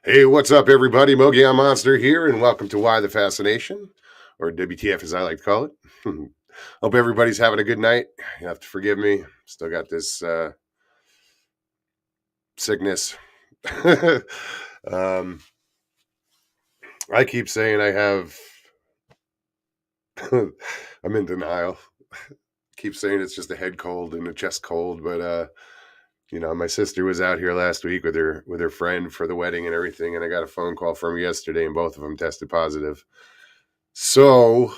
Hey, what's up, everybody? Mogi Monster here, and welcome to Why the Fascination, or WTF as I like to call it. Hope everybody's having a good night. You have to forgive me. Still got this sickness. um, I keep saying I have, I'm in denial. Keep saying it's just a head cold and a chest cold, but my sister was out here last week with her friend for the wedding and everything, and I got a phone call from her yesterday, and both of them tested positive. So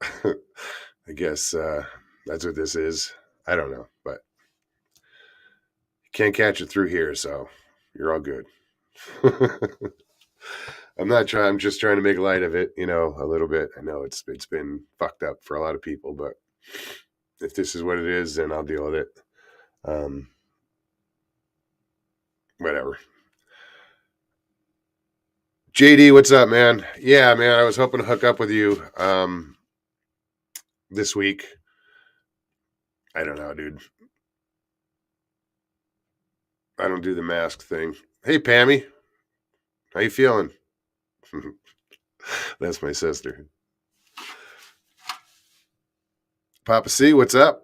I guess that's what this is. I don't know, but you can't catch it through here, so you're all good. I'm not trying. I'm just trying to make light of it, a little bit. I know it's been fucked up for a lot of people, but if this is what it is, then I'll deal with it. Um, Whatever. JD, what's up, man? Yeah, man. I was hoping to hook up with you this week. I don't know, dude. I don't do the mask thing. Hey, Pammy, how you feeling? That's my sister. Papa C, what's up?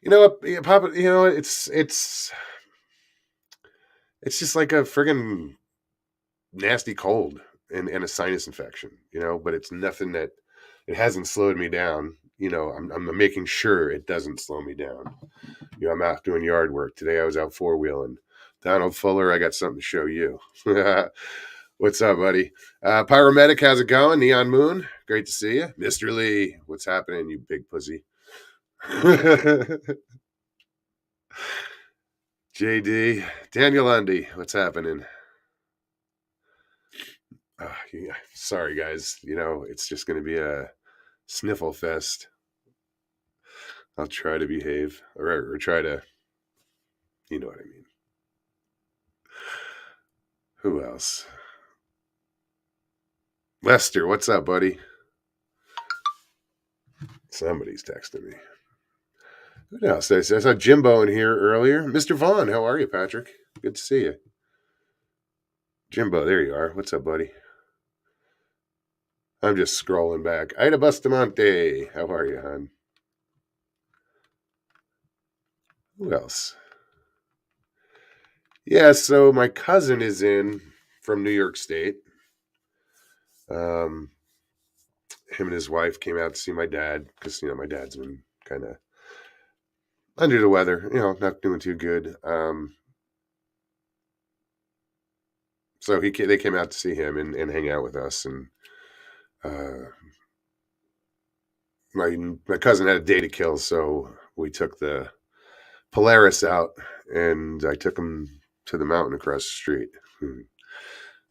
You know what, Papa? It's just like a friggin' nasty cold and a sinus infection, But it's nothing that it hasn't slowed me down. I'm making sure it doesn't slow me down. I'm out doing yard work today. I was out four wheeling. Donald Fuller, I got something to show you. What's up, buddy? Pyromedic, how's it going? Neon Moon, great to see you. Mr. Lee, what's happening, you big pussy? JD, Daniel Lundy, what's happening? Yeah, sorry, guys. It's just going to be a sniffle fest. I'll try to behave or try to, you know what I mean. Who else? Lester, what's up, buddy? Somebody's texting me. Who else? I saw Jimbo in here earlier. Mr. Vaughn, how are you, Patrick? Good to see you. Jimbo, there you are. What's up, buddy? I'm just scrolling back. Ida Bustamante, how are you, hon? Who else? Yeah, so my cousin is in from New York State. Him and his wife came out to see my dad because my dad's been kind of under the weather, not doing too good. So they came out to see him and hang out with us, and uh, my cousin had a day to kill, so we took the Polaris out, and I took him to the mountain across the street.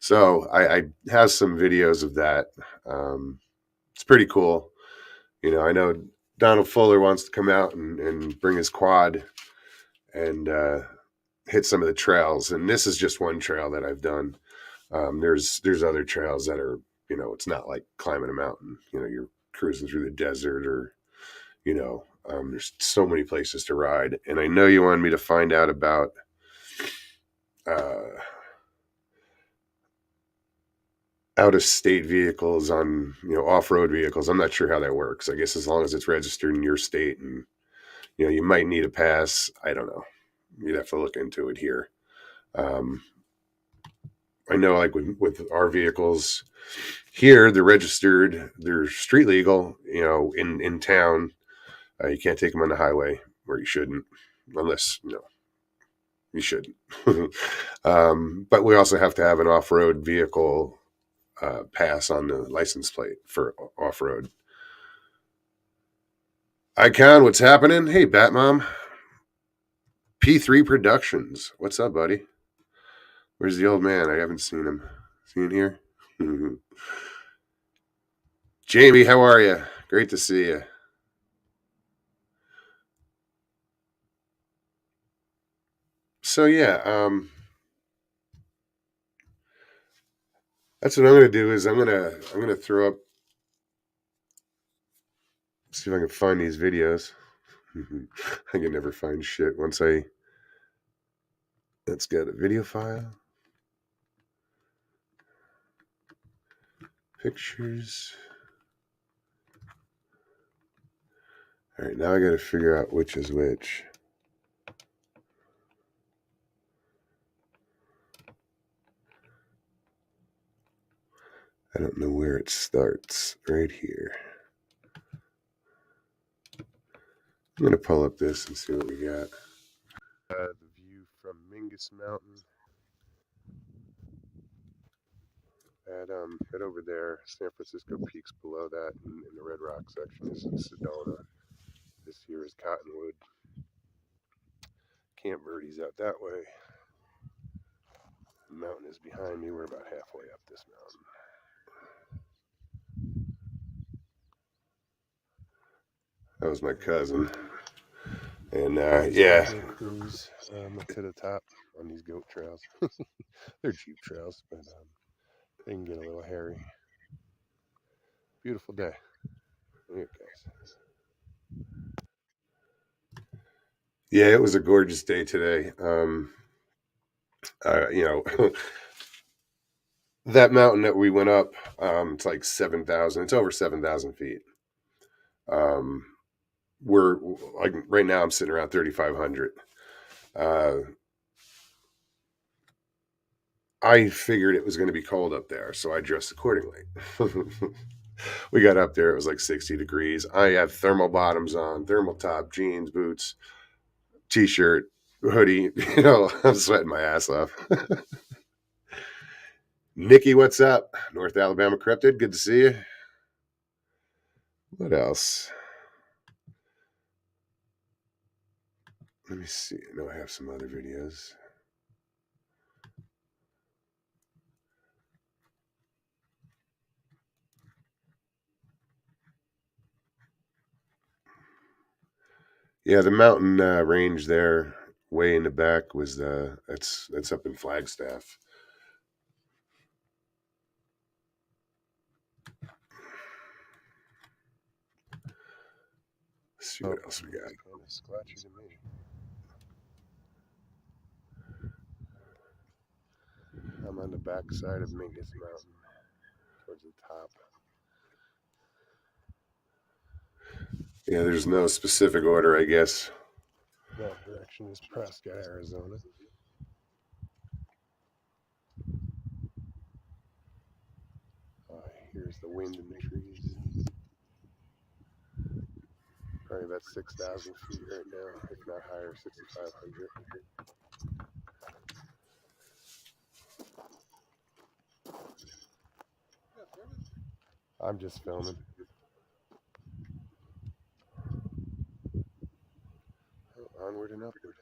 So I have some videos of that. It's pretty cool. I know Donald Fuller wants to come out and bring his quad and hit some of the trails, and this is just one trail that I've done. There's other trails that are, it's not like climbing a mountain. You're cruising through the desert, or there's so many places to ride. And I know you wanted me to find out about uh, out of state vehicles on off road vehicles. I'm not sure how that works. I guess as long as it's registered in your state, and you might need a pass. I don't know. You'd have to look into it here. Um, I know, like with our vehicles here, they're registered, they're street legal. In town, you can't take them on the highway, where you shouldn't, unless you shouldn't. But we also have to have an off road vehicle pass on the license plate for off road. Icon, what's happening? Hey, Batmom. P3 Productions. What's up, buddy? Where's the old man? I haven't seen him. Seen here? Jamie, how are you? Great to see you. So yeah, that's what I'm gonna do. Is I'm gonna throw up. See if I can find these videos. I can never find shit once I. Let's get a video file. Pictures. All right, now I got to figure out which is which. I don't know where it starts. Right here. I'm going to pull up this and see what we got. The view from Mingus Mountain. At over there, San Francisco Peaks below that, in the Red Rock section is Sedona. This here is Cottonwood. Camp Verde's out that way. The mountain is behind me. We're about halfway up this mountain. That was my cousin. And yeah, cruise to the top on these goat trails. They're Jeep trails, but they can get a little hairy. Beautiful day. Here it goes. Yeah, it was a gorgeous day today. You know, that mountain that we went up, it's like 7,000. It's over 7,000 feet. We're like right now. I'm sitting around 3,500. I figured it was going to be cold up there, so I dressed accordingly. We got up there, it was like 60 degrees. I have thermal bottoms on, thermal top, jeans, boots, t-shirt, hoodie. You know, I'm sweating my ass off. Nikki, what's up? North Alabama Cryptid, good to see you. What else? Let me see. I know I have some other videos. Yeah, the mountain range there, way in the back, was that's up in Flagstaff. Let's see what else we got. Kind of squatchy to me. I'm on the back side of Mingus Mountain, towards the top. Yeah, there's no specific order, I guess. That direction is Prescott, Arizona. Here's the wind in the trees. Probably about 6,000 feet right now, if not higher, 6,500. I'm just filming. Oh, onward and upward.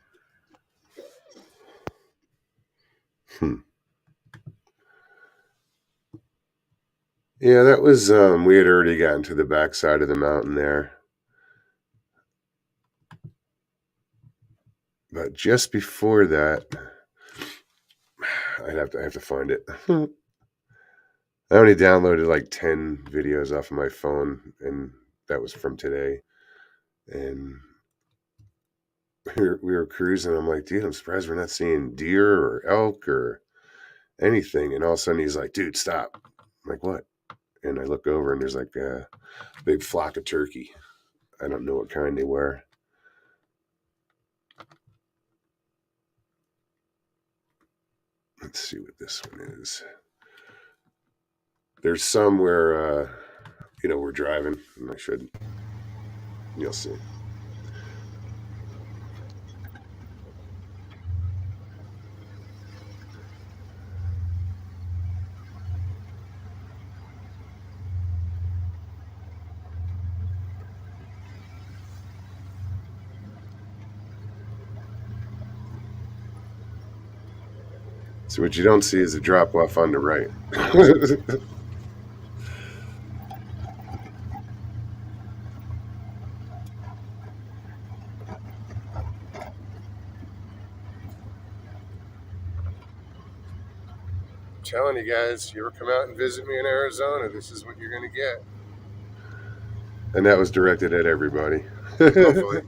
Yeah, that was, we had already gotten to the backside of the mountain there. But just before that, I have to find it. I only downloaded like 10 videos off of my phone, and that was from today. And we were cruising. I'm like, dude, I'm surprised we're not seeing deer or elk or anything. And all of a sudden he's like, dude, stop. I'm like, what? And I look over and there's like a big flock of turkey. I don't know what kind they were. Let's see what this one is. There's some where, you know, we're driving, and I should. You'll see. So what you don't see is a drop off on the right. Telling you guys, you ever come out and visit me in Arizona, this is what you're going to get. And that was directed at everybody. Hopefully.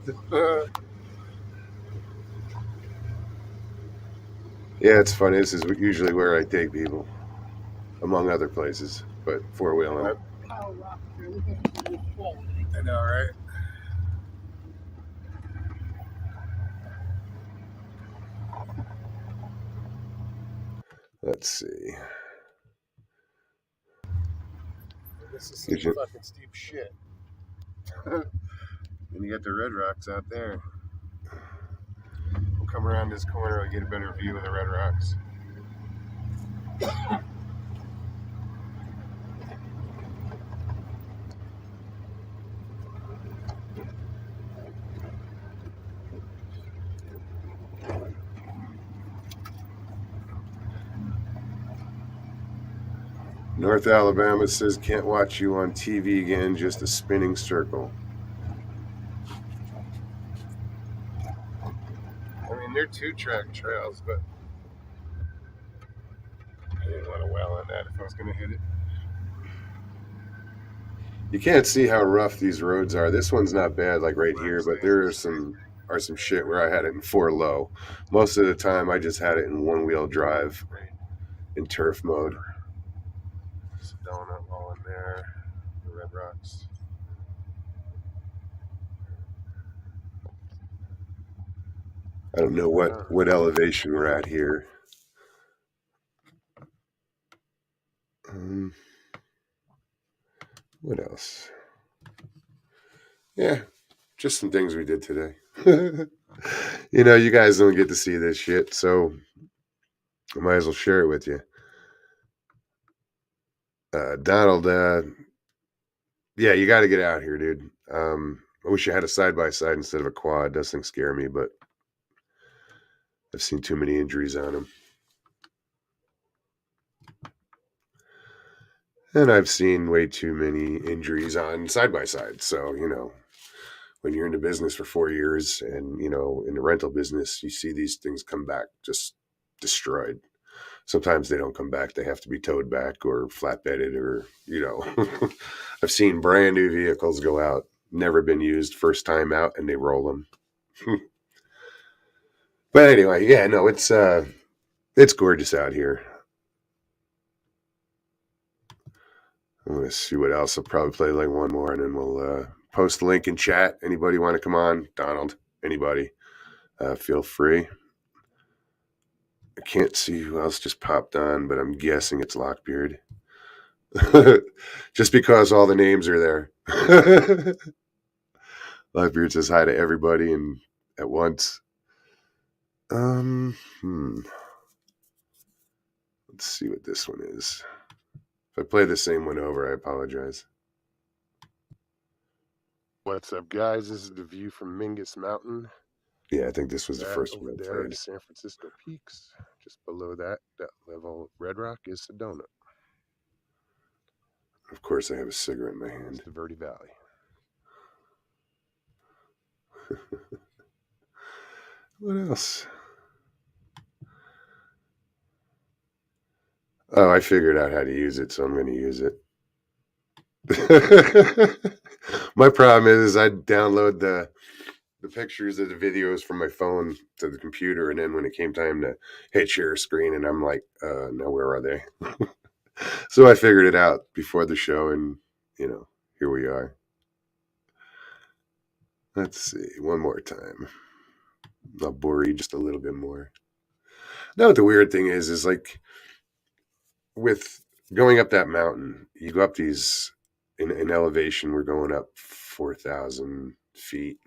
Yeah, it's funny. This is usually where I take people, among other places. but four-wheeling. I know, right? Let's see. This is some fucking steep shit. And you got the Red Rocks out there. We'll come around this corner and get a better view of the Red Rocks. North Alabama says can't watch you on TV again, just a spinning circle. I mean, they're two-track trails, but I didn't want to wail on that if I was going to hit it. You can't see how rough these roads are. This one's not bad, like right here, but there are some shit where I had it in 4 low. Most of the time, I just had it in one-wheel drive in turf mode. Sedona all in there, the Red Rocks. I don't know what elevation we're at here. What else? Yeah, just some things we did today. You know, you guys don't get to see this shit, so I might as well share it with you. Donald, yeah, you got to get out here, dude. I wish I had a side-by-side instead of a quad. Those things scare me, but I've seen too many injuries on them. And I've seen way too many injuries on side-by-side. So, you know, when you're in the business for 4 years and, you know, in the rental business, you see these things come back just destroyed. Sometimes they don't come back. They have to be towed back or flatbedded or, you know. I've seen brand new vehicles go out, never been used, first time out, and they roll them. But anyway, yeah, no, it's gorgeous out here. I'm going to see what else. I'll probably play like one more, and then we'll post the link in chat. Anybody want to come on? Donald, anybody, feel free. I can't see who else just popped on, but I'm guessing it's Lockbeard. Just because all the names are there. Lockbeard says hi to everybody and at once. Let's see what this one is. If I play the same one over, I apologize. What's up, guys? This is the view from Mingus Mountain. Yeah, I think this was the first one I played. San Francisco Peaks. Just below that level of Red Rock is Sedona. Of course, I have a cigarette in my hand. It's the Verde Valley. What else? Oh, I figured out how to use it, so I'm going to use it. My problem is I download the pictures of the videos from my phone to the computer, and then when it came time to hit share screen, and I'm like, now where are they? So I figured it out before the show, and, you know, here we are. Let's see, one more time. I'll bore you just a little bit more. Now, the weird thing is like, with going up that mountain, you go up these, in elevation, we're going up 4,000 feet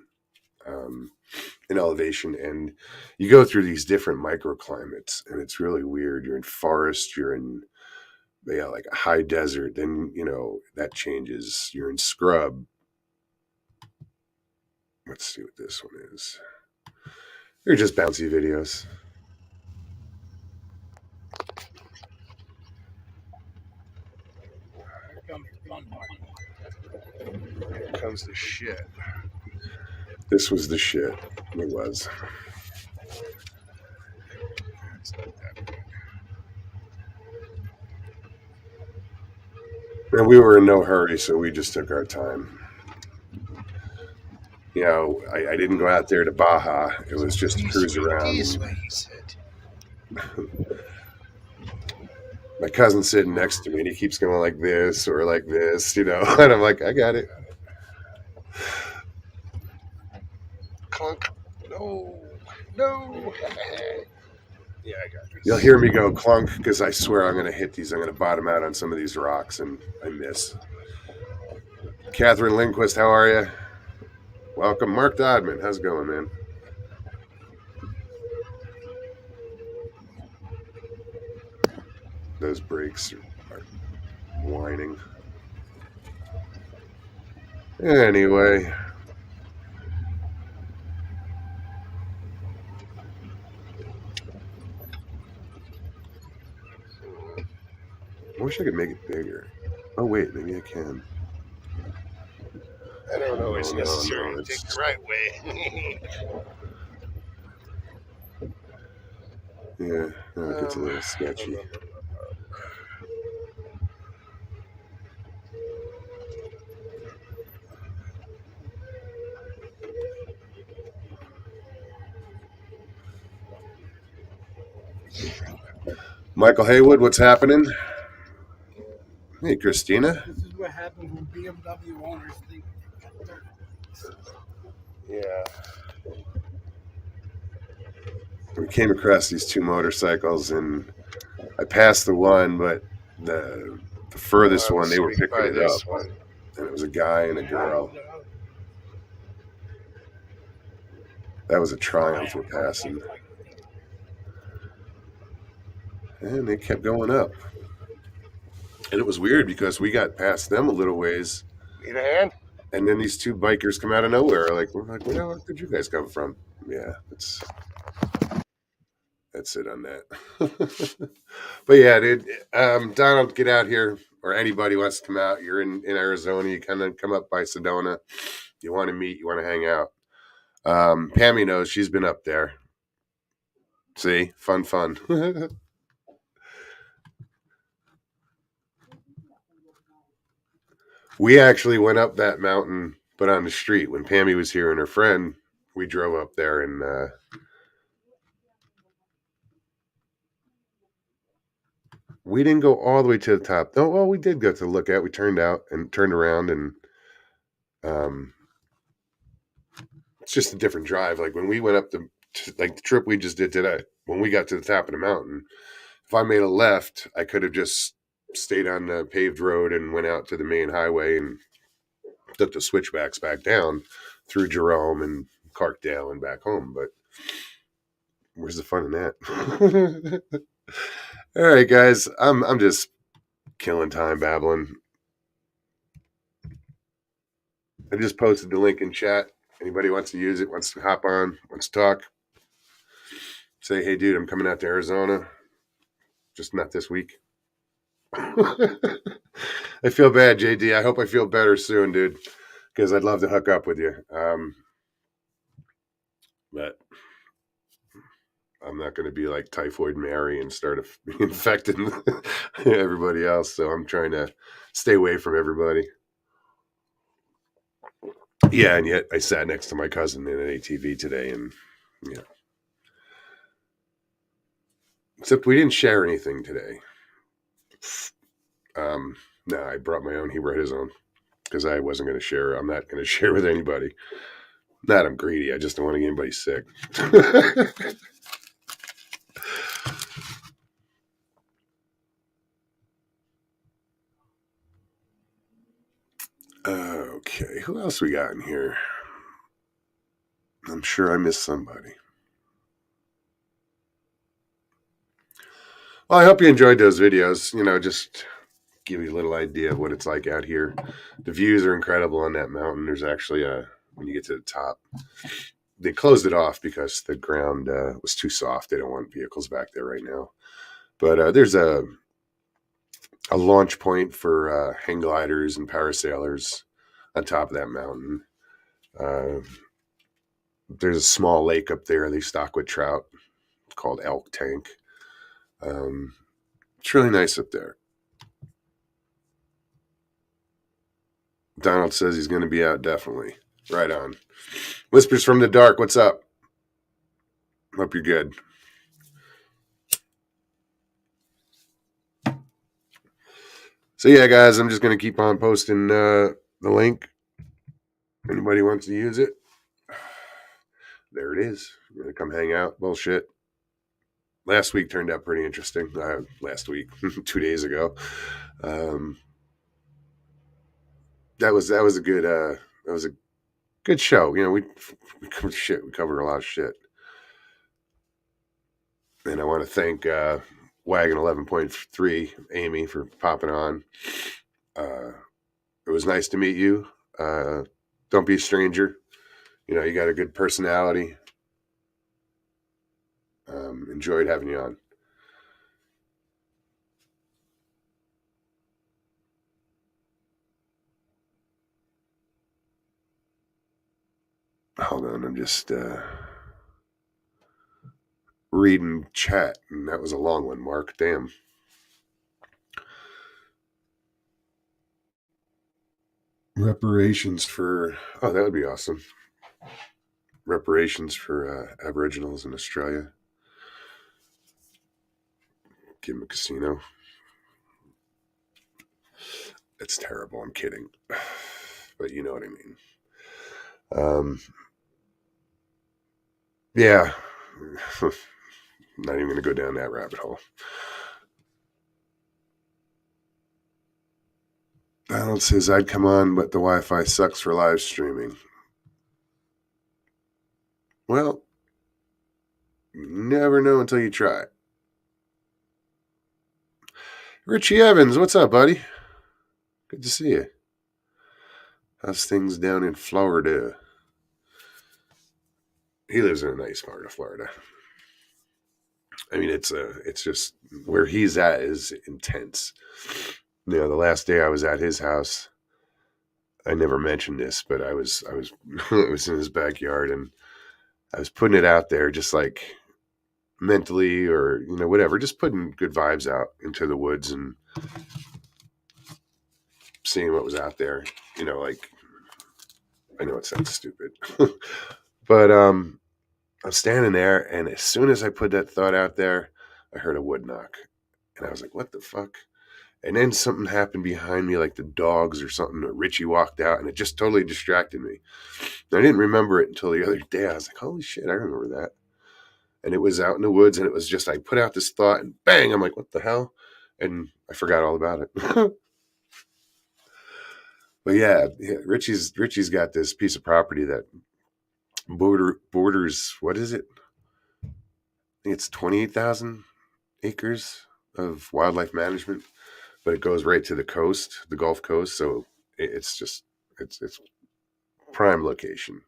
in elevation, and you go through these different microclimates, and it's really weird. You're in forest, you're in like a high desert, then, you know, that changes. You're in scrub. Let's see what this one is. They're just bouncy videos. Here comes the shit. This was the shit. It was. It's not that good. And we were in no hurry, so we just took our time. You know, I didn't go out there to Baja. It was just to cruise around. My cousin's sitting next to me, and he keeps going like this or like this, you know. And I'm like, I got it. Clunk. No. No. Yeah, I got this. You'll hear me go clunk because I swear I'm going to hit these. I'm going to bottom out on some of these rocks, and I miss. Catherine Lindquist, how are you? Welcome. Mark Dodman, how's it going, man? Those brakes are whining. Anyway. I wish I could make it bigger. Oh, wait, maybe I can. I don't know. It's necessary to take the right way. Yeah, no, it gets a little sketchy. Michael Haywood, what's happening? Hey, Christina. This is what happens when BMW owners think they got 30. Yeah. We came across these two motorcycles, and I passed the one, but the furthest one, they were picking it up. And it was a guy and a girl. That was a Triumph we're passing. And they kept going up. And it was weird because we got past them a little ways. Need a hand? And then these two bikers come out of nowhere. We're like, where did you guys come from? Yeah, that's it on that. But yeah, dude, Donald, get out here, or anybody wants to come out. You're in Arizona. You kind of come up by Sedona. You want to meet. You want to hang out. Pammy knows. She's been up there. See, fun. We actually went up that mountain, but on the street. When Pammy was here and her friend, we drove up there and we didn't go all the way to the top. Oh, well, we did go to look at. We turned around, and it's just a different drive. Like when we went up like the trip we just did today, when we got to the top of the mountain, if I made a left, I could have just stayed on the paved road and went out to the main highway and took the switchbacks back down through Jerome and Clarkdale and back home. But where's the fun in that? All right, guys, I'm just killing time babbling. I just posted the link in chat. Anybody wants to use it, wants to hop on, wants to talk, say, hey, dude, I'm coming out to Arizona. Just not this week. I feel bad, JD. I hope I feel better soon, dude, because I'd love to hook up with you. But I'm not going to be like Typhoid Mary and start infecting everybody else. So I'm trying to stay away from everybody. Yeah, and yet I sat next to my cousin in an ATV today, and yeah. Except we didn't share anything today. No, I brought my own. He brought his own because I wasn't going to share. I'm not going to share with anybody. Not I'm greedy. I just don't want to get anybody sick. Okay, who else we got in here? I'm sure I missed somebody. Well, I hope you enjoyed those videos. You know, just give you a little idea of what it's like out here. The views are incredible on that mountain. There's actually when you get to the top, they closed it off because the ground was too soft. They don't want vehicles back there right now. But there's a launch point for hang gliders and parasailers on top of that mountain. There's a small lake up there they stock with trout called Elk Tank. It's really nice up there. Donald says he's going to be out, definitely. Right on. Whispers from the Dark, what's up? Hope you're good. So yeah, guys, I'm just gonna keep on posting the link. Anybody wants to use it, there it is. You're gonna come hang out. Bullshit. Last week turned out pretty interesting. Last week, 2 days ago, um, that was a good show. You know, we covered shit. We covered a lot of shit, and I want to thank Wagon 11.3 Amy for popping on. It was nice to meet you. Don't be a stranger. You know, you got a good personality. Enjoyed having you on. Hold on, I'm just reading chat, and that was a long one, Mark. Damn. Reparations for... Oh, that would be awesome. Reparations for Aboriginals in Australia. Give them a casino. It's terrible. I'm kidding. But you know what I mean. Yeah. Not even going to go down that rabbit hole. Donald says, I'd come on, but the Wi-Fi sucks for live streaming. Well, you never know until you try. Richie Evans, what's up, buddy? Good to see you. How's things down in Florida? He lives in a nice part of Florida. I mean, it's just where he's at is intense. You know, the last day I was at his house, I never mentioned this, but I was it was in his backyard, and I was putting it out there, just like mentally or whatever, just putting good vibes out into the woods and seeing what was out there. Like, I know it sounds stupid, but I'm standing there, and as soon as I put that thought out there, I heard a wood knock, and I was like, "What the fuck?" And then something happened behind me, like the dogs or something. Richie walked out, and it just totally distracted me. And I didn't remember it until the other day. I was like, "Holy shit, I remember that." And it was out in the woods, and it was just, I put out this thought, and bang, I'm like, "What the hell?" And I forgot all about it. But yeah, Richie's got this piece of property that borders, what is it? I think it's 28,000 acres of wildlife management, but it goes right to the coast, the Gulf Coast. So it's just, it's prime location.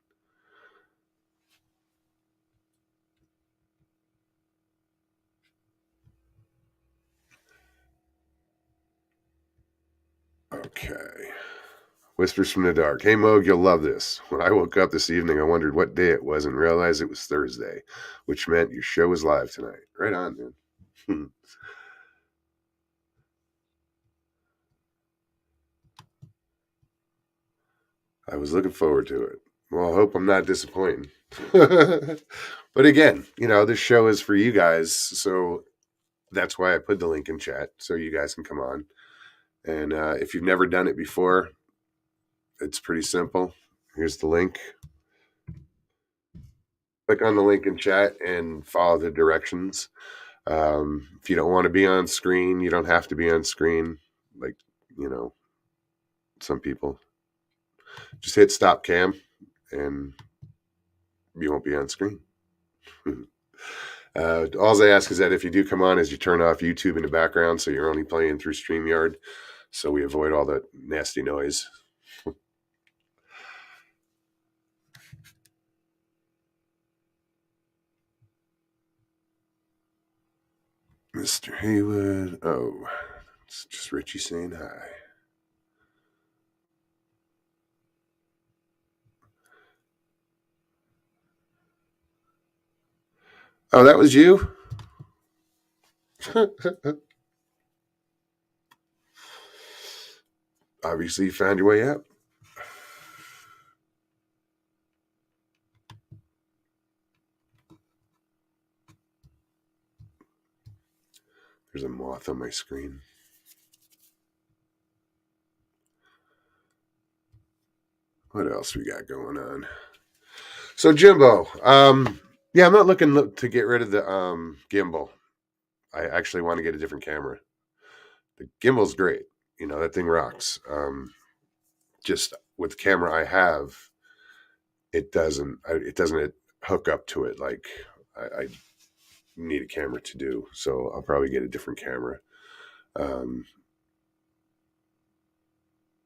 Okay. Whispers from the Dark. Hey, Moog, you'll love this. When I woke up this evening, I wondered what day it was and realized it was Thursday, which meant your show was live tonight. Right on, man. I was looking forward to it. Well, I hope I'm not disappointing. But again, this show is for you guys. So that's why I put the link in chat so you guys can come on. And if you've never done it before, it's pretty simple. Here's the link. Click on the link in chat and follow the directions. If you don't want to be on screen, you don't have to be on screen. Like, some people. Just hit stop cam and you won't be on screen. All I ask is that if you do come on, is you turn off YouTube in the background so you're only playing through StreamYard, so we avoid all the nasty noise. Mr. Haywood. Oh, it's just Richie saying hi. Oh, that was you? Obviously, you found your way out. There's a moth on my screen. What else we got going on? So Jimbo, yeah, I'm not looking to get rid of the gimbal. I actually want to get a different camera. The gimbal's great. You know, that thing rocks. Just with the camera I have, it doesn't hook up to it like I need a camera to do. So I'll probably get a different camera.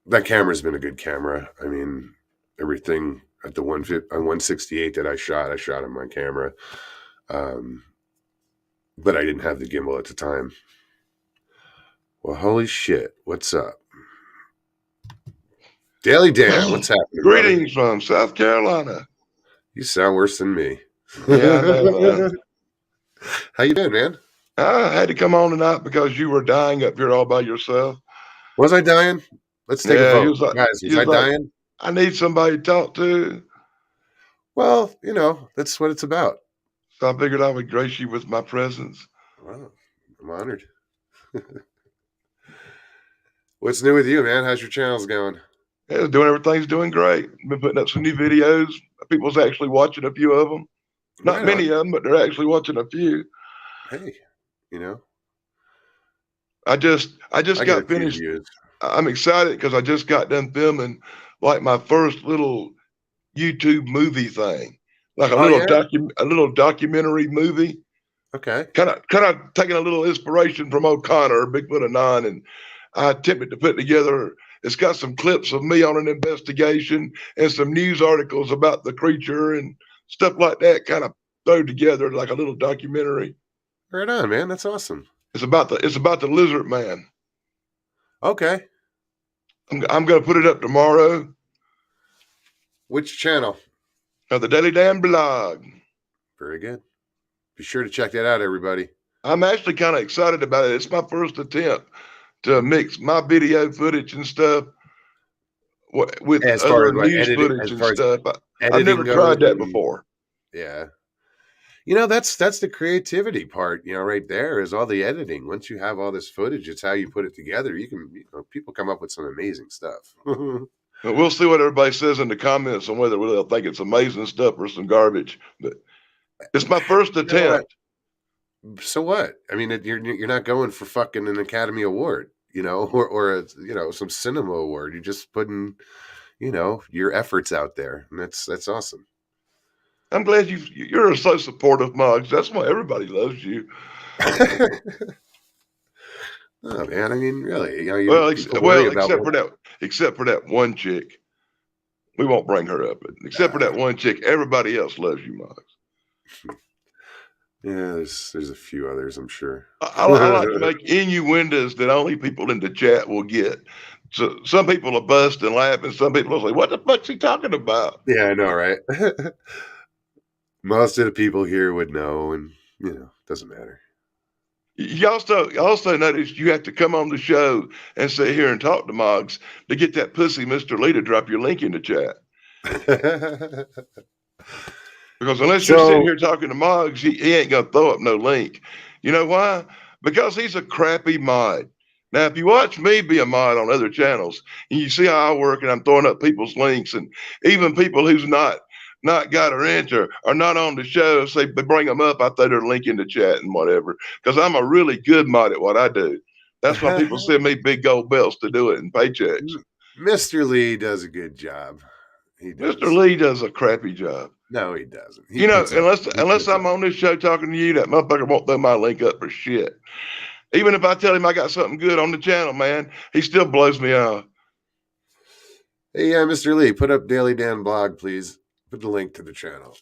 That camera's been a good camera. I mean, everything at the 168 that I shot on my camera. But I didn't have the gimbal at the time. Well, holy shit. What's up? Daily Dan, what's happening? Greetings from South Carolina. You sound worse than me. Yeah, I know. How you doing, man? I had to come on tonight because you were dying up here all by yourself. Was I dying? Let's take a vote. Like, guys, was I dying? I need somebody to talk to. Well, you know, that's what it's about. So I figured I would grace you with my presence. Wow, I'm honored. What's new with you, man? How's your channels going? Yeah, everything's doing great. Been putting up some new videos. People's actually watching a few of them. Not many of them, but they're actually watching a few. Hey, you know, I just got finished. I'm excited because I just got done filming like my first little YouTube movie thing, like a little documentary movie. Okay. Kind of taking a little inspiration from O'Connor, Bigfoot Anon, and I attempted to put together. It's got some clips of me on an investigation and some news articles about the creature and stuff like that. Kind of thrown together like a little documentary. Right on, man. That's awesome. It's about the lizard man. Okay. I'm going to put it up tomorrow. Which channel? The Daily Dan blog. Very good. Be sure to check that out, everybody. I'm actually kind of excited about it. It's my first attempt to mix my video footage and stuff with other news footage and stuff. I've never tried that before. Yeah. You know, that's the creativity part, you know, right there is all the editing. Once you have all this footage, it's how you put it together. People come up with some amazing stuff. We'll see what everybody says in the comments on whether they'll think it's amazing stuff or some garbage. But it's my first attempt. So what? I mean, you're not going for fucking an Academy Award, you know, or some cinema award. You're just putting, you know, your efforts out there, and that's awesome. I'm glad you're so supportive, Muggs. That's why everybody loves you. Oh man, I mean, really, you know, except for that one chick. We won't bring her up, but except for that one chick, everybody else loves you, Muggs. Yeah, there's a few others, I'm sure. I like to make innuendos that only people in the chat will get. So some people will bust and laugh, and some people will say, "What the fuck's he talking about?" Yeah, I know, right? Most of the people here would know, and you know, doesn't matter. You also notice you have to come on the show and sit here and talk to Moggs to get that pussy Mr. Lee to drop your link in the chat. Because unless you're sitting here talking to Moggs, he ain't gonna throw up no link. You know why? Because he's a crappy mod. Now, if you watch me be a mod on other channels, and you see how I work, and I'm throwing up people's links, and even people who's not got a rent or not on the show, say they bring them up, I throw their link in the chat and whatever, because I'm a really good mod at what I do. That's why people send me big gold belts to do it and paychecks. Mr. Lee does a good job. Mr. Lee does a crappy job. No, he doesn't. Unless I'm on this show talking to you, that motherfucker won't throw my link up for shit. Even if I tell him I got something good on the channel, man, he still blows me off. Hey, Mr. Lee, put up Daily Dan blog, please. Put the link to the channel.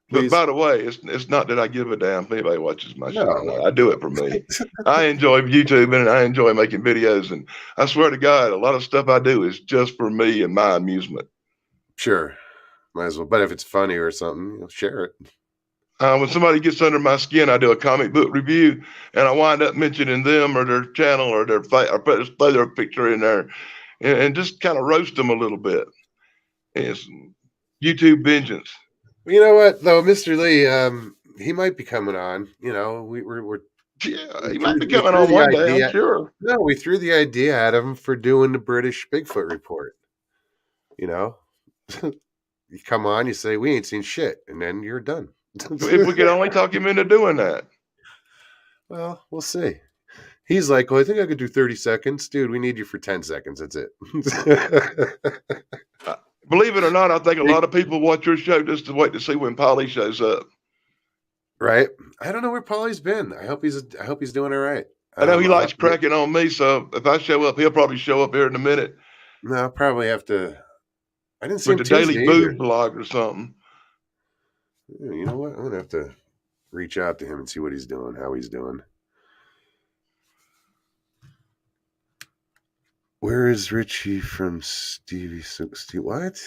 Please. But by the way, it's not that I give a damn if anybody watches my show. I do it for me. I enjoy YouTube and I enjoy making videos. And I swear to God, a lot of stuff I do is just for me and my amusement. Sure. Might as well. But if it's funny or something, share it. When somebody gets under my skin, I do a comic book review and I wind up mentioning them or their channel or their face, or play their picture in there and just kind of roast them a little bit. It's YouTube vengeance. You know what, though, Mr. Lee, he might be coming on. You know, he might be coming on one day, I'm sure. No, we threw the idea at him for doing the British Bigfoot report. You know, you come on, you say we ain't seen shit, and then you're done. If we could only talk him into doing that. Well, we'll see. He's like, well, I think I could do 30 seconds. Dude, we need you for 10 seconds. That's it. Believe it or not, I think a lot of people watch your show just to wait to see when Paulie shows up. Right? I don't know where Paulie's been. I hope he's doing all right. I know he likes cracking on me, so if I show up, he'll probably show up here in a minute. No, I'll probably have to. I didn't see with him the Daily Tuesday Boob either. blog or something. You know what? I'm gonna have to reach out to him and see what he's doing, how he's doing. Where is Richie from Stevie? What?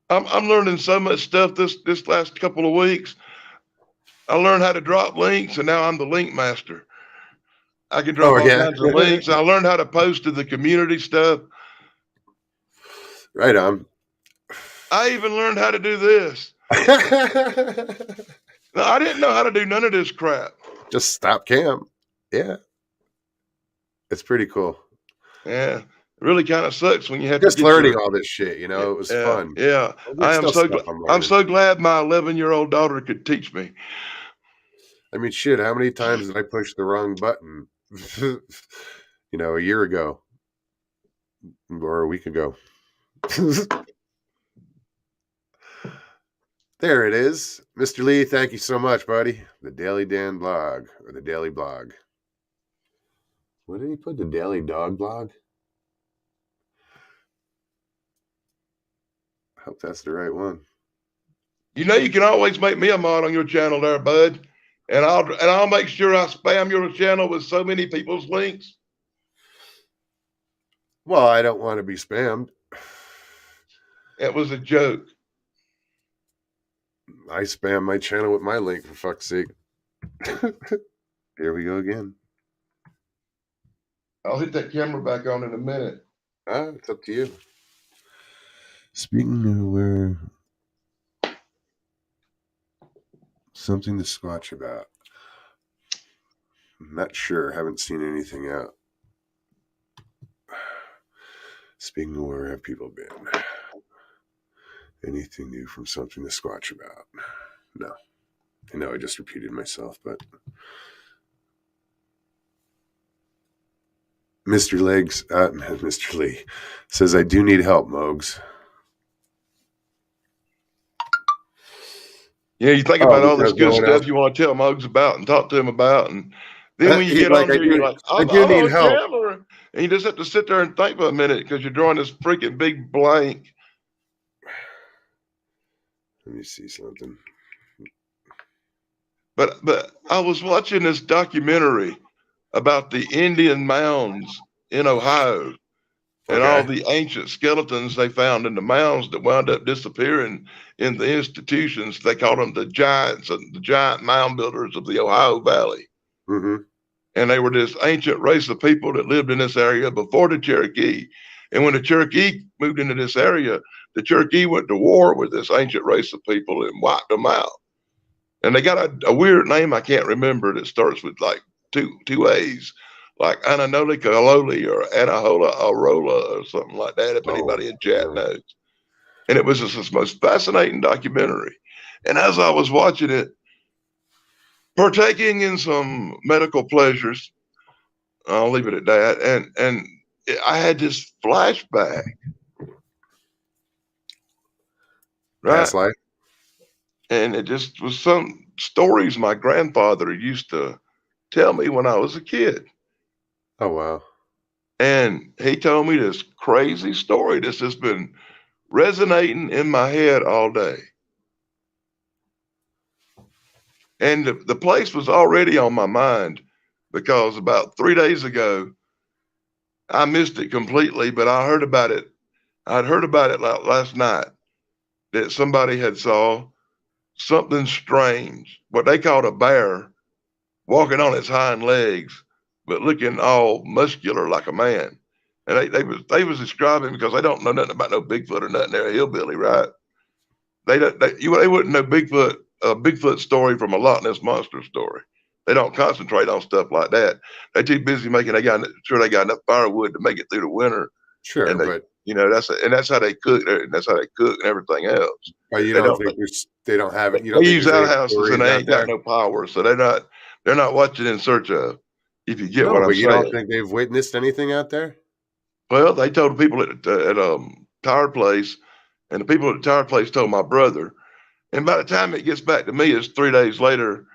I'm learning so much stuff this last couple of weeks. I learned how to drop links, and now I'm the link master. I can drop all kinds of links. I learned how to post to the community stuff. Right on. I even learned how to do this. No, I didn't know how to do none of this crap. Just stop cam. Yeah. It's pretty cool. Yeah. It really kind of sucks when you have just to learning all this shit, you know. It was fun. Yeah. I'm so glad my 11-year-old daughter could teach me. I mean, shit, how many times did I push the wrong button? You know, a year ago or a week ago. There it is. Mr. Lee, thank you so much, buddy. The Daily Dan blog, or the Daily blog. What did he put? The Daily Dog blog? I hope that's the right one. You know, you can always make me a mod on your channel there, bud. And I'll make sure I spam your channel with so many people's links. Well, I don't want to be spammed. It was a joke. I spam my channel with my link, for fuck's sake. Here we go again. I'll hit that camera back on in a minute. It's up to you. Speaking of where something to squatch about. I'm not sure. Haven't seen anything out. Speaking of where have people been? Anything new from something to squatch about? No. I know I just repeated myself, but Mr. Legs, Mr. Lee says, I do need help, Mogs. Yeah, you think about all this good stuff you want to tell Mogs about and talk to him about, and then when you get on there, you're like, I do need help. Chandler. And you just have to sit there and think for a minute because you're drawing this freaking big blank. Let me see something. But I was watching this documentary about the Indian mounds in Ohio and all the ancient skeletons they found in the mounds that wound up disappearing in the institutions. They called them the giants and the giant mound builders of the Ohio Valley. Mm-hmm. And they were this ancient race of people that lived in this area before the Cherokee. And when the Cherokee moved into this area, the Cherokee went to war with this ancient race of people and wiped them out. And they got a weird name I can't remember that starts with like two A's, like Ananoli Kaloli or Anahola Arola or something like that, if anybody in chat knows. And it was just this most fascinating documentary. And as I was watching it, partaking in some medical pleasures, I'll leave it at that, and I had this flashback. Right? Past life? And it just was some stories my grandfather used to tell me when I was a kid. Oh, wow. And he told me this crazy story that's just been resonating in my head all day. And the place was already on my mind because about 3 days ago, I missed it completely, but I heard about it. I'd heard about it last night that somebody had saw something strange, what they called a bear, walking on its hind legs, but looking all muscular like a man. And they was describing, because they don't know nothing about no Bigfoot or nothing. They're a hillbilly, right? They wouldn't know Bigfoot, a Bigfoot story from a Loch Ness Monster story. They don't concentrate on stuff like that. They're too busy making. They got enough firewood to make it through the winter, Sure, and but that's how they cook. And that's how they cook and everything else. you They don't don't. think they don't have it. You don't They think use there's any outhouses and stories they out ain't got there? no power, so they're not watching in search of. If you get No, what I'm but you don't saying. think they've witnessed anything out there? Well, they told the people at tire place, and the people at the tire place told my brother. And by the time it gets back to me, it's 3 days later,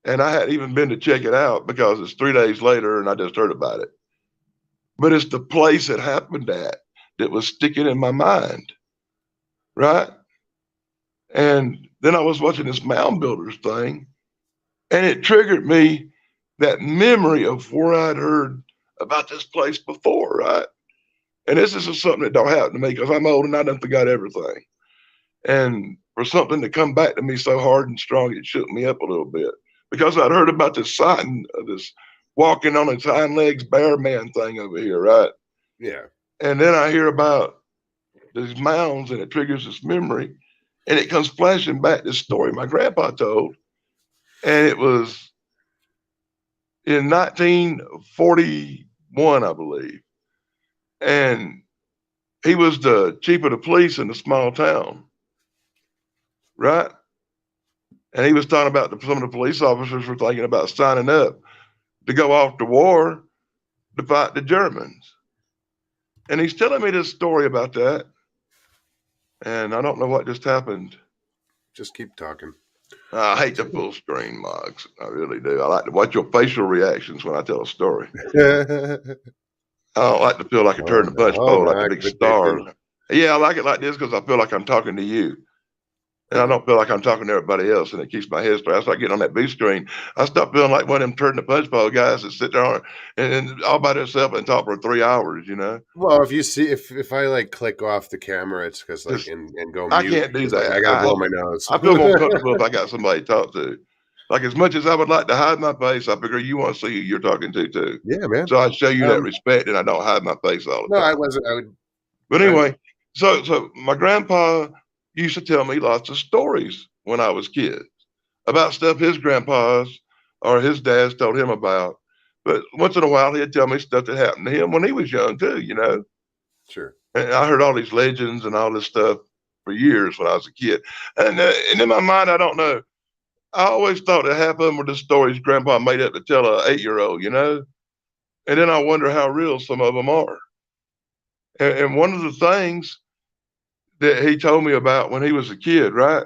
and I hadn't even been to check it out because it's 3 days later, and I just heard about it. But it's the place it happened at that was sticking in my mind, right? And then I was watching this Mound Builders thing, and it triggered me that memory of where I'd heard about this place before, right? And this is something that don't happen to me because I'm old and I done forgot everything. And for something to come back to me so hard and strong, it shook me up a little bit because I'd heard about this sign of this walking on his hind legs bear man thing over here, right? Yeah. And then I hear about these mounds and it triggers this memory and it comes flashing back this story my grandpa told. And it was in 1941, I believe. And he was the chief of the police in the small town, right? And he was talking about some of the police officers were thinking about signing up to go off to war to fight the Germans. And he's telling me this story about that. And I don't know what just happened. Just keep talking. I hate the full screen, Moggs. I really do. I like to watch your facial reactions when I tell a story. I don't like to feel like I turned the punch bowl like a big star. Yeah, I like it like this because I feel like I'm talking to you. And I don't feel like I'm talking to everybody else, and it keeps my head straight. I start getting on that B screen. I stop feeling like one of them turn the punch bowl guys that sit there and all by themselves and talk for 3 hours, you know? Well, if you see, if I like click off the camera, it's because like and go mute. I can't do that. I gotta blow my nose. I feel more comfortable if I got somebody to talk to. Like as much as I would like to hide my face, I figure you want to see who you're talking to too. Yeah, man. So I show you that respect, and I don't hide my face all the time. No, I wasn't. I would. But anyway, so my grandpa used to tell me lots of stories when I was kids about stuff his grandpas or his dads told him about. But once in a while, he'd tell me stuff that happened to him when he was young too, you know? Sure. And I heard all these legends and all this stuff for years when I was a kid. And in my mind, I don't know. I always thought that half of them were the stories grandpa made up to tell an 8-year-old, you know? And then I wonder how real some of them are. And one of the things that he told me about when he was a kid, right?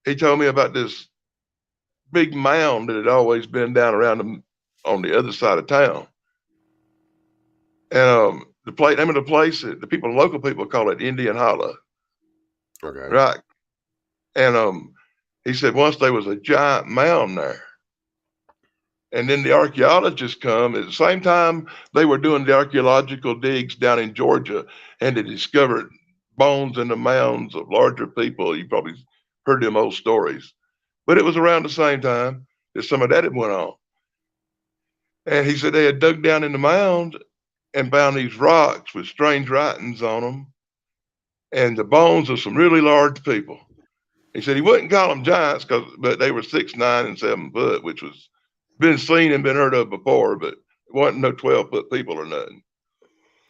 He told me about this big mound that had always been down around him on the other side of town. And the name of the place, local people call it Indian Hollow. Okay. Right. And he said once there was a giant mound there. And then the archaeologists come at the same time they were doing the archaeological digs down in Georgia, and they discovered bones in the mounds of larger people. You probably heard them old stories, but it was around the same time that some of that had went on. And he said they had dug down in the mound and found these rocks with strange writings on them and the bones of some really large people. He said he wouldn't call them giants but they were 6'9" and 7 foot, which was been seen and been heard of before, but it wasn't no 12-foot people or nothing.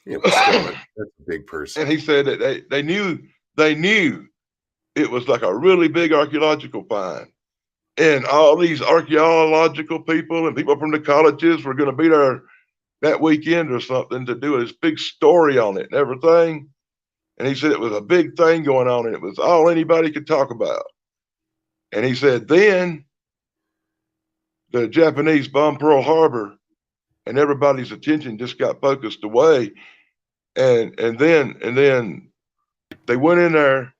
Yeah, but still, that's a big person. And he said that they knew it was like a really big archaeological find. And all these archaeological people and people from the colleges were going to be there that weekend or something to do this big story on it and everything. And he said it was a big thing going on and it was all anybody could talk about. And he said then the Japanese bombed Pearl Harbor and everybody's attention just got focused away. And then they went in there,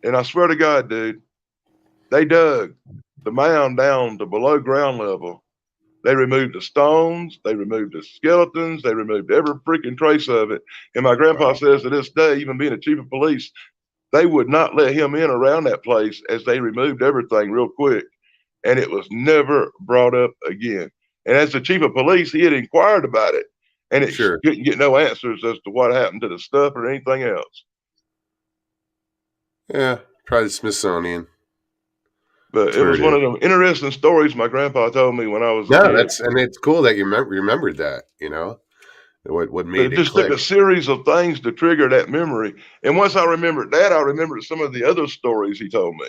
and I swear to God, dude, they dug the mound down to below ground level. They removed the stones, they removed the skeletons, they removed every freaking trace of it. And my grandpa says to this day, even being a chief of police, they would not let him in around that place as they removed everything real quick. And it was never brought up again. And as the chief of police, he had inquired about it, and it couldn't get no answers as to what happened to the stuff or anything else. Yeah, probably the Smithsonian. But it was one of them interesting stories my grandpa told me when I was a kid. And it's cool that you remembered that, you know, what made It just took a series of things to trigger that memory. And once I remembered that, I remembered some of the other stories he told me.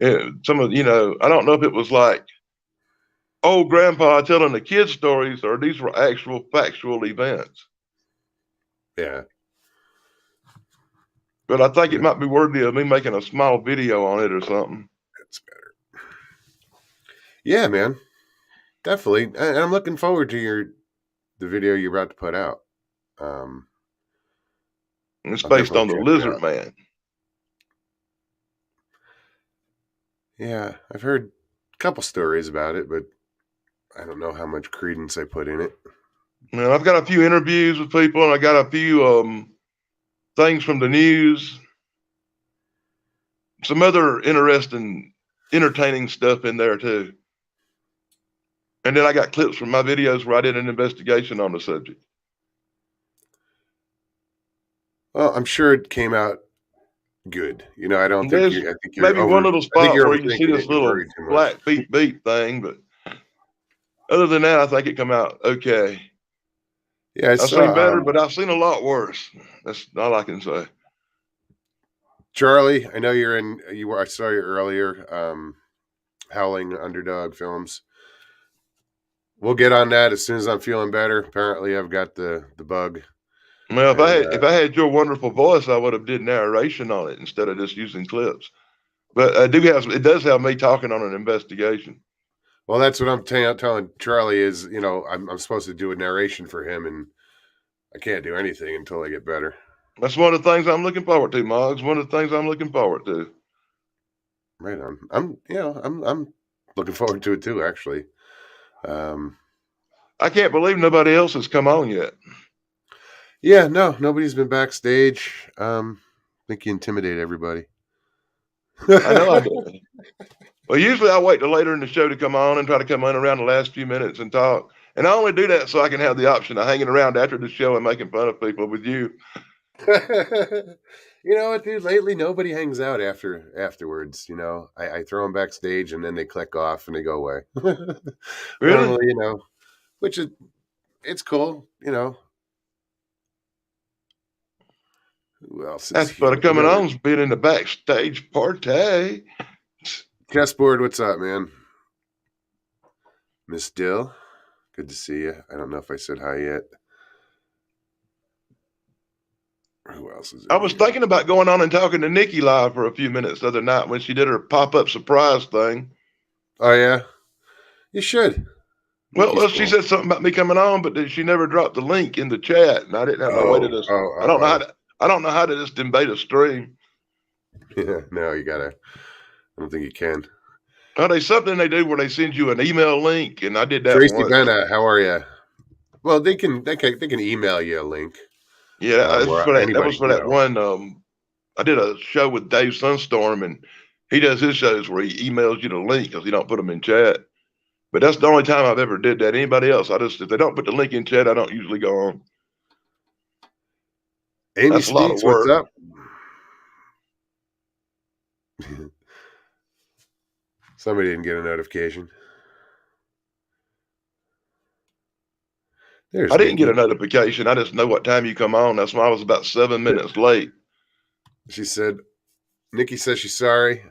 And some of, I don't know if it was like old grandpa telling the kids stories or these were actual factual events. Yeah. But I think it might be worthy of me making a small video on it or something. That's better. Yeah, man. Definitely. And I'm looking forward to the video you're about to put out. It's based on the Lizard Man. Yeah, I've heard a couple stories about it, but I don't know how much credence I put in it. Well, I've got a few interviews with people, and I got a few things from the news. Some other interesting, entertaining stuff in there too. And then I got clips from my videos where I did an investigation on the subject. Well, I'm sure it came out good. I don't think I think you're maybe one little spot where you see this little black beep thing, but other than that, I think it come out okay. Yeah, I've seen better, but I've seen a lot worse. That's all I can say. Charlie, I know I saw you earlier, Howling Underdog Films. We'll get on that as soon as I'm feeling better. Apparently I've got the bug. Well, if I had your wonderful voice, I would have did narration on it instead of just using clips. But it does have me talking on an investigation. Well, that's what I'm telling Charlie is, I'm supposed to do a narration for him, and I can't do anything until I get better. That's one of the things I'm looking forward to, Moggs. One of the things I'm looking forward to. Right on. I'm looking forward to it too, actually. I can't believe nobody else has come on yet. Yeah, no, nobody's been backstage. I think you intimidate everybody. I know I do. Well, usually I wait till later in the show to come on and try to come in around the last few minutes and talk. And I only do that so I can have the option of hanging around after the show and making fun of people with you. You know what, dude? Lately, nobody hangs out afterwards. I throw them backstage and then they click off and they go away. Really? Normally, which it's cool. Who else? That's for coming on, being in the backstage party. Chessboard, what's up, man? Miss Dill, good to see you. I don't know if I said hi yet. Who else is? I was thinking about going on and talking to Nikki live for a few minutes the other night when she did her pop-up surprise thing. Oh yeah, you should. Well, she said something about me coming on, but she never dropped the link in the chat, and I didn't have no way to just. I don't know how to just invade a stream. Yeah, no, you gotta. I don't think you can. Oh, there's something they do where they send you an email link, and I did that. Tracy Benna, how are you? Well, they can email you a link. Yeah, that was for that one. I did a show with Dave Sunstorm, and he does his shows where he emails you the link because he don't put them in chat. But that's the only time I've ever did that. Anybody else, if they don't put the link in chat, I don't usually go on. Amy that's Steeks, a lot of work. What's up? Somebody didn't get a notification. I didn't get a notification. I just know what time you come on. That's why I was about 7 minutes late. She said, Nikki says she's sorry.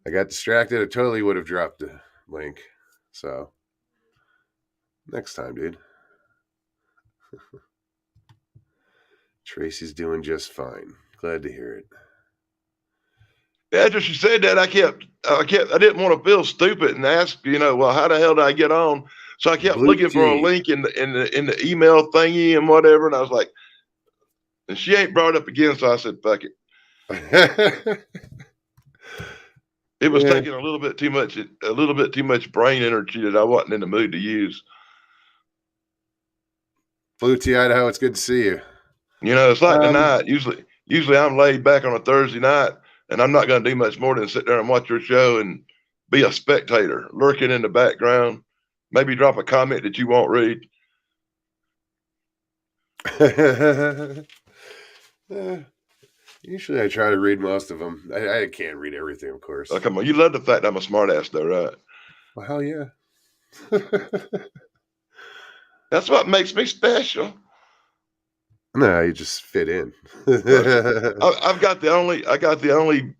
I got distracted. I totally would have dropped the link. So, next time, dude. Tracy's doing just fine. Glad to hear it. After she said that, I didn't want to feel stupid and ask, well, how the hell did I get on? So I kept looking for a link in the email thingy and whatever, and I was like, and she ain't brought it up again, so I said, fuck it. It was taking a little bit too much brain energy that I wasn't in the mood to use. Blue T Idaho, it's good to see you. It's like tonight. Usually I'm laid back on a Thursday night, and I'm not going to do much more than sit there and watch your show and be a spectator, lurking in the background. Maybe drop a comment that you won't read. Usually I try to read most of them. I can't read everything, of course. Oh, come on, you love the fact I'm a smartass, though, right? Well, hell yeah. That's what makes me special. No, you just fit in. I got the only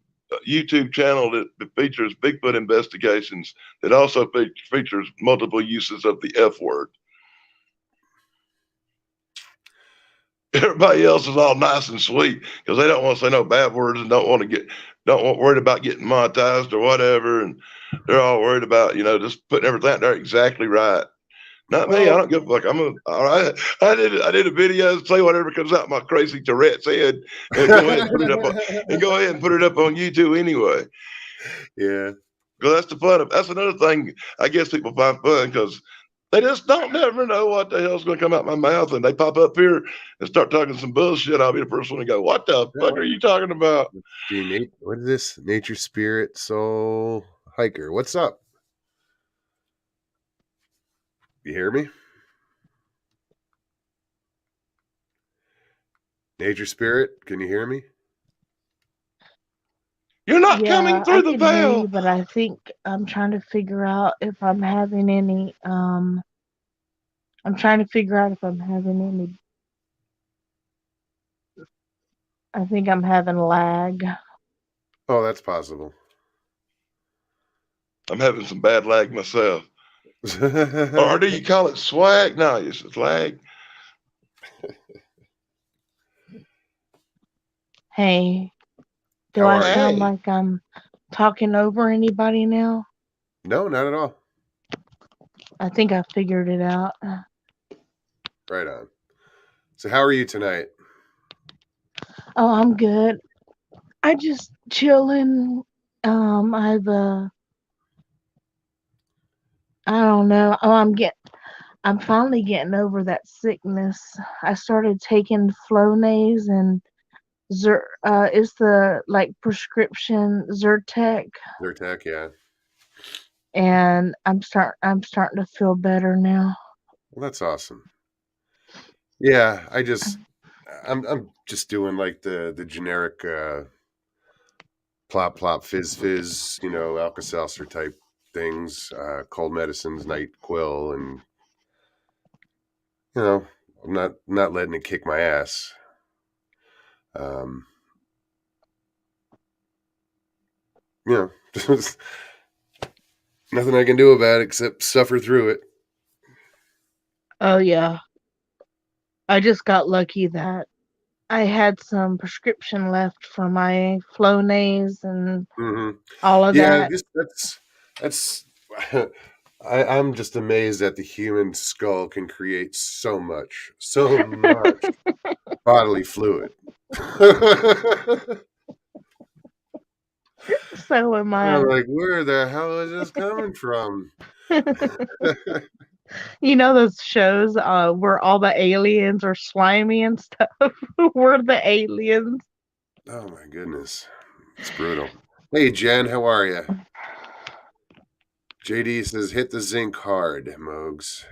YouTube channel that features Bigfoot investigations that also features multiple uses of the F word. Everybody else is all nice and sweet because they don't want to say no bad words and don't want worried about getting monetized or whatever, and they're all worried about just putting everything there exactly right. Not me. I don't give a fuck. All right. I did a video, say whatever comes out my crazy Tourette's head, and go ahead and put it up on YouTube anyway. Yeah. Because that's the fun of. That's another thing I guess people find fun because they just don't never know what the hell's going to come out my mouth, and they pop up here and start talking some bullshit. I'll be the first one to go, "What the fuck are you talking about?" What is this? Nature Spirit Soul Hiker. What's up? You hear me? Nature Spirit, can you hear me? You're not coming through the veil. But I think I'm trying to figure out if I'm having any. I'm trying to figure out if I'm having any. I think I'm having lag. Oh, that's possible. I'm having some bad lag myself. Or do you call it swag? No, it's lag. Hey, do I sound like I'm talking over anybody now? No, not at all. I think I figured it out. Right on. So how are you tonight? Oh, I'm good. I just chilling. I don't know. I'm finally getting over that sickness. I started taking Flonase and it's the prescription Zyrtec. Zyrtec, yeah. And I'm starting to feel better now. Well, that's awesome. Yeah, I'm just doing like the generic plop plop fizz, Alka-Seltzer type things, cold medicines, NyQuil, and I'm not letting it kick my ass. Nothing I can do about it except suffer through it. Oh yeah. I just got lucky that I had some prescription left for my Flonase and all of that. That's I'm just amazed that the human skull can create so much bodily fluid. So am I. I'm like, where the hell is this coming from? You know those shows where all the aliens are slimy and stuff? We're the aliens. Oh my goodness. It's brutal. Hey Jen, how are you? JD says hit the zinc hard, Mogs.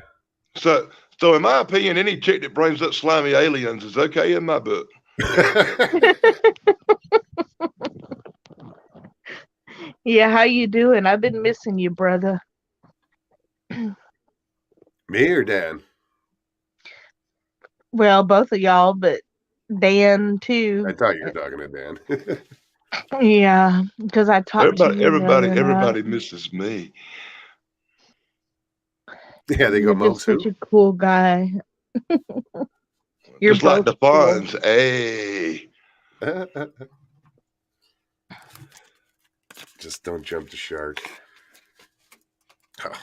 So in my opinion, any chick that brings up slimy aliens is okay in my book. Yeah, how you doing? I've been missing you, brother. Me or Dan? Well, both of y'all, but Dan too. I thought you were talking to Dan. Yeah, because I talked to you. Everybody misses me. Yeah, they go. You're just such a cool guy. You're just like the Fonz. Cool. Hey. Just don't jump the shark.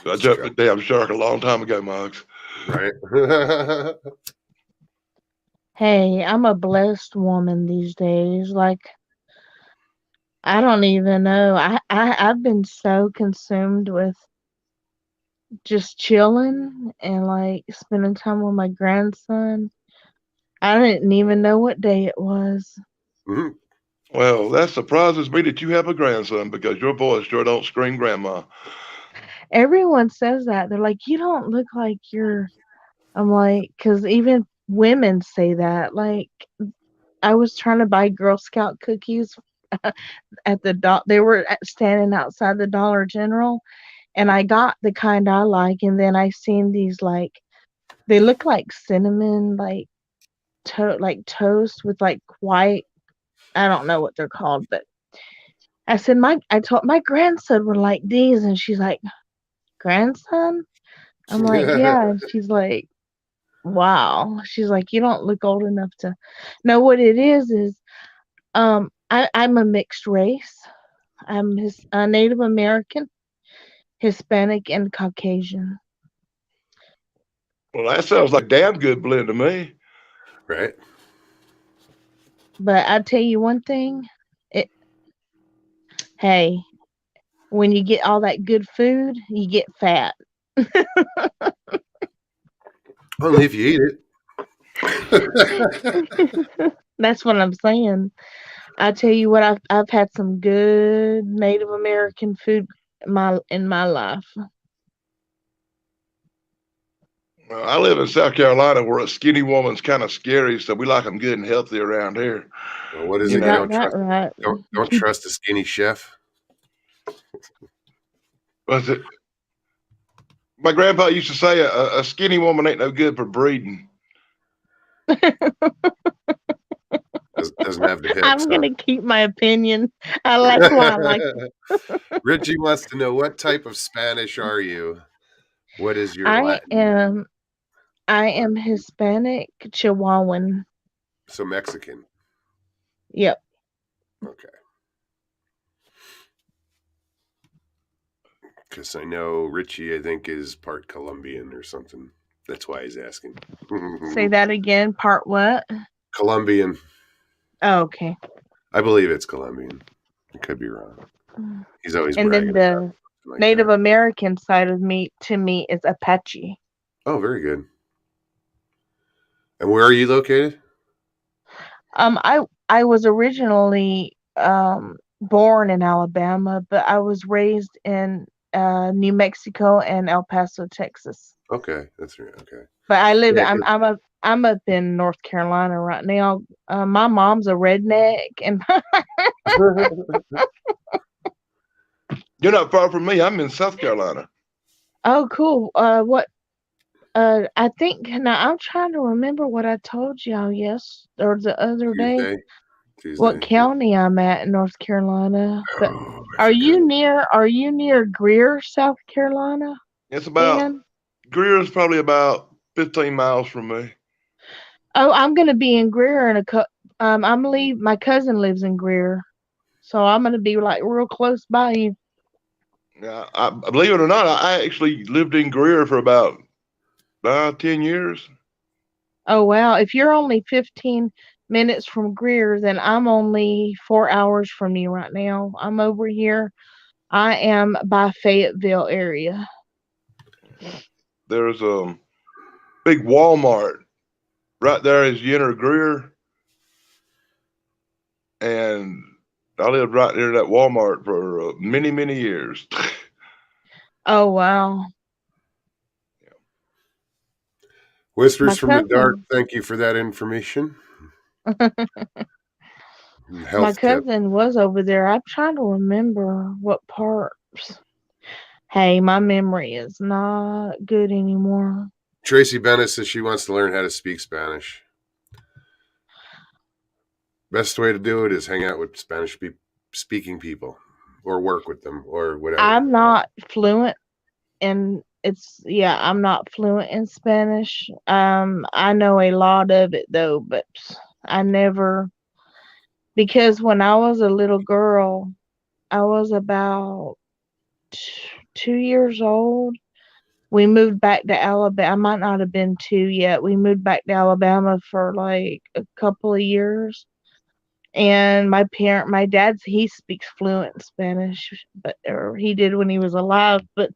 I jumped the damn shark a long time ago, Moggs. Right. Hey, I'm a blessed woman these days. Like, I don't even know. I've been so consumed with just chilling and like spending time with my grandson. I didn't even know what day it was. Mm-hmm. Well, that surprises me that you have a grandson because your voice sure don't scream grandma. Everyone says that. They're like, you don't look like you're. I'm like, because even women say that. Like, I was trying to buy Girl Scout cookies at they were standing outside the Dollar General, and I got the kind I like, and then I seen these like they look like cinnamon, like like toast with like white. I don't know what they're called, but I told my grandson would like these, and she's like, grandson? I'm like, yeah, and she's like, wow. She's like, you don't look old enough to know what it is. I'm a mixed race. I'm Native American, Hispanic, and Caucasian. Well, that sounds like a damn good blend to me. Right. But I tell you one thing, hey, when you get all that good food, you get fat. Only if you eat it. That's what I'm saying. I tell you what, I've had some good Native American food in my life. Well, I live in South Carolina where a skinny woman's kind of scary, so we like them good and healthy around here. Well, what is You it? You got don't that trust. right. Don't trust a skinny chef. What's it? My grandpa used to say a skinny woman ain't no good for breeding. Doesn't have the hips. I'm gonna keep my opinion. I like why I like it. Richie wants to know, what type of Spanish are you? What is your I Latin? am Hispanic Chihuahuan. So Mexican. Yep. Okay. Because I know Richie, I think, is part Colombian or something. That's why he's asking. Say that again. Part what? Colombian. Oh, okay. I believe it's Colombian. I could be wrong. He's always And then bragging about the like Native that. American side of me, to me, is Apache. Oh, very good. And where are you located? I was originally born in Alabama, but I was raised in New Mexico and El Paso, Texas. Okay, that's right. Okay. But I live. Yeah, I'm up in North Carolina right now. My mom's a redneck, and You're not far from me. I'm in South Carolina. oh, cool. What? I think now I'm trying to remember what I told y'all or the other day. Tuesday. What county I'm at in North Carolina? But Oh, are you near Greer, South Carolina? It's about Dan? Greer's probably about 15 miles from me. Oh, I'm gonna be in Greer in my cousin lives in Greer, so I'm gonna be like real close by you. Yeah, I believe it or not, I actually lived in Greer for about 10 years. Oh wow! If you're only 15 minutes from Greer, then I'm only 4 hours from you right now. I'm over here. I am by Fayetteville area. There's a big Walmart right there as you enter Greer, and I lived right near that Walmart for many, many years. Oh wow! Whispers from the Dark, thank you for that information. My cousin was over there. I'm trying to remember what parts. Hey, my memory is not good anymore. Tracy Bennett says she wants to learn how to speak Spanish. Best way to do it is hang out with Spanish speaking people or work with them or whatever. I'm not fluent in I'm not fluent in Spanish. I know a lot of it though, but I never, because when I was a little girl, I was about 2 years old. We moved back to Alabama. I might not have been 2 yet. We moved back to Alabama for like a couple of years. And my dad, he speaks fluent Spanish, or he did when he was alive, but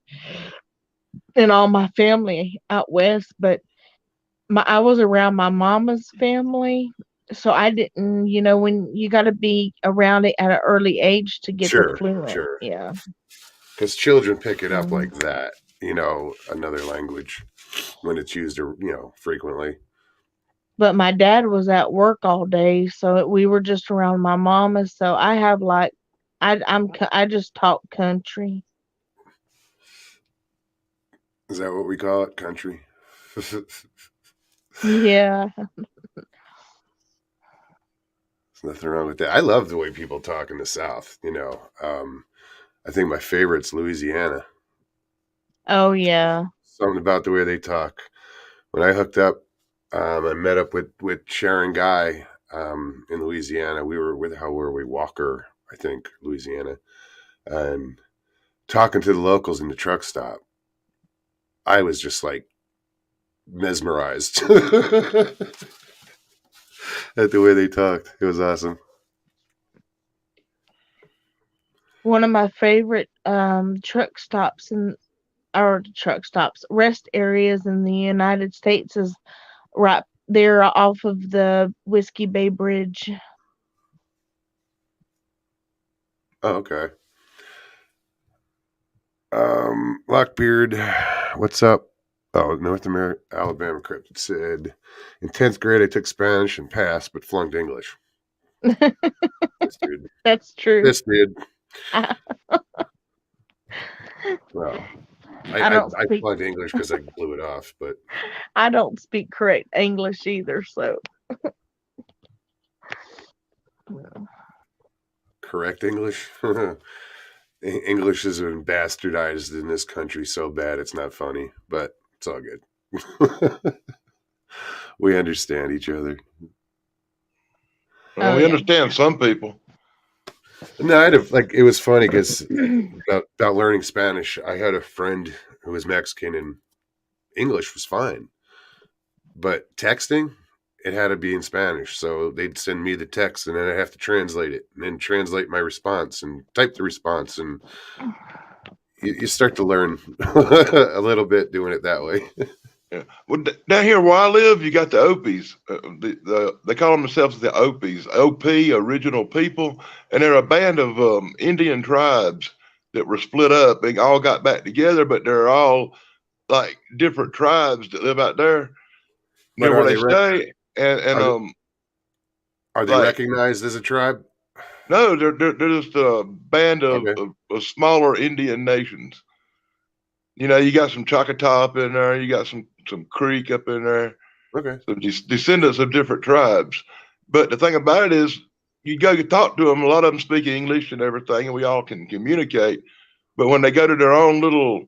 in all my family out west, but I was around my mama's family, so I didn't, when you got to be around it at an early age to get the fluent. Sure. Yeah. Because children pick it up like that, another language when it's used, frequently. but my dad was at work all day, so we were just around my mama. So I have like, I just talk country. Is that what we call it? Country? There's Yeah. nothing wrong with that. I love the way people talk in the South. I think my favorite's Louisiana. Oh yeah. Something about the way they talk. When I hooked up, I met up with Sharon Guy in Louisiana. We were with how were we Walker, I think, Louisiana, and talking to the locals in the truck stop. I was just like mesmerized at the way they talked. It was awesome. One of my favorite truck stops rest areas in the United States is right there off of the Whiskey Bay Bridge. Oh, okay. Lockbeard, what's up? Oh, North America, Alabama Cryptid said, in 10th grade, I took Spanish and passed, but flunked English. This dude. That's true. This dude. Well, I flunked English because I blew it off, but I don't speak correct English either, so. Correct English? English has been bastardized in this country so bad it's not funny, but it's all good. We understand each other. Well, we understand some people. No, it was funny because about learning Spanish, I had a friend who was Mexican and English was fine, but texting, it had to be in Spanish. So they'd send me the text and then I'd have to translate it and then translate my response and type the response. And you start to learn a little bit doing it that way. Yeah. Well, down here where I live, you got the Opis. They call themselves the Opis, OP, Original People, and they're a band of Indian tribes that were split up and all got back together, but they're all like different tribes that live out there near where they stay. Are they recognized as a tribe? No, they're just a band of smaller Indian nations. You know, you got some Choctaw up in there, you got some Creek up in there. Okay. So descendants of different tribes. But the thing about it is, you go talk to them, a lot of them speak English and everything, and we all can communicate. But when they go to their own little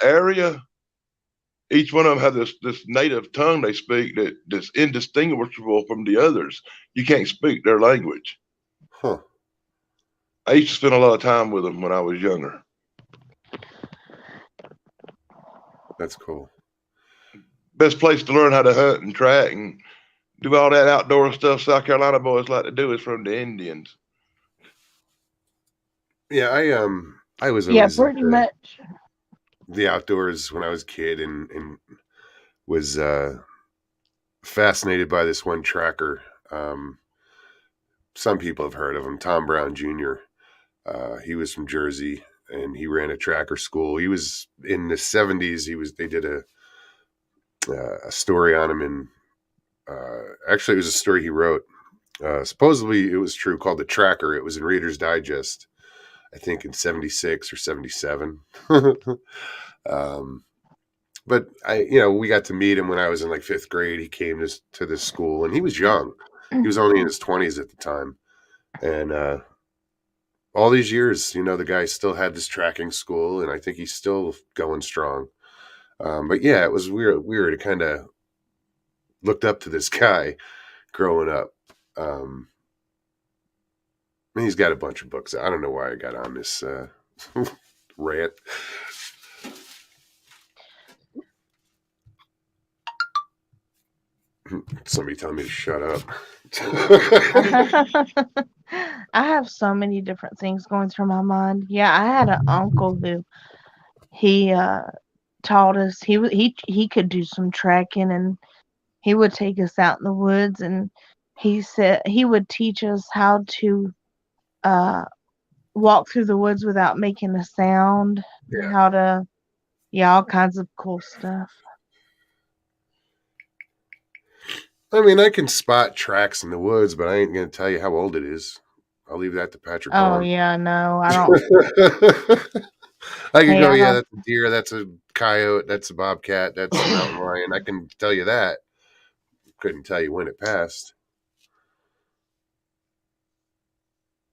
area, each one of them have this native tongue they speak that's indistinguishable from the others. You can't speak their language. Huh. I used to spend a lot of time with them when I was younger. That's cool. Best place to learn how to hunt and track and do all that outdoor stuff South Carolina boys like to do is from the Indians. Yeah, I was always pretty much the outdoors when I was a kid and was fascinated by this one tracker. Some people have heard of him, Tom Brown Jr. He was from Jersey and he ran a tracker school. He was in the 70s. They did a story on him in actually it was a story he wrote. Supposedly it was true, called The Tracker. It was in Reader's Digest, I think in 76 or 77. But we got to meet him when I was in like 5th grade. He came to this school and he was young. He was only in his 20s at the time. And all these years, the guy still had this tracking school and I think he's still going strong. But yeah, it was weird. It kind of looked up to this guy growing up. He's got a bunch of books. I don't know why I got on this rant. Somebody telling me to shut up. I have so many different things going through my mind. Yeah, I had an uncle who he taught us. He could do some tracking, and he would take us out in the woods, and he said he would teach us how to walk through the woods without making a sound. Yeah. How to, all kinds of cool stuff. I mean, I can spot tracks in the woods, but I ain't going to tell you how old it is. I'll leave that to Patrick Oh Vaughn. yeah, no, I don't. I can Hey, go, I yeah, don't. that's a deer, that's a coyote, that's a bobcat, that's a mountain lion. I can tell you that. Couldn't tell you when it passed.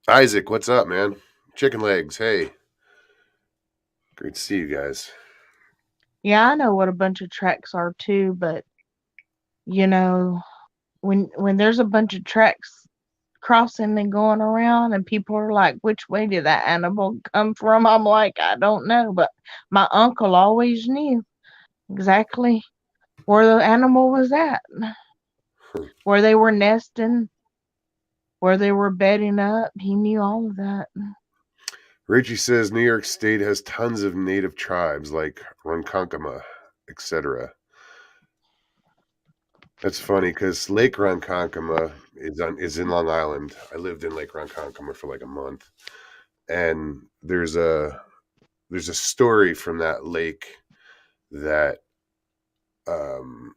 Isaac, what's up, man? Chicken legs, hey. Great to see you guys. Yeah, I know what a bunch of tracks are too, but you know, when there's a bunch of tracks crossing and going around, and people are like, "Which way did that animal come from?" I'm like, "I don't know," but my uncle always knew exactly where the animal was at, where they were nesting, where they were bedding up. He knew all of that. Richie says New York State has tons of native tribes like Ronkonkoma, etc. That's funny because Lake Ronkonkoma is in Long Island. I lived in Lake Ronkonkoma for like a month, and there's a story from that lake that um,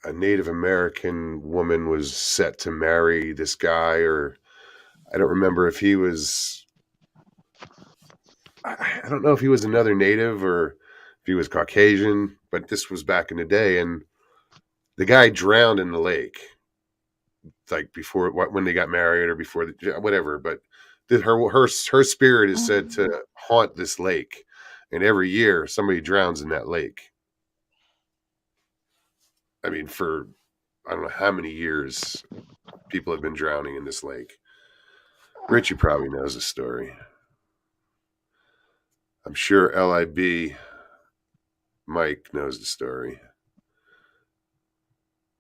a Native American woman was set to marry this guy, or I don't remember if he was. I don't know if he was another native or if he was Caucasian, but this was back in the day, and the guy drowned in the lake, like before when they got married or before whatever. But her spirit is said to haunt this lake, and every year somebody drowns in that lake. I mean, for I don't know how many years people have been drowning in this lake. Richie probably knows the story. I'm sure LIB Mike knows the story.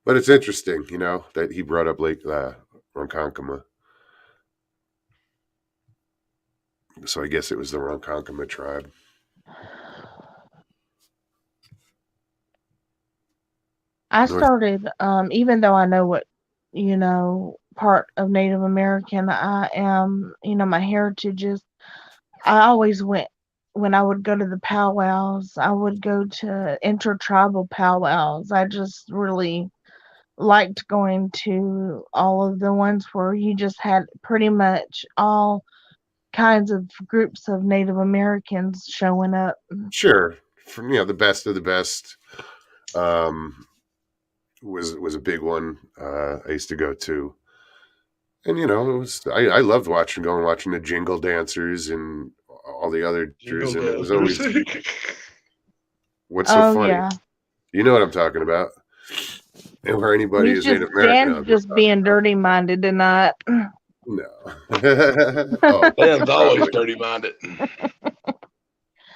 But it's interesting, that he brought up Lake Ronkonkoma. So I guess it was the Ronkonkoma tribe. I North. started, even though I know what, part of Native American I am, my heritage is, I always went, when I would go to the powwows, I would go to intertribal powwows. I just really liked going to all of the ones where you just had pretty much all kinds of groups of Native Americans showing up. Sure. From the best of the best. Was a big one I used to go to. And it was I loved going watching the jingle dancers and all the other Jingle and it was bells. always what's so Oh funny. yeah. You know what I'm talking about. And where anybody He's is just Native American. Dan's just being dirty minded tonight. No. Oh, Dan's always probably. dirty minded.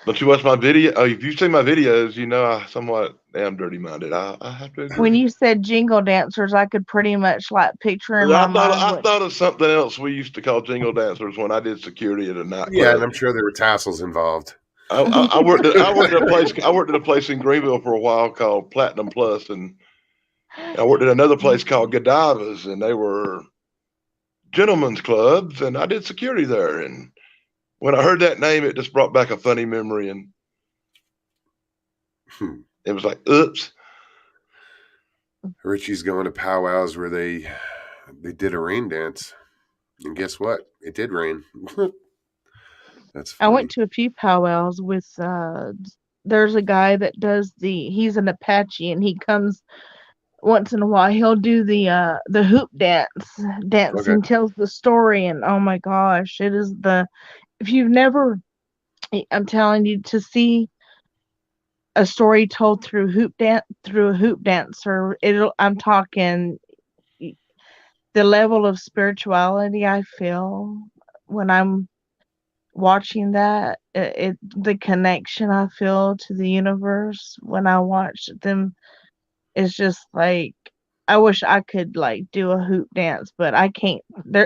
Don't you watch my video? Oh, if you've seen my videos, you know I somewhat am dirty minded. I have to agree. When you said jingle dancers, I could pretty much like picture in my mind I what. thought of something else we used to call jingle dancers when I did security at a Yeah, nightclub. and I'm sure there were tassels involved. I worked at a place in Greenville for a while called Platinum Plus, and I worked at another place called Godiva's, and they were gentlemen's clubs, and I did security there. And when I heard that name, it just brought back a funny memory, and it was like, oops. Richie's going to powwows where they did a rain dance, and guess what? It did rain. That's funny. I went to a few powwows with there's a guy that does he's an Apache, and he comes once in a while. He'll do the hoop dance Okay. and tells the story, and oh my gosh, it is if you've never, I'm telling you, to see a story told through a hoop dancer, I'm talking the level of spirituality I feel when I'm watching that, the connection I feel to the universe when I watch them is just like, I wish I could like do a hoop dance, but I can't.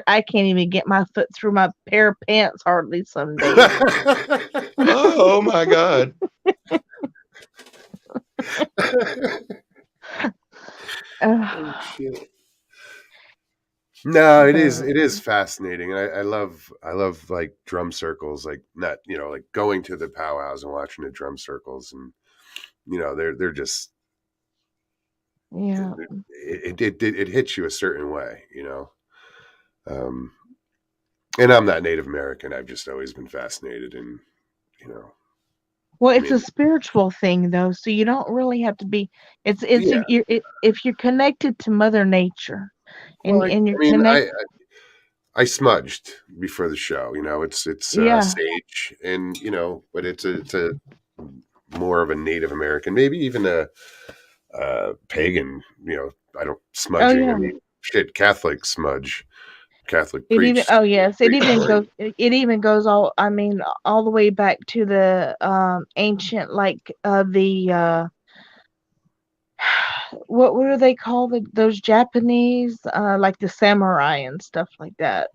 I can't even get my foot through my pair of pants hardly some days. Oh my God. Oh, shit. No, it is fascinating. And I love like drum circles, like not, like going to the powwows and watching the drum circles, and they're just Yeah. It hits you a certain way, you know. Um, and I'm not Native American. I've just always been fascinated, and you know, Well, I it's a mean, spiritual thing though, so you don't really have to be. It's yeah. if you're connected to Mother Nature, Well, I and you're mean, connected. I smudged before the show. You know, it's Yeah, sage, and you know, but it's a more of a Native American, maybe even a pagan. You know, I don't oh smudging. I yeah. mean, shit, Catholic smudge, Catholic It even priest. oh yes, it priest even like, goes it even goes all I mean all the way back to the ancient like the what do they call those Japanese like the samurai and stuff like that.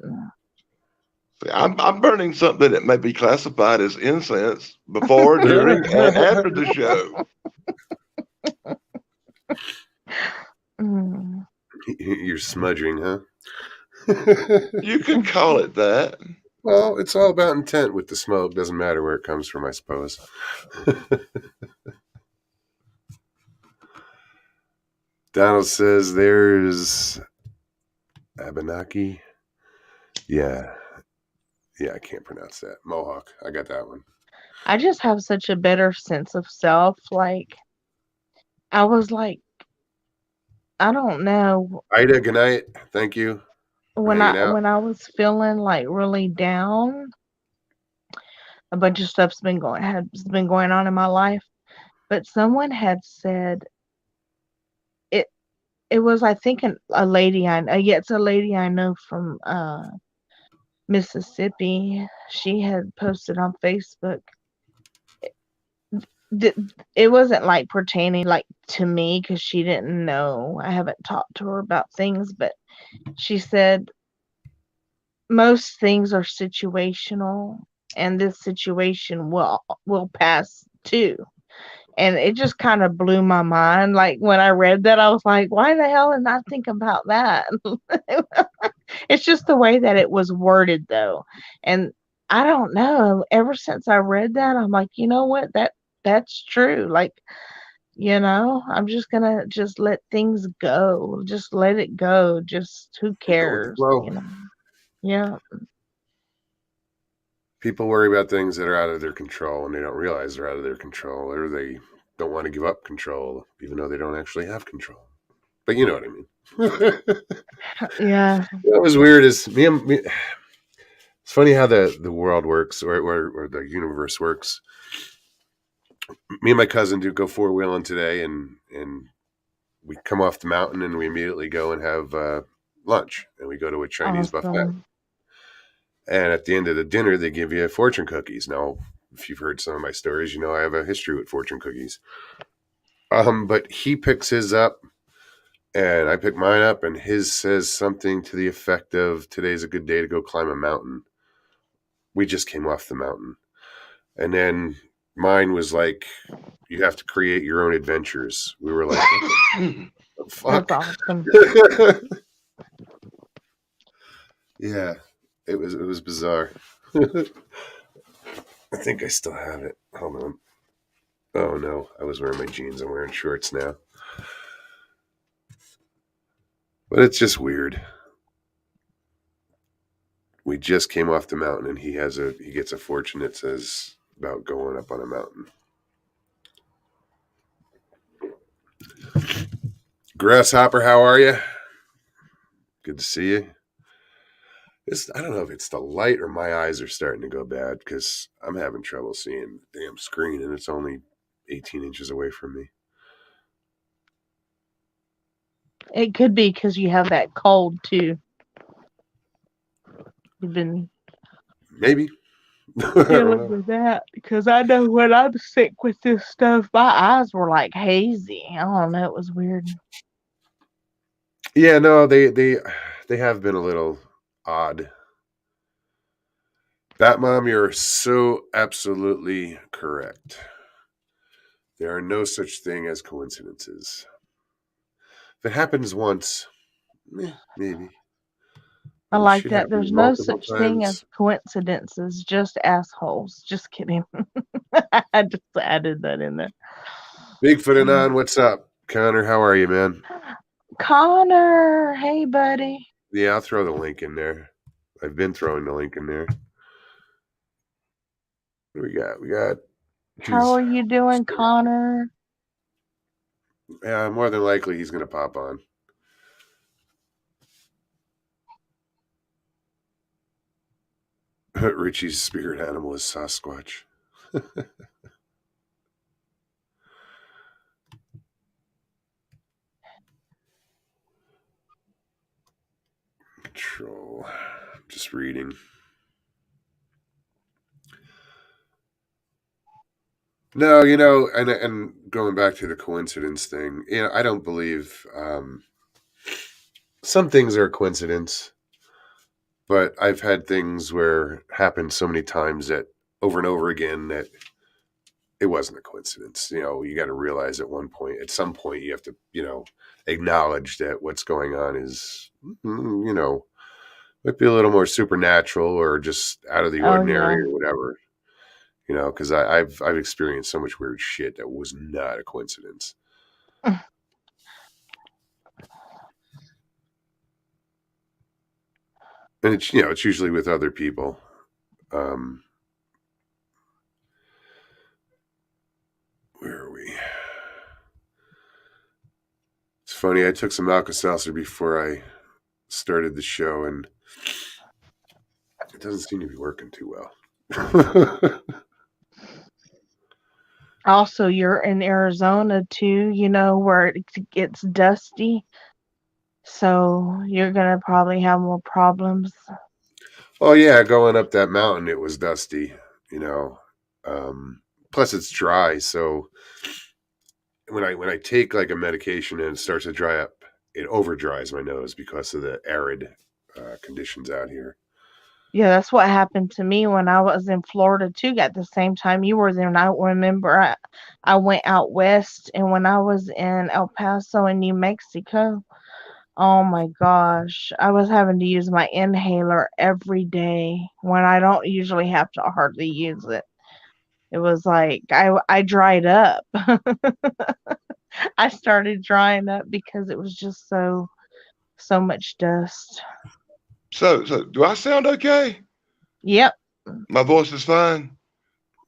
See, I'm burning something that may be classified as incense before, during, and after the show. Mm. You're smudging, huh? You could call it that. Well, it's all about intent with the smoke. Doesn't matter where it comes from, I suppose. Donald says there's Abenaki. Yeah. Yeah, I can't pronounce that. Mohawk. I got that one. I just have such a better sense of self. Like I was like, I don't know Ida, good night. Thank you for hanging out. when I was feeling like really down, a bunch of stuff's been going on in my life. But someone had said it. It was I think a lady I know. Yeah, it's a lady I know from Mississippi. She had posted on Facebook. It wasn't like pertaining like to me because she didn't know. I haven't talked to her about things, but she said most things are situational, and this situation will pass too. And it just kind of blew my mind. Like when I read that, I was like, why the hell didn't I think about that? It's just the way that it was worded, though. And I don't know. Ever since I read that, I'm like, you know what? That's true. Like, I'm just gonna just let things go. Just let it go. Just who Go with the cares? flow. Yeah. People worry about things that are out of their control and they don't realize they're out of their control, or they don't want to give up control, even though they don't actually have control. But you know what I mean. Yeah. What was weird is me. It's funny how the world works, or the universe works. Me and my cousin do go 4-wheeling today, and we come off the mountain and we immediately go and have lunch, and we go to a Chinese buffet. Awesome. And at the end of the dinner, they give you fortune cookies. Now, if you've heard some of my stories, you know I have a history with fortune cookies. But he picks his up, and I pick mine up, and his says something to the effect of, "Today's a good day to go climb a mountain." We just came off the mountain. And then mine was like, "You have to create your own adventures." We were like, "What the fuck?" That's awesome. Yeah, it was bizarre. I think I still have it. Hold on. Oh no, I was wearing my jeans. I'm wearing shorts now. But it's just weird. We just came off the mountain, and he gets a fortune that says about going up on a mountain. Grasshopper, how are you? Good to see you. I don't know if it's the light or my eyes are starting to go bad because I'm having trouble seeing the damn screen, and it's only 18 inches away from me. It could be because you have that cold too. You've been Maybe. dealing with that because I know when I'm sick with this stuff, my eyes were like hazy. I don't know. It was weird. Yeah, no, they have been a little odd. Batmom, you're so absolutely correct. There are no such thing as coincidences. If it happens once, maybe. I It like should that. happen There's no multiple such thing as times. coincidences, just assholes. Just kidding. I just added that in there. Bigfoot Anon, what's up? Connor, how are you, man? Connor, hey buddy. Yeah, I'll throw the link in there. I've been throwing the link in there. What do we got? We got. How are you doing, Connor? Yeah, more than likely he's gonna pop on. Richie's spirit animal is Sasquatch. Control. Just reading. No, and going back to the coincidence thing, I don't believe some things are a coincidence, but I've had things where it happened so many times that over and over again that it wasn't a coincidence. You got to realize at some point, you have to, acknowledge that what's going on is, might be a little more supernatural or just out of the ordinary or whatever. Because I've experienced so much weird shit that was not a coincidence. And it's it's usually with other people. Where are we? It's funny. I took some Alka-Seltzer before I started the show, and it doesn't seem to be working too well. Also, you're in Arizona too, where it gets dusty. So you're going to probably have more problems. Oh, yeah. Going up that mountain, it was dusty, plus it's dry. So when I take like a medication and it starts to dry up, it over dries my nose because of the arid conditions out here. Yeah, that's what happened to me when I was in Florida too. At the same time you were there, and I remember I went out west, and when I was in El Paso in New Mexico, oh my gosh, I was having to use my inhaler every day when I don't usually have to hardly use it. It was like I dried up. I started drying up because it was just so much dust. So do I sound okay? Yep. My voice is fine.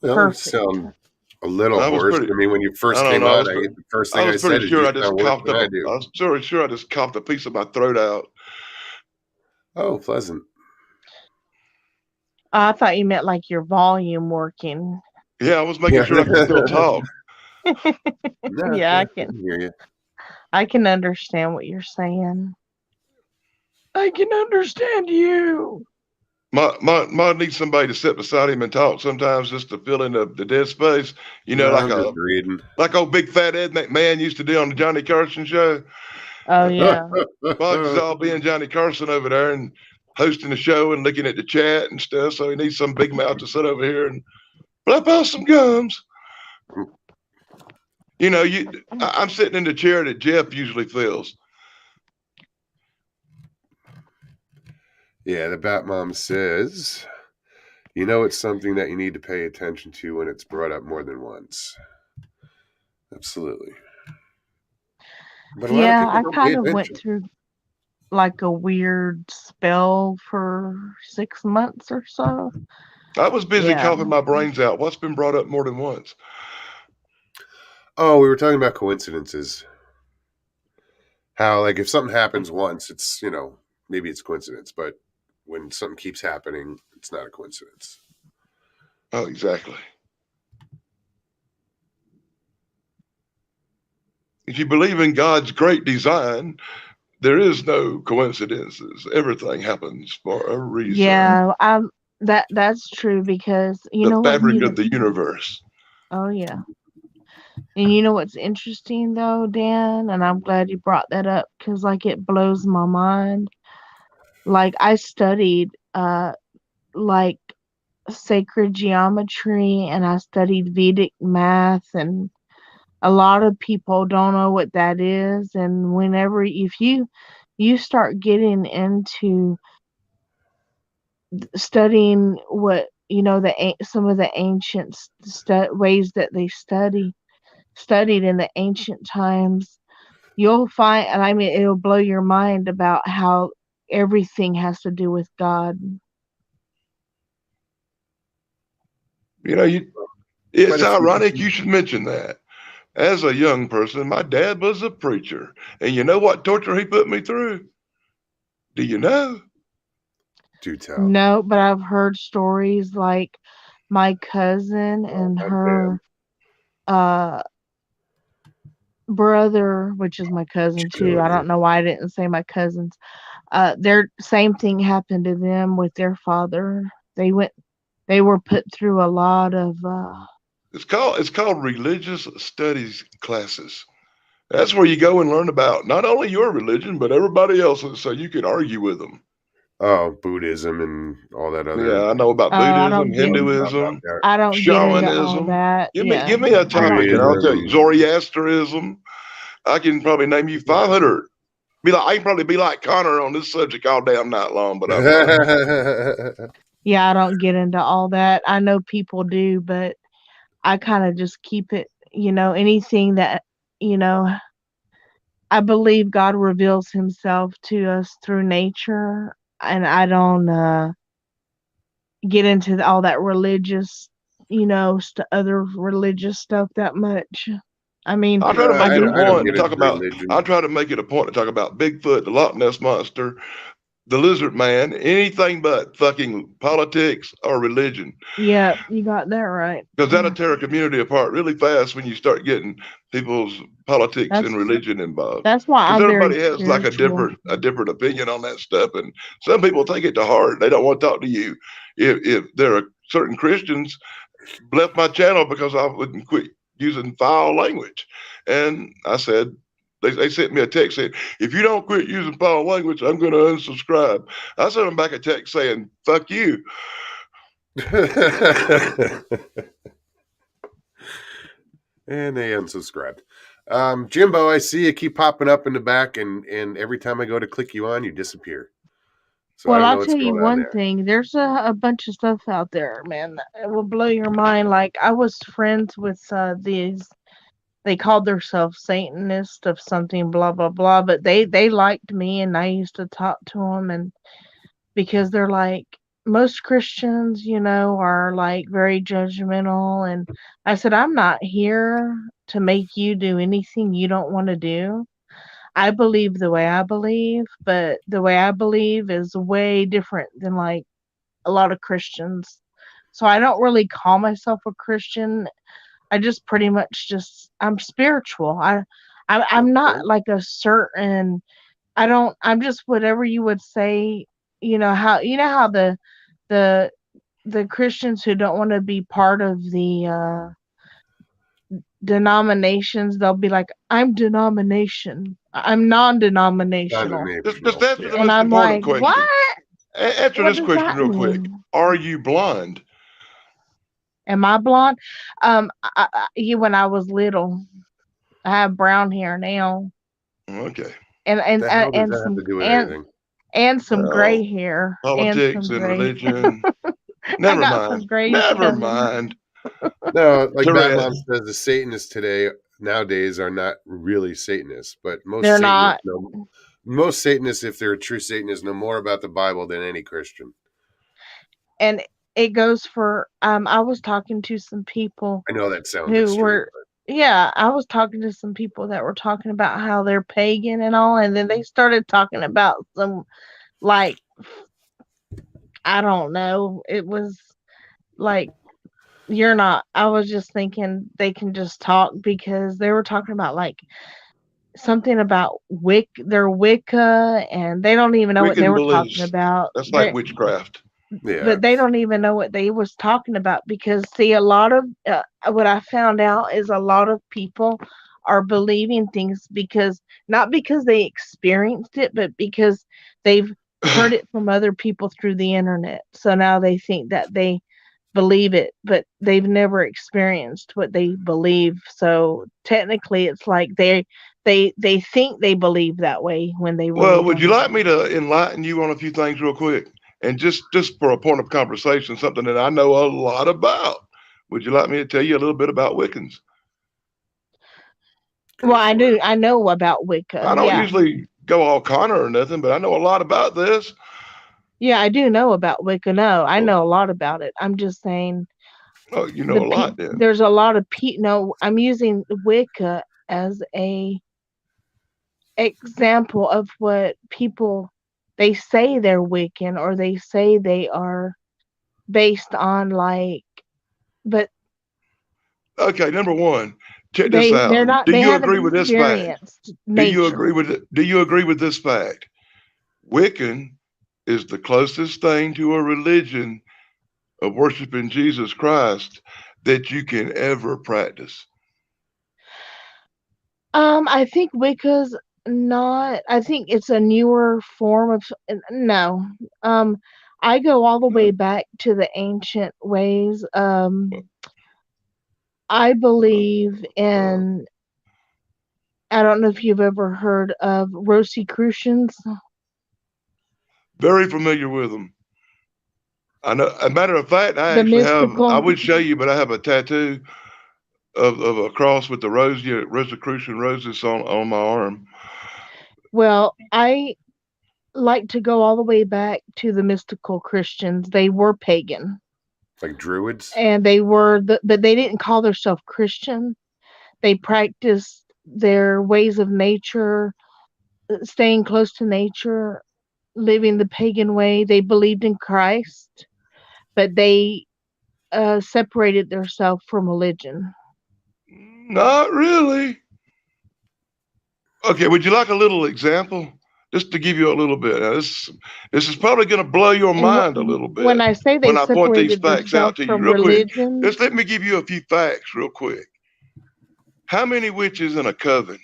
Well, you sound a little hoarse. I mean, when you first came on, the first thing I said is I was pretty sure I just coughed a piece of my throat out. Oh, pleasant. I thought you meant like your volume working. Yeah, I was making sure I could still talk. Yeah, I can hear you. I can understand what you're saying. I can understand you. Might need somebody to sit beside him and talk sometimes just to fill in the dead space. Like old big fat Ed McMahon used to do on the Johnny Carson show. Oh yeah. Bugs all being Johnny Carson over there and hosting the show and looking at the chat and stuff. So he needs some big mouth to sit over here and flap out some gums. I'm sitting in the chair that Jeff usually fills. Yeah, the Bat Mom says, it's something that you need to pay attention to when it's brought up more than once. Absolutely. But yeah, I kind of went through like a weird spell for 6 months or so. I was busy coughing my brains out. What's been brought up more than once? Oh, we were talking about coincidences. How, like, if something happens once, it's, maybe it's coincidence, but when something keeps happening, it's not a coincidence. Oh, exactly. If you believe in God's great design, there is no coincidences. Everything happens for a reason. Yeah, that's true because the fabric of the universe. Oh yeah. And you know what's interesting though, Dan, and I'm glad you brought that up because like it blows my mind. Like I studied like sacred geometry and I studied Vedic math, and a lot of people don't know what that is. And if you start getting into studying what some of the ancient ways that they studied in the ancient times, you'll find, and I mean, it'll blow your mind about how everything has to do with God. You know, Quite it's a few ironic you people should mention that. As a young person, my dad was a preacher. And you know what torture he put me through? Do you know? do tell. No, but I've heard stories like my cousin and Oh, her uh brother, which is my cousin too. I don't know why I didn't say my cousins. Their same thing happened to them with their father. They were put through a lot of It's called religious studies classes. That's where you go and learn about not only your religion, but everybody else's so you can argue with them. Buddhism and all that other. Yeah, I know about I Buddhism, don't get Hinduism, I don't get into all shamanism. that. Yeah. Give me a topic and I'll tell you. Judaism. Zoroastrianism. I can probably name you 500. I can probably be like Connor on this subject all damn night long, but I'm not. Yeah, I don't get into all that. I know people do, but I kind of just keep it, anything that, you know, I believe God reveals himself to us through nature, and I don't get into all that religious, other religious stuff that much. I mean, I try to make I it a do. I don't point to get talk into about. religion. I try to make it a point to talk about Bigfoot, the Loch Ness monster, the lizard man, anything but fucking politics or religion. Yeah, you got that right. Because that'll tear a community apart really fast when you start getting people's politics That's and religion involved. that's why Because I'm very everybody has like spiritual. a different opinion on that stuff, and some people take it to heart. They don't want to talk to you. If there are certain Christians left my channel because I wouldn't quit using foul language, and I said. They sent me a text saying, if you don't quit using foul language, I'm going to unsubscribe. I sent them back a text saying, fuck you. And they unsubscribed. Jimbo, I see you keep popping up in the back, and every time I go to click you on, you disappear. So Well, I don't know I'll what's tell you going on one there. thing. There's a bunch of stuff out there, man, that will blow your mind. Like, I was friends with these, they called themselves Satanist of something, blah, blah, blah, but they liked me, and I used to talk to them, and because they're like, most Christians, are like very judgmental. And I said, I'm not here to make you do anything you don't want to do. I believe the way I believe, but the way I believe is way different than like a lot of Christians. So I don't really call myself a Christian. I just pretty much I'm spiritual. I'm not like a certain, I'm just whatever you would say, how the the Christians who don't want to be part of the denominations, they'll be like, I'm denomination. I'm non-denominational. Just answer the And most I'm important like, question. what? Answer What this does question that real quick. mean? Are you blind? Am I blonde? When I was little, I have brown hair now, Okay. and and The uh, hell does and that have some to do with and anything? and some gray Well, hair, and politics some and gray. religion. I Never got some mind. grays Never coming. mind. No, like Bad Tourette's. Mom says, the Satanists today nowadays are not really Satanists, but They're not. most Satanists, if they're a true Satanist, know more about the Bible than any Christian. And it goes for I was talking to some people I know that sounds who extreme, were I was talking to some people that were talking about how they're pagan and all, and then they started talking about some, like, I don't know, it was like, I was just thinking they can just talk, because they were talking about like something about their Wicca, and they don't even know what they Wiccan were talking beliefs. about. That's like witchcraft. yeah. But they don't even know what they was talking about, because see, a lot of what I found out is a lot of people are believing things because, not because they experienced it, but because they've heard it from other people through the internet. So now they think that they believe it, but they've never experienced what they believe. So technically it's like they think they believe that way when they really Well, would you don't. like me to enlighten you on a few things real quick? And just for a point of conversation, something that I know a lot about. Would you like me to tell you a little bit about Wiccans? Well, Go for it. I know about Wicca. I don't Yeah. usually go all Connor or nothing, but I know a lot about this. Yeah, I do know about Wicca. No, I Oh, know a lot about it. I'm just saying oh, you know a lot then. there's a lot of no, I'm using Wicca as a example of what people they say they're Wiccan or they say they are based on like, but Okay, number one, check this out. they're not Do they you haven't agree with this fact? experienced nature. Do you agree with this fact? Wiccan is the closest thing to a religion of worshiping Jesus Christ that you can ever practice. I think Wicca's not. I think it's a newer form of. No. Um, I go all the way back to the ancient ways. I believe in. I don't know if you've ever heard of Rosicrucians. Very familiar with them. I know. As a matter of fact, I The actually have. I mystical. would show you, but I have a tattoo of a cross with the Rosicrucian roses on my arm. Well, I like to go all the way back to the mystical Christians. They were pagan, Like druids. and but they didn't call themselves Christian. They practiced their ways of nature, staying close to nature, living the pagan way. They believed in Christ, but they separated themselves from religion. Not really. Okay, would you like a little example? Just to give you a little bit. Now, this is probably going to blow your And mind a little when bit I say they when I point these separated facts out themselves to you from real quick. religion, Just let me give you a few facts real quick. How many witches in a coven?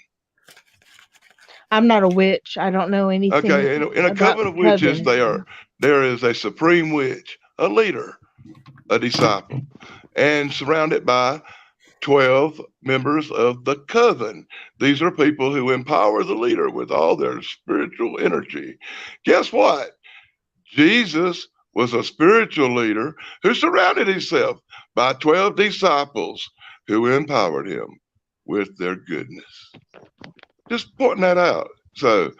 I'm not a witch. I don't know anything Okay, in a about coven the of witches, coven. there is a supreme witch, a leader, a disciple, and surrounded by 12 members of the coven. These are people who empower the leader with all their spiritual energy. Guess what? Jesus was a spiritual leader who surrounded himself by 12 disciples who empowered him with their goodness. Just pointing that out. So,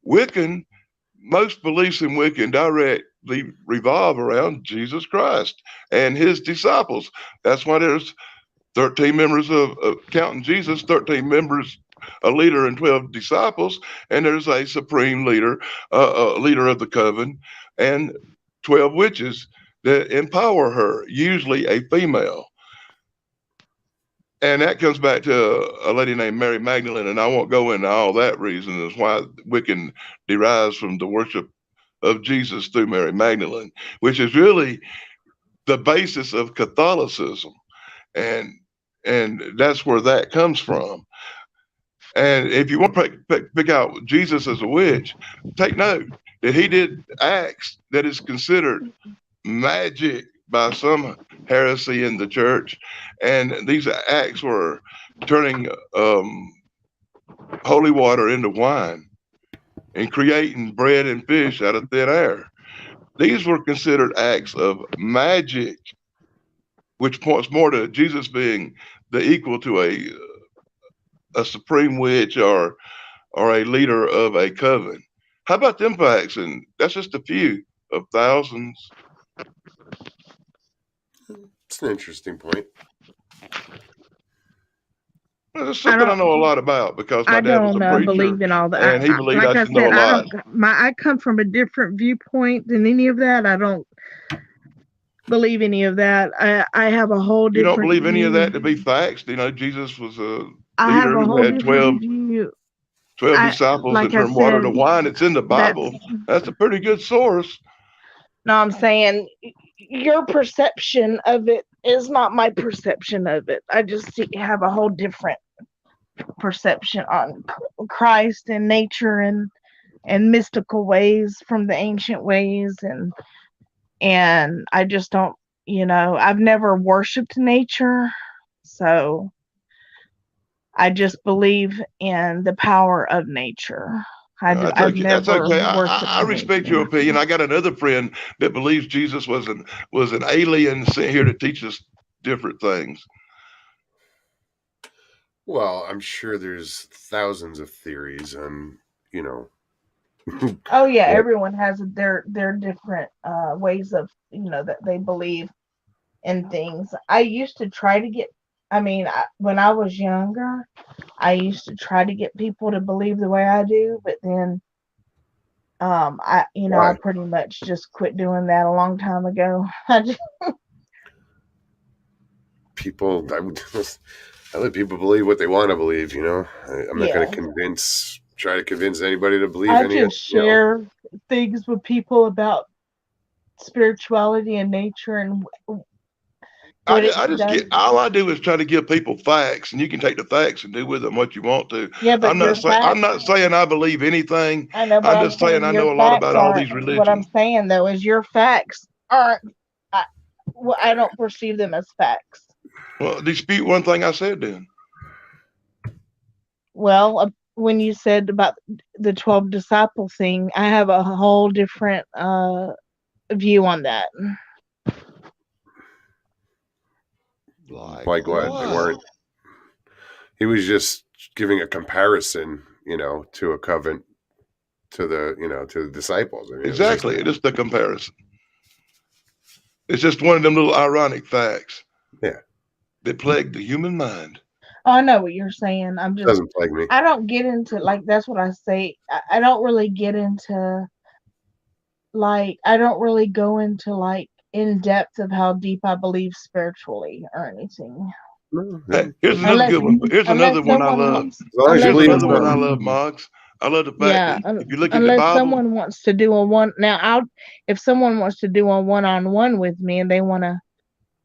Wiccan, most beliefs in Wiccan directly revolve around Jesus Christ and his disciples. That's why there's 13 members of counting Jesus, 13 members, a leader and 12 disciples, and there's a supreme leader, a leader of the coven, and 12 witches that empower her, usually a female. And that comes back to a lady named Mary Magdalene, and I won't go into all that reasons why Wiccan derives from the worship of Jesus through Mary Magdalene, which is really the basis of Catholicism. And that's where that comes from. And if you want to pick out Jesus as a witch, take note that he did acts that is considered magic by some heresy in the church. And these acts were turning holy water into wine and creating bread and fish out of thin air. These were considered acts of magic, which points more to Jesus being the equal to a supreme witch or a leader of a coven. How about them facts? And that's just a few of thousands. It's an interesting point. It's something I know a lot about because my I dad was don't a preacher, believe in all that. and he believed Like I I should know a said, I lot. don't. I come from a different viewpoint than any of that. I don't believe any of that. I have a whole You don't different believe any of that to view. be facts? You know, Jesus was a I have leader a who whole had 12 different view. 12 I disciples that like I turned water to said, wine. It's in the that's Bible. That's a pretty good source. no. I'm saying your perception of it is not my perception of it. I just have a whole different perception on Christ and nature and mystical ways from the ancient ways and I just don't, I've never worshipped nature, so I just believe in the power of nature. That's I've okay. That's never okay. worshipped I respect your nature. opinion. I got another friend that believes Jesus was an alien sent here to teach us different things. Well, I'm sure there's thousands of theories on, you know, Oh yeah, what everyone has their different ways of that they believe in things. I used to try to get. I mean, when I was younger, I used to try to get people to believe the way I do, but then I why pretty much just quit doing that a long time ago. people I would I let people believe what they want to believe, you know. I'm not going Yeah, to try to convince anybody to believe I any of, just you know. share things with people about spirituality and nature and what it I just does. get all I do is try to give people facts, and you can take the facts and do with them what you want to. Yeah, but your I'm facts, not saying I believe anything. I know, but I'm I'm just saying saying I your know a lot facts about all aren't these what I'm religions. saying though, is your facts aren't, I, well, I don't perceive them as facts. Well, dispute one thing I said then. Well, when you said about the 12 disciple thing, I have a whole different view on that. Like Like what? They what? weren't. He was just giving a comparison, you know, to a covenant to the, you know, to the disciples. I mean, it was just Exactly. It is the comparison. It's just one of them little ironic facts yeah, that plague the human mind. Oh, I know what you're saying. doesn't plague me. I don't get into, like, that's what I say. I don't really get into, like, I don't really go into, like, in depth of how deep I believe spiritually or anything. No, Hey, no, here's that's- another Unless good one. Here's unless another one I someone love. wants as long as you unless Here's believe in another one I someone love, something. Moggs. I love the fact yeah, that if you look in the unless Bible, someone wants to do a one now I'll if someone wants to do a one-on-one with me and they want to,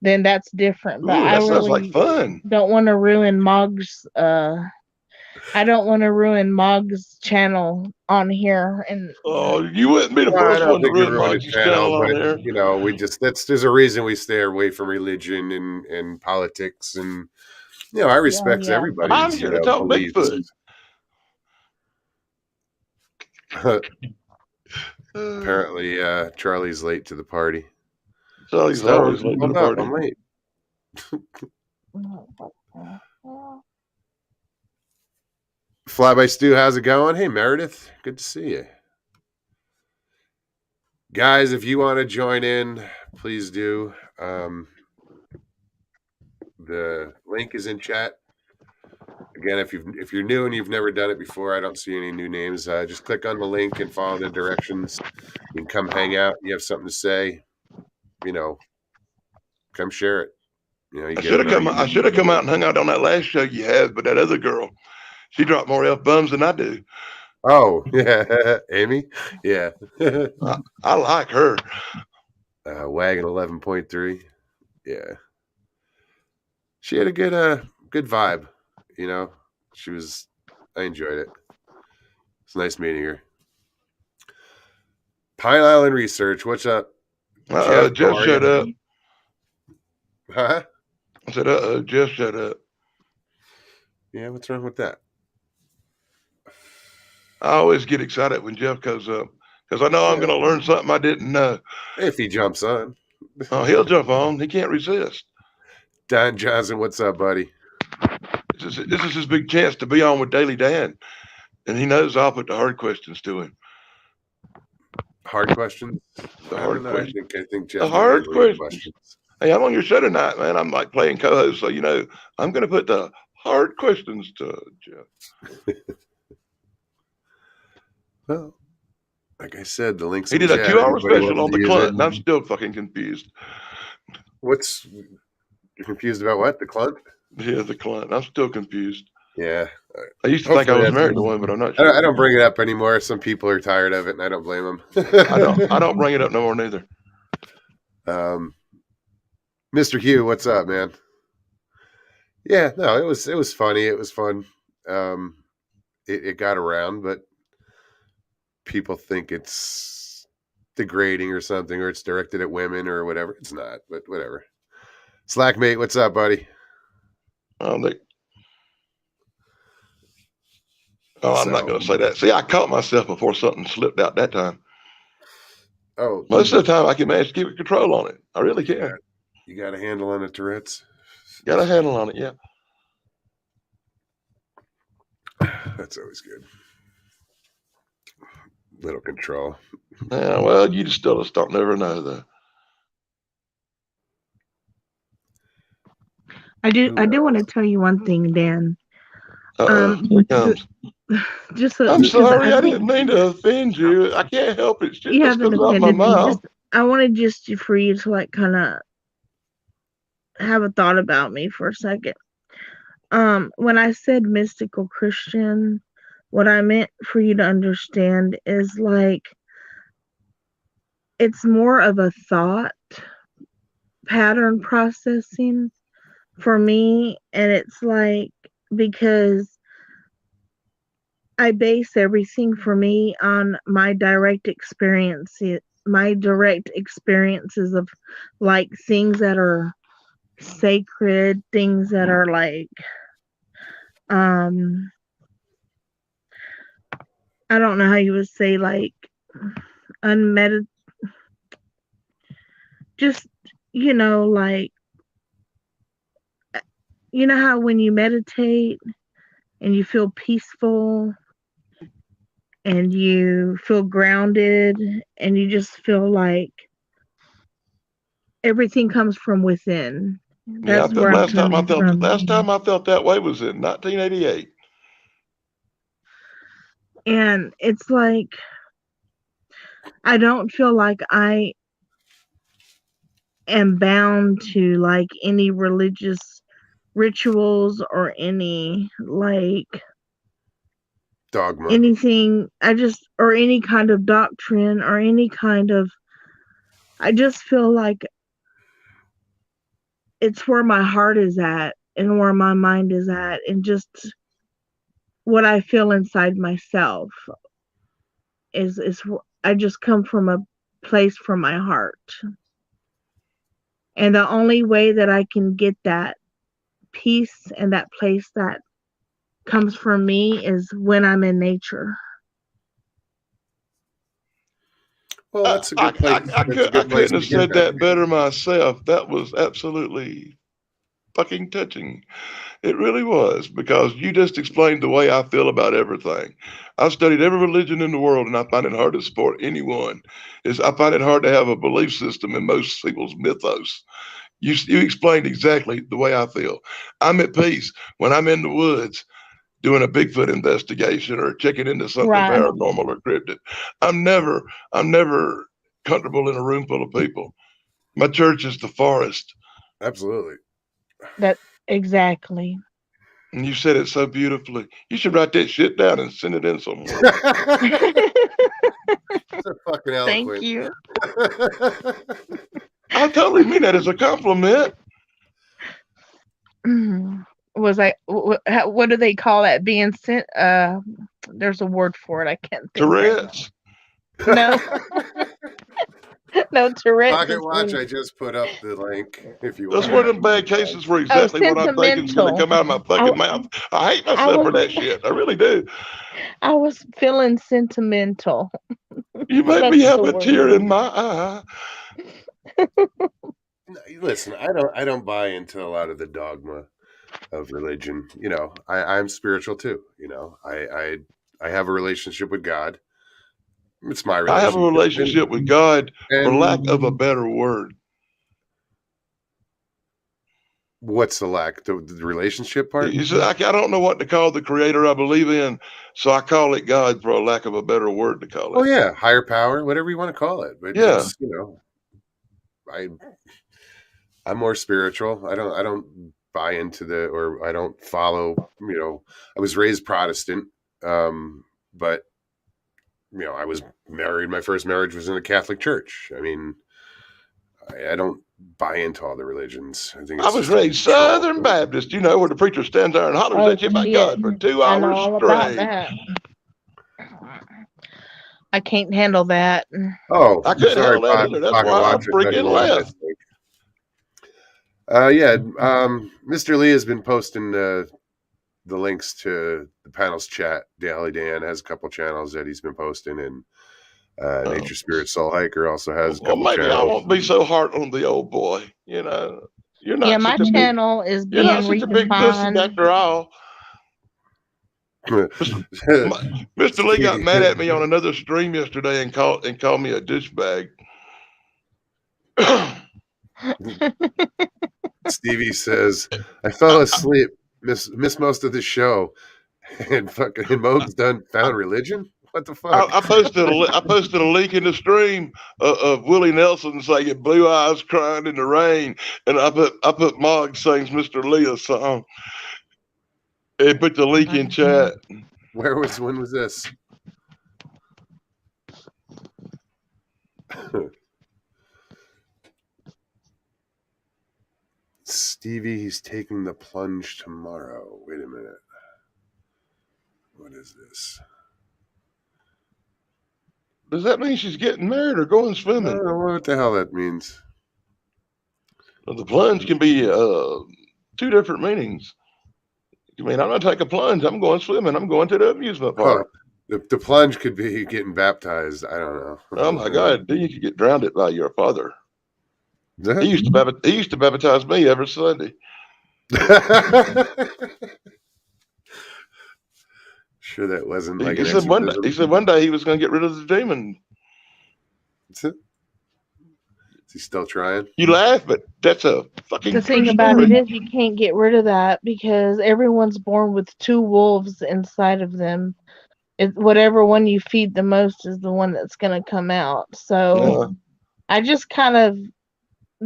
then that's different, but ooh, I that sounds like really fun. don't want to ruin Mog's I don't want to ruin Mog's channel on here. And Oh, you wouldn't be the Well, I first don't one to think we ruin ruined his Moggs' channel, channel on but there. you know, we just there's a reason we stay away from religion and politics, and you know, I yeah, respect yeah. I'm everybody's, you here to know, talk beliefs. Bigfoot. Apparently, Charlie's late to the party. So he's Stone, always late to the hold up, party. I'm late. What the hell? Fly by Stu, how's it going? Hey, Meredith, good to see you. Guys, if you want to join in, please do. The link is in chat. Again, if you're new and you've never done it before, I don't see any new names. Just click on the link and follow the directions. You can come hang out. You have something to say, you know, come share it. You know, you get another. I should have come out and hung out on that last show you had, but that other girl, she dropped more F bombs than I do. Oh yeah, Amy. Yeah, I like her. Wagon 11.3. Yeah, she had a good vibe. You know, I enjoyed it. It's nice meeting her. Pine Island Research. What's up, Jeff? Jeff How are shut you? up. Huh? I said, Jeff shut up. Yeah, what's wrong with that? I always get excited when Jeff comes up because I know I'm going to learn something I didn't know. If he jumps on. Oh, he'll jump on. He can't resist. Don Johnson, what's up, buddy? This is his big chance to be on with Daily Dan. And he knows I'll put the hard questions to him. Hard questions? The hard questions. I think Jeff The hard questions. questions. Hey, I'm on your show tonight, man. I'm like playing co-host, so you know I'm going to put the hard questions to Jeff. Well, like I said, the links. He did a 2-hour special on the Clunt, and I'm still fucking confused. What's you're confused about? What the Clunt? Yeah, the Clunt. I'm still confused. Yeah, I used to think I was married to one, but I'm not sure. I don't bring it up anymore. Some people are tired of it, and I don't blame them. I don't bring it up no more neither. Mr. Hugh, what's up, man? Yeah, no, it was funny. It was fun. It got around, but people think it's degrading or something, or it's directed at women or whatever. It's not, but whatever. Slackmate, what's up, buddy? I'm not going to say that. See, I caught myself before something slipped out that time. Oh, most of the time I can manage to keep control on it. I really can. Yeah. You got a handle on the Tourette's? Got a handle on it, yeah. That's always good. Little control. Yeah, well, you still just don't never know though. I do want to tell you one thing, Dan. Here it comes. I'm Because sorry, I didn't mean to offend you. I can't help it. Shit you just haven't comes out my offended me. mouth. I wanted just for you to like kind of have a thought about me for a second. When I said mystical Christian, what I meant for you to understand is like it's more of a thought pattern processing for me, and it's like because I base everything for me on my direct experiences of like things that are sacred, things that are like I don't know how you would say like just like you know how when you meditate and you feel peaceful and you feel grounded and you just feel like everything comes from within. That's where I'm coming from. Last time I felt that way was in 1988. And it's like I don't feel like I am bound to like any religious rituals or any like dogma, anything. Or any kind of doctrine or any kind of. I just feel like it's where my heart is at and where my mind is at and just what I feel inside myself is I just come from a place from my heart. And the only way that I can get that peace and that place that comes from me is when I'm in nature. Well, that's a good place. I couldn't have said that better myself. That was absolutely fucking touching. It really was, because you just explained the way I feel about everything. I've studied every religion in the world, and I find it hard to support anyone. I find it hard to have a belief system in most people's mythos. You explained exactly the way I feel. I'm at peace when I'm in the woods doing a Bigfoot investigation or checking into something paranormal or cryptid. I'm never comfortable in a room full of people. My church is the forest. Absolutely. That exactly. And you said it so beautifully. You should write that shit down and send it in somewhere. So fucking eloquent. Thank you. I totally mean that as a compliment. What do they call that being sent? There's a word for it. I can't think. Tourette's. No. No, Tourette's. Pocket watch. I just put up the link. If you That's want. one of them bad cases where exactly what I'm thinking is going to come out of my fucking mouth. I hate myself for that shit. I really do. I was feeling sentimental. You made me have a tear in my eye. Listen, I don't buy into a lot of the dogma of religion. I'm spiritual too. I have a relationship with God. It's my relationship. I have a relationship with God, for lack of a better word. What's the lack? The relationship part? You said, I don't know what to call the creator I believe in, so I call it God for a lack of a better word to call it. Oh yeah, higher power, whatever you want to call it. But yeah, I'm more spiritual. I don't buy into I don't follow. I was raised Protestant, but I was married. My first marriage was in a Catholic church. I mean, I don't buy into all the religions. I was raised Southern Baptist, where the preacher stands there and hollers at you about God for 2 hours straight. I can't handle that. Oh, I couldn't handle that either. That's why I freaking left. Mr. Lee has been posting the links to the panel's chat. Daily Dan has a couple channels that he's been posting, and Nature Spirit Soul Hiker also has a couple channels. Maybe I won't be so hard on the old boy. You're not. Yeah, my channel is being you're not such a big pussy after all. Mr. Lee got mad at me on another stream yesterday and called me a douchebag. Stevie says, I fell asleep, miss most of the show, and fucking Moog's found religion? What the fuck? I posted a link in the stream of Willie Nelson saying "Blue Eyes Crying in the Rain," and I put Mog sings Mr. Lee a song. And put the link in chat. When was this? Stevie, he's taking the plunge tomorrow. Wait a minute. What is this? Does that mean she's getting married or going I swimming? don't know what the hell that means. Well, the plunge can be two different meanings. You mean I'm not taking a plunge? I'm going swimming. I'm going to the amusement park. The plunge could be getting baptized. I don't know. Oh my God! Then you could get drowned by your father. He used to baptize me every Sunday. Sure, that wasn't like he said one day he was going to get rid of the demon. That's it. Is he still trying? You laugh, but that's a fucking. The thing about it is you can't get rid of that because everyone's born with two wolves inside of them. Whatever one you feed the most is the one that's going to come out. So I just kind of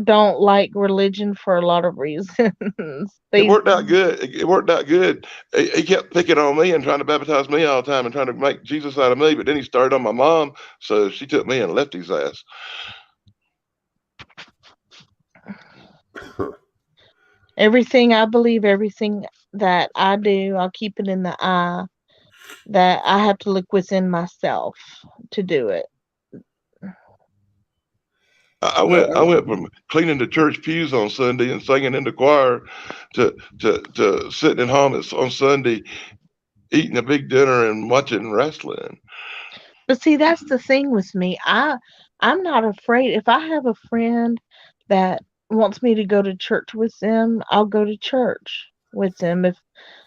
don't like religion for a lot of reasons. It worked out good. He kept picking on me and trying to baptize me all the time and trying to make Jesus out of me. But then he started on my mom, so she took me and left his ass. Everything I believe, everything that I do, I'll keep it in the eye. That I have to look within myself to do it. I went from cleaning the church pews on Sunday and singing in the choir to sitting at home on Sunday, eating a big dinner and watching wrestling. But see, that's the thing with me. I'm not afraid. If I have a friend that wants me to go to church with them, I'll go to church with them. If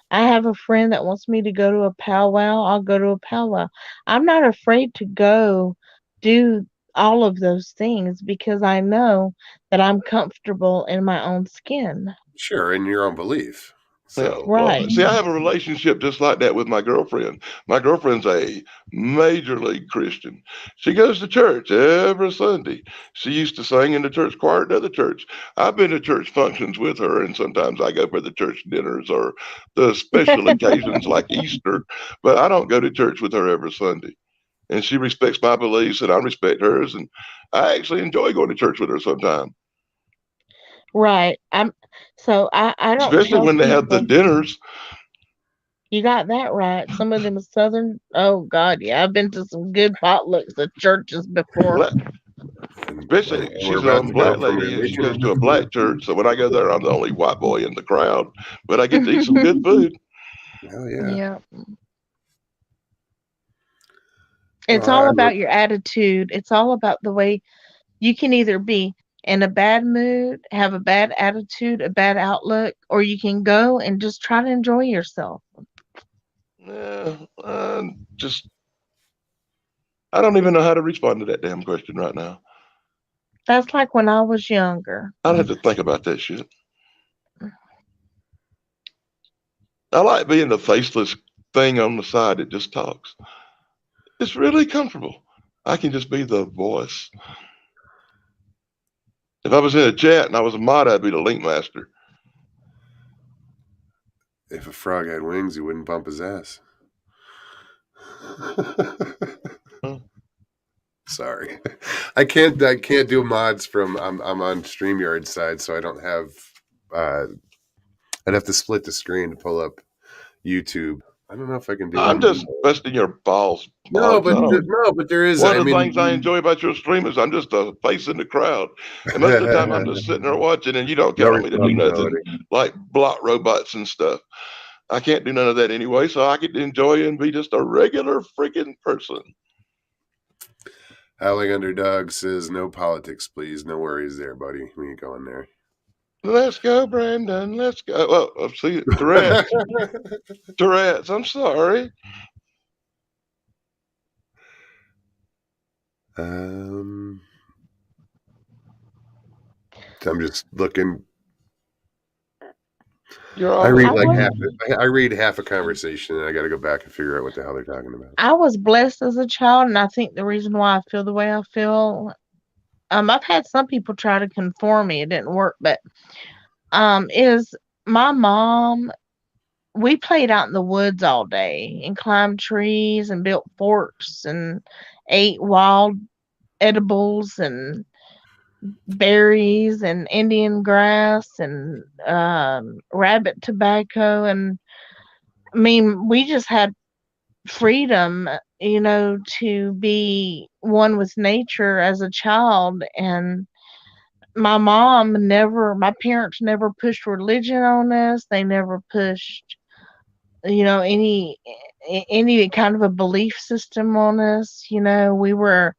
I have a friend that wants me to go to a powwow, I'll go to a powwow. I'm not afraid to go do all of those things because I know that I'm comfortable in my own skin. Sure, in your own belief. So, right. Well, see, I have a relationship just like that with my girlfriend. My girlfriend's a major league Christian. She goes to church every Sunday. She used to sing in the church choir at the church. I've been to church functions with her, and sometimes I go for the church dinners or the special occasions like Easter, but I don't go to church with her every Sunday. And she respects my beliefs, and I respect hers, and I actually enjoy going to church with her sometimes. Right. I don't. Especially when they have the dinners. You got that right. Some of them are Southern. Oh God, yeah. I've been to some good potlucks at churches before. Especially, she's a black lady and she goes to a black church. So when I go there, I'm the only white boy in the crowd, but I get to eat some good food. Hell yeah. Yeah. It's all about your attitude. It's all about the way you can either be in a bad mood, have a bad attitude, a bad outlook, or you can go and just try to enjoy yourself. Yeah, I don't even know how to respond to that damn question right now. That's like when I was younger. I'd have to think about that shit. I like being the faceless thing on the side that just talks. It's really comfortable. I can just be the voice. If I was in a chat and I was a mod, I'd be the link master. If a frog had wings, he wouldn't bump his ass. Sorry, I can't do mods from. I'm on StreamYard side, so I don't have. I'd have to split the screen to pull up YouTube. I don't know if I can do. I'm just busting your balls. No, but there is. One of the things I enjoy about your stream is I'm just a face in the crowd, and most of the time I'm just sitting there watching, and you don't count on me to do nothing like block robots and stuff. I can't do none of that anyway, so I get to enjoy and be just a regular freaking person. Howling Underdog says, no politics, please. No worries there, buddy. We ain't going there. Let's go, Brandon. Let's go. Oh, I see it. Tourette's. Tourette's. I'm sorry. I'm just looking. You're I all read I like was I read half a conversation, and I got to go back and figure out what the hell they're talking about. I was blessed as a child, and I think the reason why I feel the way I feel, I've had some people try to conform me. It didn't work, but is my mom. We played out in the woods all day and climbed trees and built forts and ate wild edibles and berries and Indian grass and rabbit tobacco. And I mean, we just had freedom, to be one with nature as a child. And my parents never pushed religion on us. They never pushed, any kind of a belief system on us. We were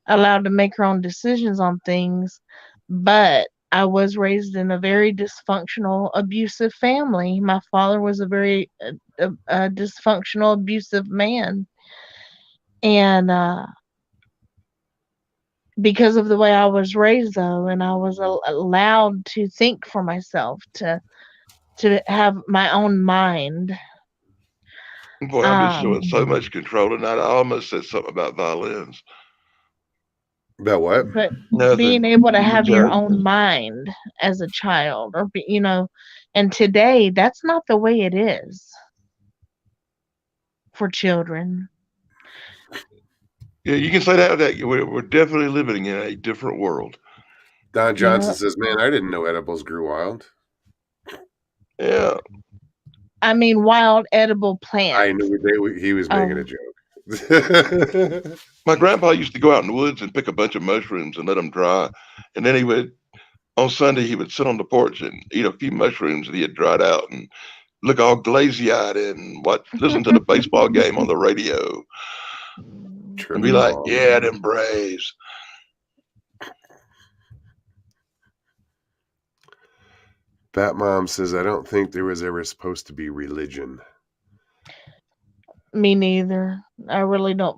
allowed to make our own decisions on things, but I was raised in a very dysfunctional, abusive family. My father was a very dysfunctional, abusive man, and because of the way I was raised, though, and I was allowed to think for myself, to have my own mind. Boy, I'm just Um, showing so much control tonight. I almost said something about violins. About what? but being Nothing. able to have your Joke. own mind as a child, or and today that's not the way it is for children. Yeah, you can say that. We're definitely living in a different world. Don Yeah. Johnson says, "Man, I didn't know edibles grew wild." Yeah. I mean, wild edible I plants. knew he was making a Oh, joke. My grandpa used to go out in the woods and pick a bunch of mushrooms and let them dry. And then on Sunday, he would sit on the porch and eat a few mushrooms that he had dried out and look all glazy eyed and listen to the baseball game on the radio and be like, Triple. yeah, them Braves. Bat Mom says, "I don't think there was ever supposed to be religion." me neither. I really don't.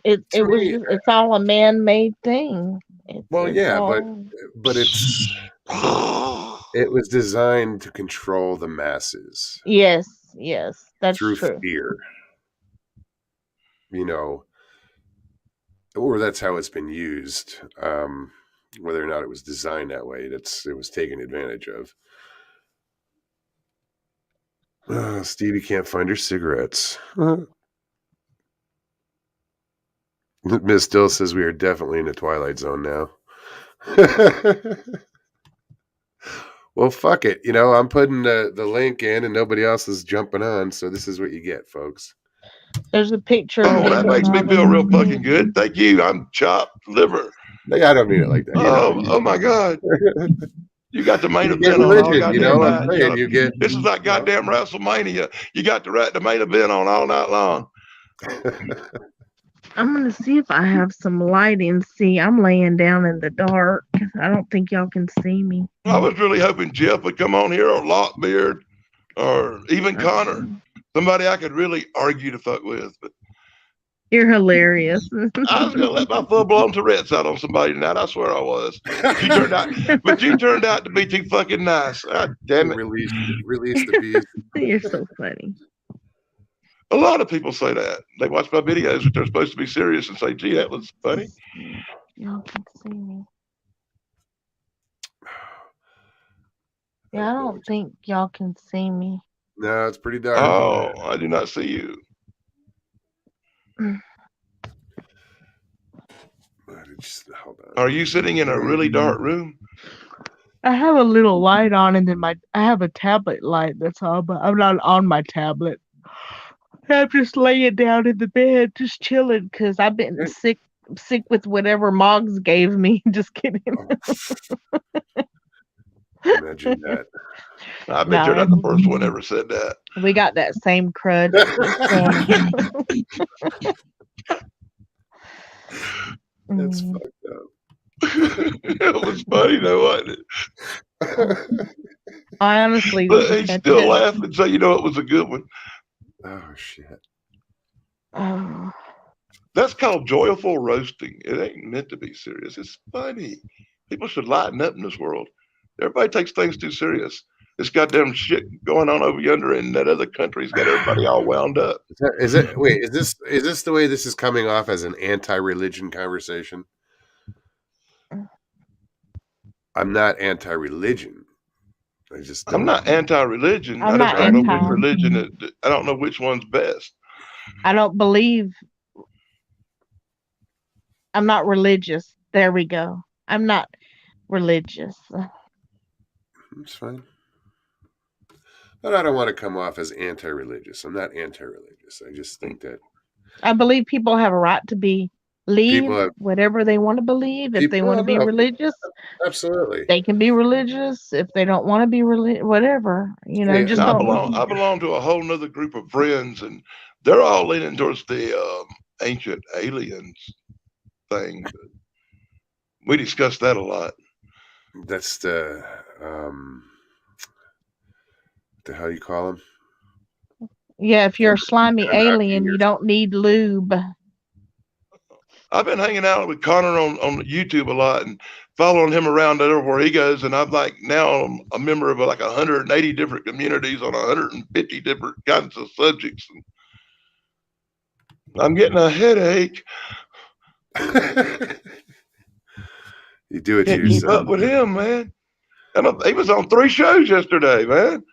It To was me, just, it's all a man-made thing. well, It's yeah, all. but it was designed to control the masses Yes, that's through true. fear. Or that's how it's been used. Whether or not it was designed that way, it was taken advantage of. Stevie can't find her cigarettes. Miss Still says we are definitely in the Twilight Zone now. Well, fuck it. I'm putting the link in and nobody else is jumping on. So this is what you get, folks. There's a picture of Oh, me that with makes me all feel the- real fucking good. Thank you. I'm chopped liver. I don't mean it like that. Oh my God. You got the main You get event on all religion, goddamn I'm night. saying you get. This is like goddamn WrestleMania. You got the main event on all night long. I'm gonna see if I have some lighting. See, I'm laying down in the dark. I don't think y'all can see me. I was really hoping Jeff would come on here, or Lockbeard, or even Connor. Somebody I could really argue to fuck with. But You're hilarious. I was gonna let my full-blown Tourette's out on somebody tonight. I swear I was. But you turned out to be too fucking nice. God damn it. Release the beast. You're so funny. A lot of people say that. They watch my videos, which they're supposed to be serious, and say, gee, that was funny. Y'all can see me. Yeah, I don't think y'all can see me. No, it's pretty dark. Oh, I do not see you. Hold on. Are you sitting in a really dark room? I have a little light on, and then I have a tablet light. That's all, but I'm not on my tablet. I'm just laying down in the bed, just chilling, because I've been sick with whatever Moggs gave me. Just kidding. Imagine that. I bet you're not the first one ever said that. We got that same crud. That's fucked up. It was funny though, wasn't it? I honestly But didn't he's catch still it. laughing, so you know it was a good one. Oh shit. Oh, That's called joyful roasting. It ain't meant to be serious. It's funny. People should lighten up in this world. Everybody takes things too serious. This goddamn shit going on over yonder in that other country's got everybody all wound up. Is it? Wait, is this the way this is coming off as an anti-religion conversation? I'm not anti-religion. I just don't. I'm not anti-religion. I'm I just not don't know which anti. religion. I don't know which one's best. I don't believe. I'm not religious. There we go. I'm not religious. It's fine. But I don't want to come off as anti-religious. I'm not anti-religious. I just think that I believe people have a right to believe people have whatever they want to believe. If they people. want to be No, religious, absolutely. they can be religious. If they don't want to be whatever, Hey, just I don't. belong to a whole nother group of friends, and they're all leaning towards the ancient aliens thing. But we discussed that a lot. That's the hell you call them? Yeah, if you're a slimy They're not alien, you fingers. don't need lube. I've been hanging out with Connor on YouTube a lot and following him around everywhere he goes. And I'm like now I'm a member of like 180 different communities on 150 different kinds of subjects. And I'm getting a headache. You do it to Can't keep yourself. up with him, man. And he was on 3 shows yesterday, man.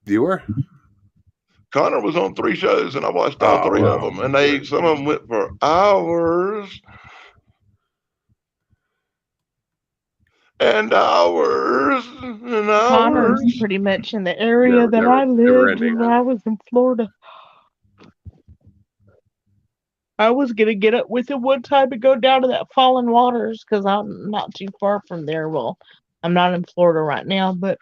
You were? Connor was on 3 shows, and I watched all 3 of them. And some of them went for hours and hours and Connor's hours. pretty much in the area that I never lived ending, when I was in Florida. I was gonna get up with him one time and go down to that Fallen Waters because I'm not too far from there. Well, I'm not in Florida right now, but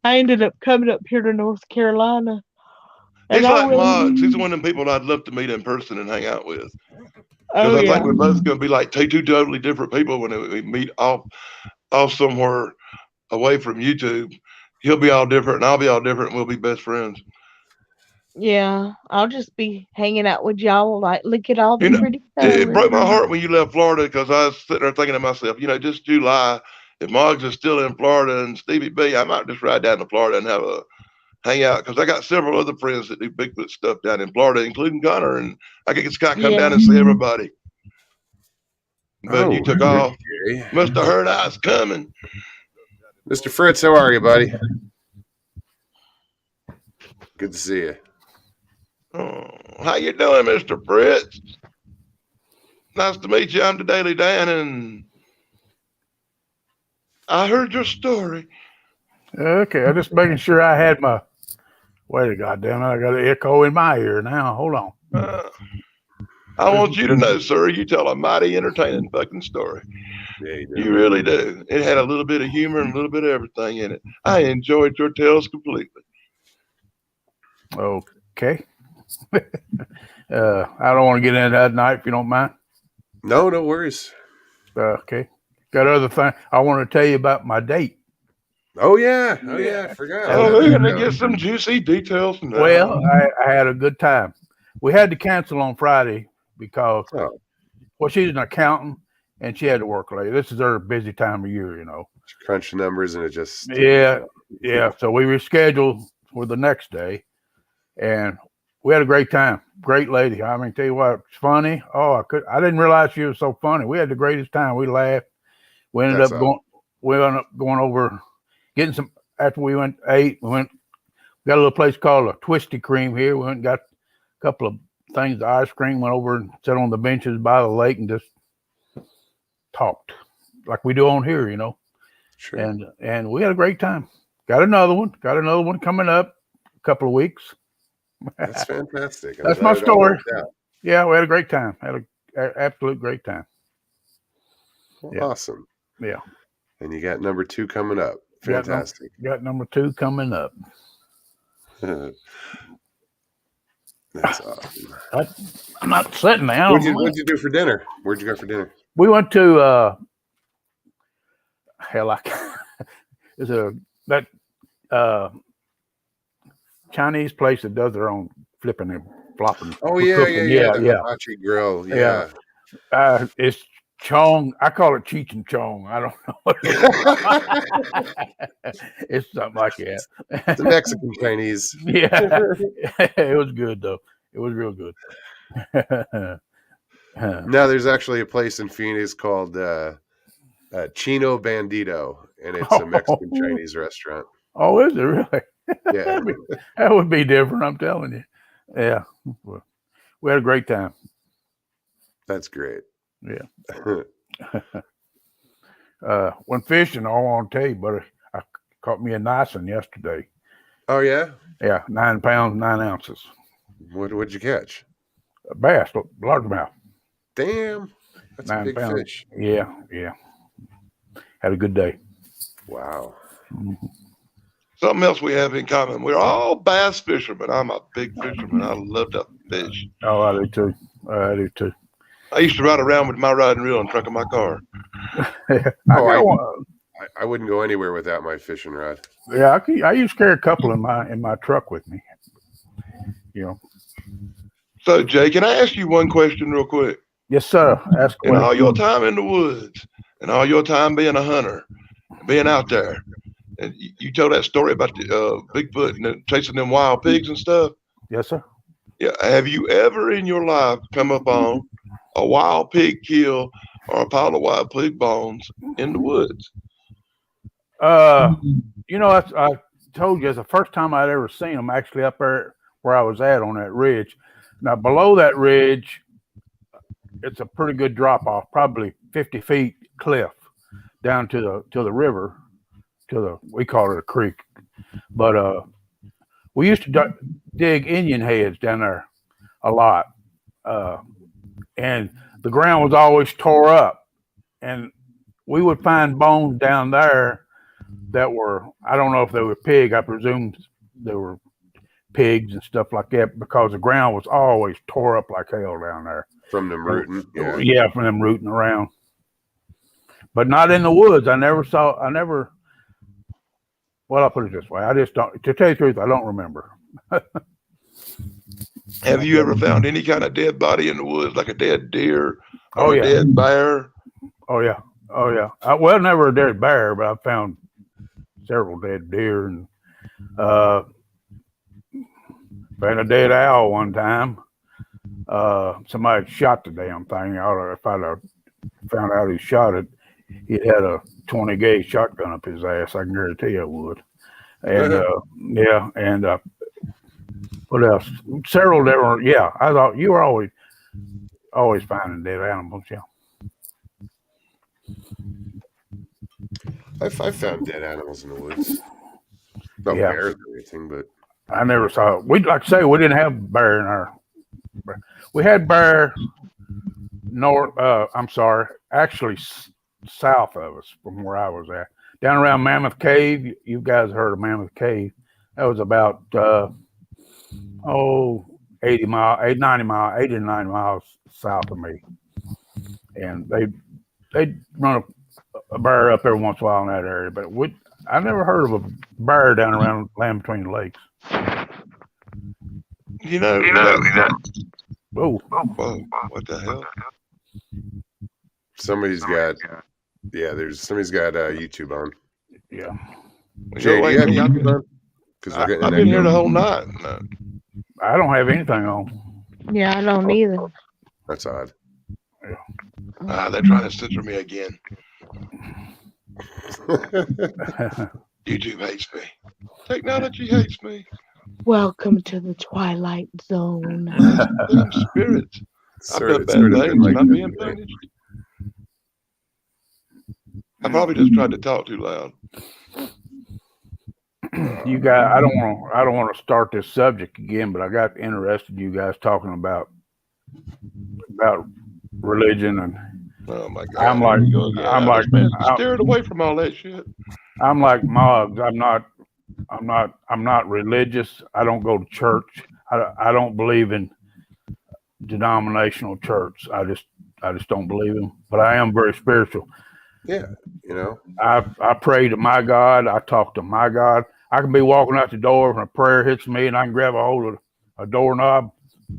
I ended up coming up here to North Carolina. He's And like Muggs. He's one of them people I'd love to meet in person and hang out with. Because Oh I yeah, think we're both going to be like two totally different people when we meet off somewhere away from YouTube. He'll be all different, and I'll be all different, and we'll be best friends. yeah. I'll just be hanging out with y'all. Like, look at all the You know, pretty it broke my colors. heart when you left Florida because I was sitting there thinking to myself, just July, if Muggs is still in Florida and Stevie B, I might just ride down to Florida and have a hang out because I got several other friends that do Bigfoot stuff down in Florida, including Connor, and I could just come Yeah. down and see everybody. But you took off. Okay. Must have heard I was coming. Mr. Fritz, how are you, buddy? Good to see you. Oh, how you doing, Mr. Fritz? Nice to meet you. I'm the Daily Dan, and I heard your story. Okay, I'm just making sure I had my. Wait a goddamn it! I got an echo in my ear now. Hold on. I want you to know, sir, you tell a mighty entertaining fucking story. Yeah, you You do. really do. It had a little bit of humor and a little bit of everything in it. I enjoyed your tales completely. Okay. I don't want to get into that tonight if you don't mind. No worries. Okay. Got other thing I want to tell you about my date. Oh yeah. I forgot. Oh, we're going to get some juicy details now. Well, I had a good time. We had to cancel on Friday because, well, she's an accountant and she had to work late. This is her busy time of year, Crunch the numbers and it just Yeah. So we rescheduled for the next day, and we had a great time. Great lady. I mean, tell you what, it's funny. Oh, I didn't realize she was so funny. We had the greatest time. We laughed. We ended up going over, getting some. After we ate, we got a little place called a Twisty Cream here. We went and got a couple of things, of ice cream. Went over and sat on the benches by the lake and just talked like we do on here, Sure. And we had a great time. Got another one coming up a couple of weeks. That's fantastic. That's my story. Yeah, we had a great time. Had an absolute great time. Well, awesome. Yeah. And you got number 2 coming up. Fantastic. Got number 2 coming up. That's awesome. I'm not sitting down. What'd you do for dinner? Where'd you go for dinner? We went to It's that Chinese place that does their own flipping and flopping. Oh yeah, cooking. The yeah. hibachi grill. Yeah. Yeah. It's Chong. I call it Cheech and Chong. I don't know. It's something like that. The Mexican Chinese. Yeah, it was good though. It was real good. Now there's actually a place in Phoenix called Chino Bandito, and it's a Mexican Chinese restaurant. Oh, is it really? Yeah. That would be different. I'm telling you. Yeah, we had a great time. That's great. Yeah. When fishing, I want to tell you, buddy, I caught me a nice one yesterday. Oh yeah? Yeah, 9 pounds, 9 ounces. What'd you catch? A bass, largemouth. Damn. That's 9 a big pounds. fish. Yeah. Had a good day. Wow. Something else we have in common. We're all bass fishermen. I'm a big fisherman. I love to fish. Oh, I do too. I used to ride around with my riding reel in the trunk of my car. I wouldn't go anywhere without my fishing rod. Yeah, I used to carry a couple in my truck with me. So, Jay, can I ask you one question real quick? Yes, sir. Ask In all away. your time in the woods and all your time being a hunter, being out there, and you told that story about the Bigfoot and chasing them wild pigs and stuff. Yes, sir. Yeah. Have you ever in your life come upon a wild pig kill or a pile of wild pig bones in the woods? I told you it's the first time I'd ever seen them actually up there where I was at on that ridge. Now below that ridge, it's a pretty good drop off, probably 50 feet cliff down to the river, we call it a creek. But we used to dig Indian heads down there a lot, and the ground was always tore up, and we would find bones down there that were, I don't know if they were pig, I presume they were pigs and stuff like that, because the ground was always tore up like hell down there. From them rooting. Yeah. Yeah, from them rooting around. But not in the woods. Well, I'll put it this way. I just don't, to tell you the truth, I don't remember. Have you ever found any kind of dead body in the woods, like a dead deer Oh, or yeah. a dead bear? Oh, yeah. Well, never a dead bear, but I found several dead deer and found a dead owl one time. Somebody shot the damn thing. If I'd have found out he shot it, he'd had a 20 gauge shotgun up his ass. I can guarantee you I would. And what else? Several different. Yeah, I thought you were always finding dead animals. Yeah. I found dead animals in the woods. No Yeah. bears or anything, but I never saw it. We like I say we didn't have bear in our. We had bear north. Actually south of us from where I was at, down around Mammoth Cave. You guys heard of Mammoth Cave? That was about 80 to 90 miles south of me, and they'd run a bear up every once in a while in that area. But I never heard of a bear down around Land Between the Lakes. You know. Oh, Whoa, what the hell? somebody's got YouTube on. yeah. Jay, do you have I've YouTube on? Because we're getting been an here the echo. whole night. No. I don't have anything on. Yeah, I don't either. That's odd. They're trying to censor me again. YouTube hates me. Technology hates me. Welcome to the Twilight Zone. Them spirits. I've done bad Sort of things been like and I'm that being today. punished. I probably just tried to talk too loud. You guys, I don't want to start this subject again, but I got interested in you guys talking about religion, and Oh my God. I'm like- Here you go again. I'm like- Man, steer it away from all that shit. I'm like Moggs. I'm not religious. I don't go to church. I don't believe in denominational church. I just don't believe in. But I am very spiritual. Yeah, you know. I pray to my God. I talk to my God. I can be walking out the door and a prayer hits me and I can grab a hold of a doorknob.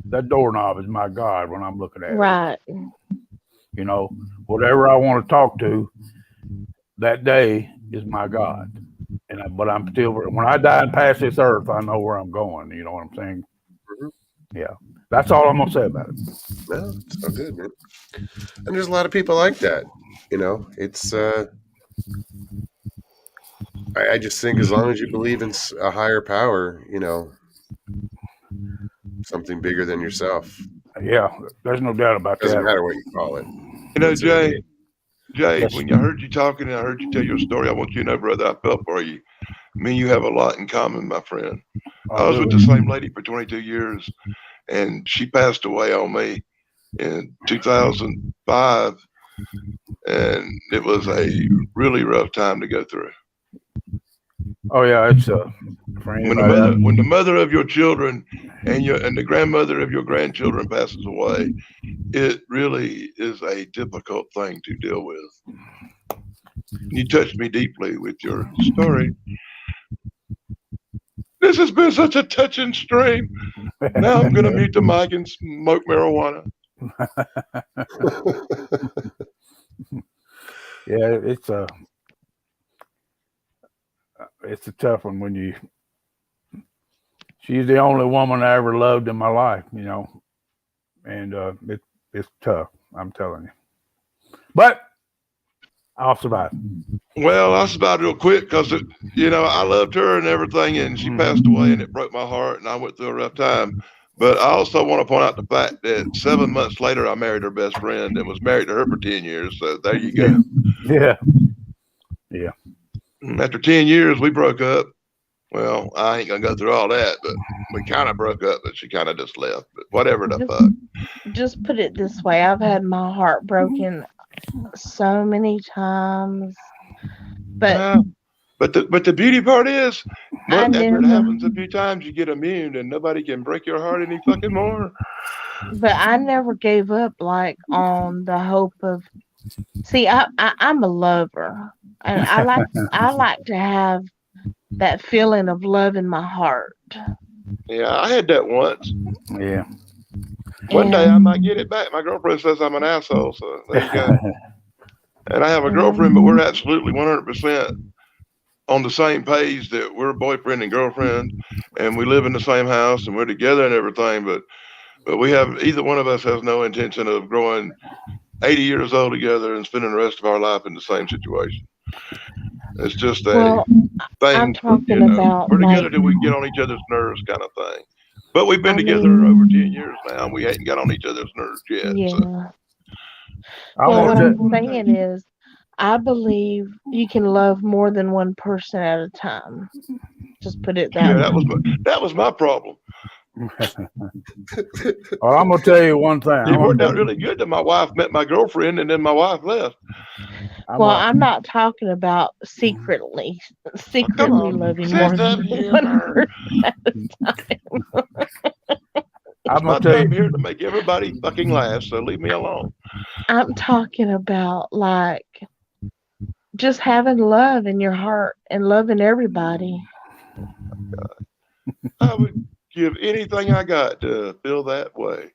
That doorknob is my God when I'm looking at it. Right. You know, whatever I want to talk to that day is my God. But I'm still, when I die and pass this earth, I know where I'm going. You know what I'm saying? Mhm. Yeah. That's all I'm going to say about it. No, it's all good, man. And there's a lot of people like that. You know, it's, I just think as long as you believe in a higher power, you know, something bigger than yourself, Yeah. There's no doubt about doesn't that. matter what you call it. You know, That's it. Jay, Yes. when I heard you talking and I heard you tell your story, I want you to know, brother, I felt for you. Me and you have a lot in common, my friend. I was with the same lady for 22 years, and she passed away on me in 2005, and it was a really rough time to go through. Oh yeah, it's for anybody. When the mother of your children and the grandmother of your grandchildren passes away, it really is a difficult thing to deal with. You touched me deeply with your story. This has been such a touching stream. Now I'm going to mute the mic and smoke marijuana. Yeah, it's a tough one when she's the only woman I ever loved in my life, you know, and it's tough. I'm telling you, but I'll survive. Well, I survived real quick because, you know, I loved her and everything, and she passed away, and it broke my heart, and I went through a rough time. But I also want to point out the fact that 7 months later, I married her best friend and was married to her for 10 years. So there you go. Yeah. After 10 years, we broke up. Well, I ain't going to go through all that, but we kind of broke up, but she kind of just left. But whatever the fuck. Just put it this way. I've had my heart broken so many times. But the beauty part is, after it never- happens a few times, you get immune and nobody can break your heart any fucking more. But I never gave up, like, on the hope of. See, I'm a lover, and I like to have that feeling of love in my heart. Yeah, I had that once. Yeah. One day I might get it back. My girlfriend says I'm an asshole, so there you go. And I have a girlfriend, but we're absolutely 100% on the same page that we're boyfriend and girlfriend, and we live in the same house and we're together and everything. But we have, either one of us has no intention of growing 80 years old together and spending the rest of our life in the same situation. It's just a thing. I'm talking about, we're together like, till we get on each other's nerves, kind of thing. But we've been I together mean- over 10 years now, and we ain't got on each other's nerves yet. Yeah. So. Well, what I'm saying is, I believe you can love more than one person at a time. Just put it that Yeah, way. that was my problem. Well, I'm gonna tell you one thing. It worked out really good that my wife met my girlfriend and then my wife left. I'm not talking about secretly loving more than one person at a time. I'm My gonna tell job you. here to make everybody fucking laugh, so leave me alone. I'm talking about, like, just having love in your heart and loving everybody. I would give anything I got to feel that way.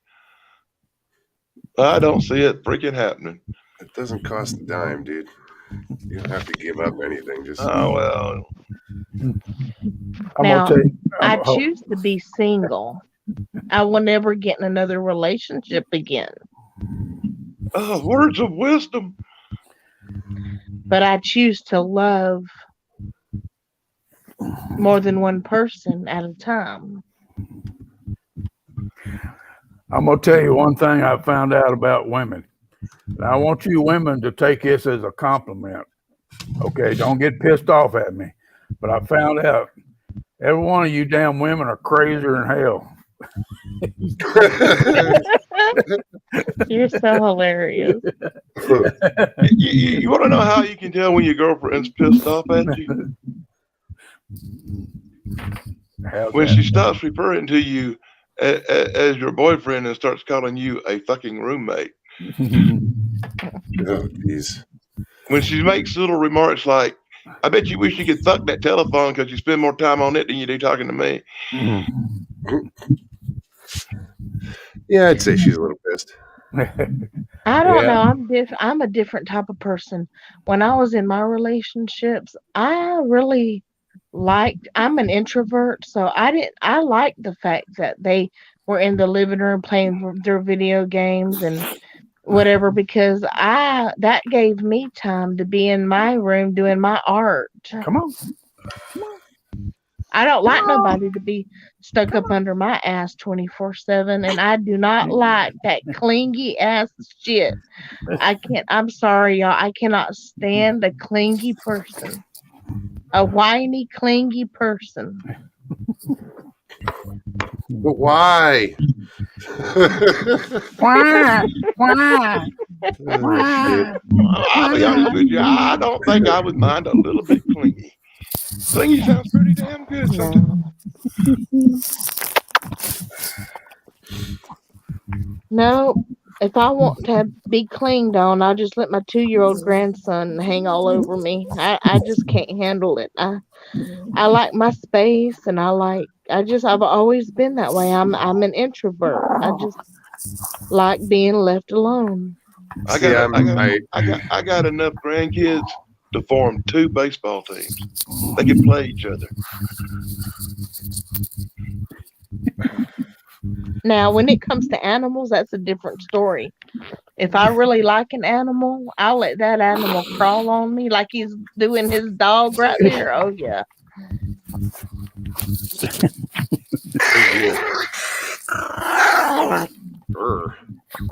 I don't see it freaking happening. It doesn't cost a dime, dude. You don't have to give up anything. Just Oh, well. I'm Now, gonna tell you. I choose to be single. I will never get in another relationship again. Oh, words of wisdom. But I choose to love more than one person at a time. I'm gonna tell you one thing I found out about women. And I want you women to take this as a compliment. Okay, don't get pissed off at me. But I found out every one of you damn women are crazier than hell. You're so hilarious. You want to know how you can tell when your girlfriend's pissed off at you? When she stops referring to you as your boyfriend and starts calling you a fucking roommate. oh, jeez. when she makes little remarks like, I bet you wish you could fuck that telephone because you spend more time on it than you do talking to me. Yeah, I'd say she's a little pissed. I don't Yeah. know. I'm a different type of person. When I was in my relationships, I really liked. I'm an introvert, so I liked the fact that they were in the living room playing their video games and whatever, because that gave me time to be in my room doing my art. Come on. I don't like nobody to be stuck up under my ass 24/7, and I do not like that clingy ass shit. I can't. I'm sorry, y'all. I cannot stand a clingy person, a whiny, clingy person. But why? Why? Why? Oh, shit. I'll be honest with you. I don't think I would mind a little bit clingy. Clingy sounds pretty damn good sometimes. No, if I want to be cleaned on, I just let my 2-year-old grandson hang all over me. I just can't handle it. I like my space, and I've always been that way. I'm an introvert. I just like being left alone. I See, got enough grandkids to form 2 baseball teams. They can play each other. Now, when it comes to animals, that's a different story. If I really like an animal, I'll let that animal crawl on me like he's doing his dog right there. Oh yeah.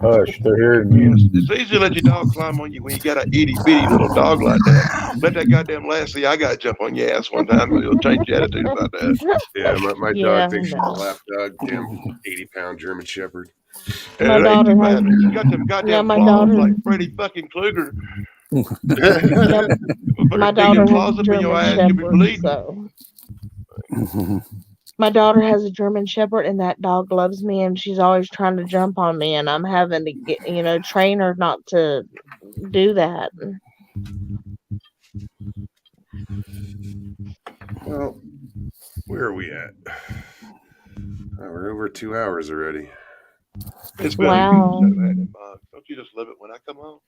Hush, they're hearing you. It's easy to let your dog climb on you when you got an itty bitty little dog like that. Let that goddamn Lassie I got jump on your ass one time, and it'll change your attitude about that. Yeah, my Yeah, dog thinks she's a no. lap dog. Damn 80-pound German Shepherd. My And it ain't daughter too has- bad. You got them goddamn my claws daughter- like Freddy fucking Krueger. My daughter claws has a up in your ass, German you'll be Shepherd, bleeding. so my daughter has a German Shepherd, and that dog loves me, and she's always trying to jump on me, and I'm having to get, train her not to do that. Well, where are we at? Oh, we're over 2 hours already. It's been Wow. Don't you just love it when I come home?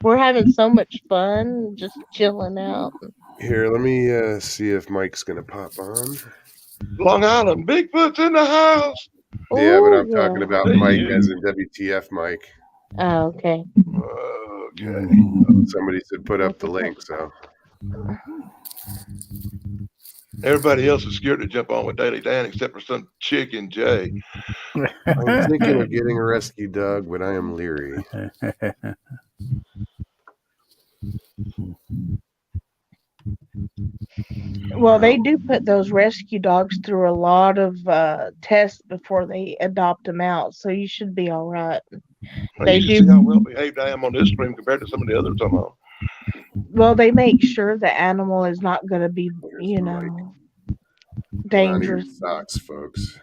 We're having so much fun, just chilling out. Here, let me see if Mike's gonna pop on. Long Island, Bigfoot's in the house. Yeah, but I'm Ooh, talking yeah. about Mike as in WTF Mike. Oh, okay. Okay. Somebody said put up the link, so Everybody else is scared to jump on with Daily Dan except for some chick in Jay. I'm thinking of getting a rescue dog, but I am leery. Well, they do put those rescue dogs through a lot of tests before they adopt them out, so you should be all right. Well, They you do- should see how well behaved I am on this stream compared to some of the others I'm on. Well, they make sure the animal is not going to be, dangerous. Socks, folks.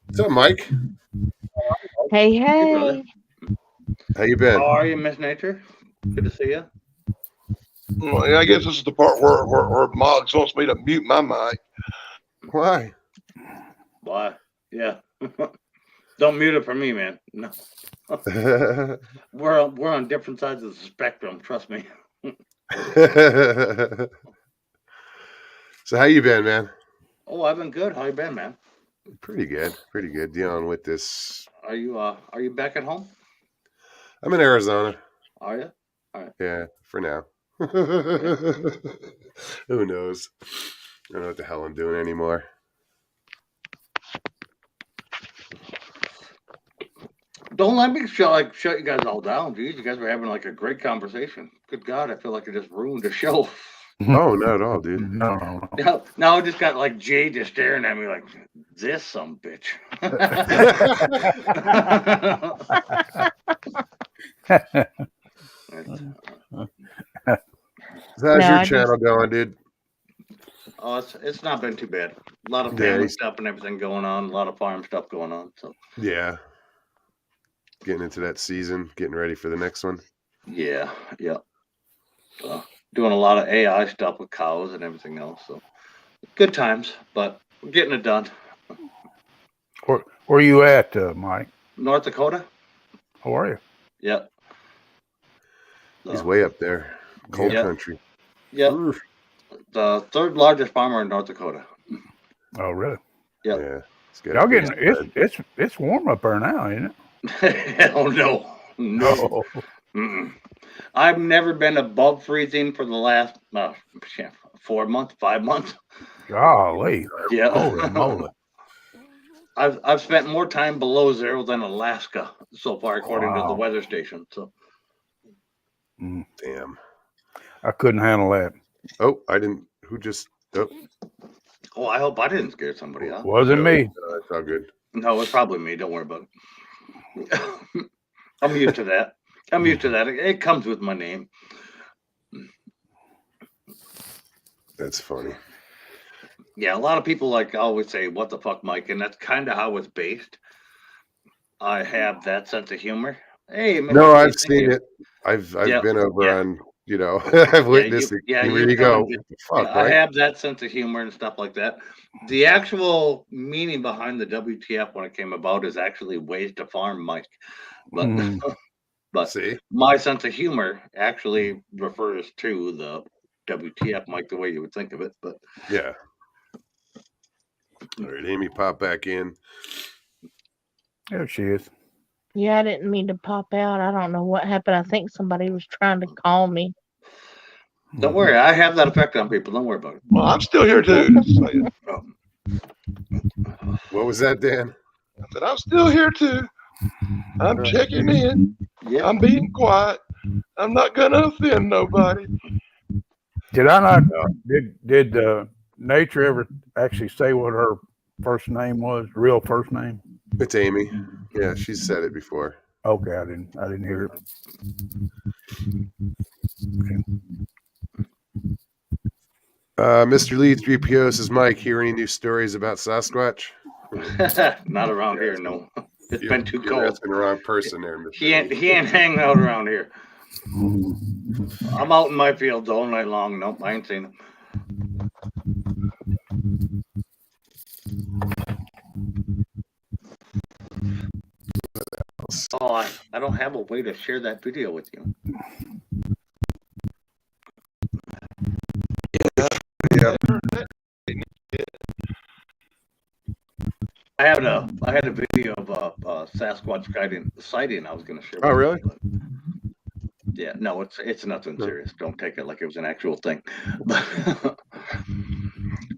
What's up, Mike? Hey, brother. hey. How you been? How are you, Miss Nature? Good to see you. Well, yeah, I guess this is the part where Moggs wants me to mute my mic. Why? Why? Yeah. Don't mute it for me, man. No. We're on different sides of the spectrum. Trust me. So how you been, man? Oh, I've been good. How you been, man? Pretty good. Pretty good. Dealing with this. Are you back at home? I'm in Arizona. Are you? Yeah, for now. Who knows? I don't know what the hell I'm doing anymore. Don't let me shut you guys all down, dude. You guys were having like a great conversation. Good God, I feel like I just ruined the show. Oh, not at all, dude. No. Now I just got like Jay just staring at me like this some bitch. So how's No, your I channel going, dude? Oh, it's not been too bad. A lot of Yeah, family he's- stuff and everything going on. A lot of farm stuff going on. So Yeah. Getting into that season, getting ready for the next one. yeah. Doing a lot of AI stuff with cows and everything else. So good times, but we're getting it done. Where are you at, Mike? North Dakota. How are you? Yep. He's way up there, cold Yep. country. Yep. Oof. The third largest farmer in North Dakota. Oh, really? Yep. Yeah, it's good. Y'all getting it's warm up there now, ain't it? Oh no, no. Oh, Mm-mm. I've never been above freezing for the last 4 months, 5 months. golly. Yeah. Holy moly. I've spent more time below zero than Alaska so far, according to the Wow. weather station. So Damn. I couldn't handle that. Oh, I didn't. Who just? Oh, I hope I didn't scare somebody out. Wasn't me. It's all good. No, it's probably me. Don't worry about it. I'm used to that. It comes with my name. That's funny. Yeah, a lot of people always say, "What the fuck, Mike?" And that's kind of how it's based. I have that sense of humor. Hey, No, I've seen it. I've been over on. I've witnessed it. Yeah, Here you go. kinda What the fuck, I right? have that sense of humor and stuff like that. The actual meaning behind the WTF when it came about is actually ways to farm, Mike. But but See, my sense of humor actually refers to the WTF, Mike, the way you would think of it. But yeah. All right, Amy, pop back in. There she is. Yeah, I didn't mean to pop out. I don't know what happened. I think somebody was trying to call me. don't worry, I have that effect on people. Don't worry about it. Well, I'm still here too. Just saying. What was that, Dan? I said, I'm still here too. I'm checking in. Yeah. I'm being quiet. I'm not gonna offend nobody. Did I not? Did Nature ever actually say what her first name was? Real first name? It's Amy. Yeah, she's said it before. Okay, I didn't hear it. Mr. Lee 3PO says, Mike, hear any new stories about Sasquatch? Not around here, no. It's been too You're cold. asking the wrong person there, Mr. He ain't Lee. hanging out around here. I'm out in my fields all night long. Nope, I ain't seen him. Oh, I don't have a way to share that video with you. Yeah. I had a video of a Sasquatch sighting I was going to share. Oh, with really? you, but yeah, no, it's nothing serious. Don't take it like it was an actual thing.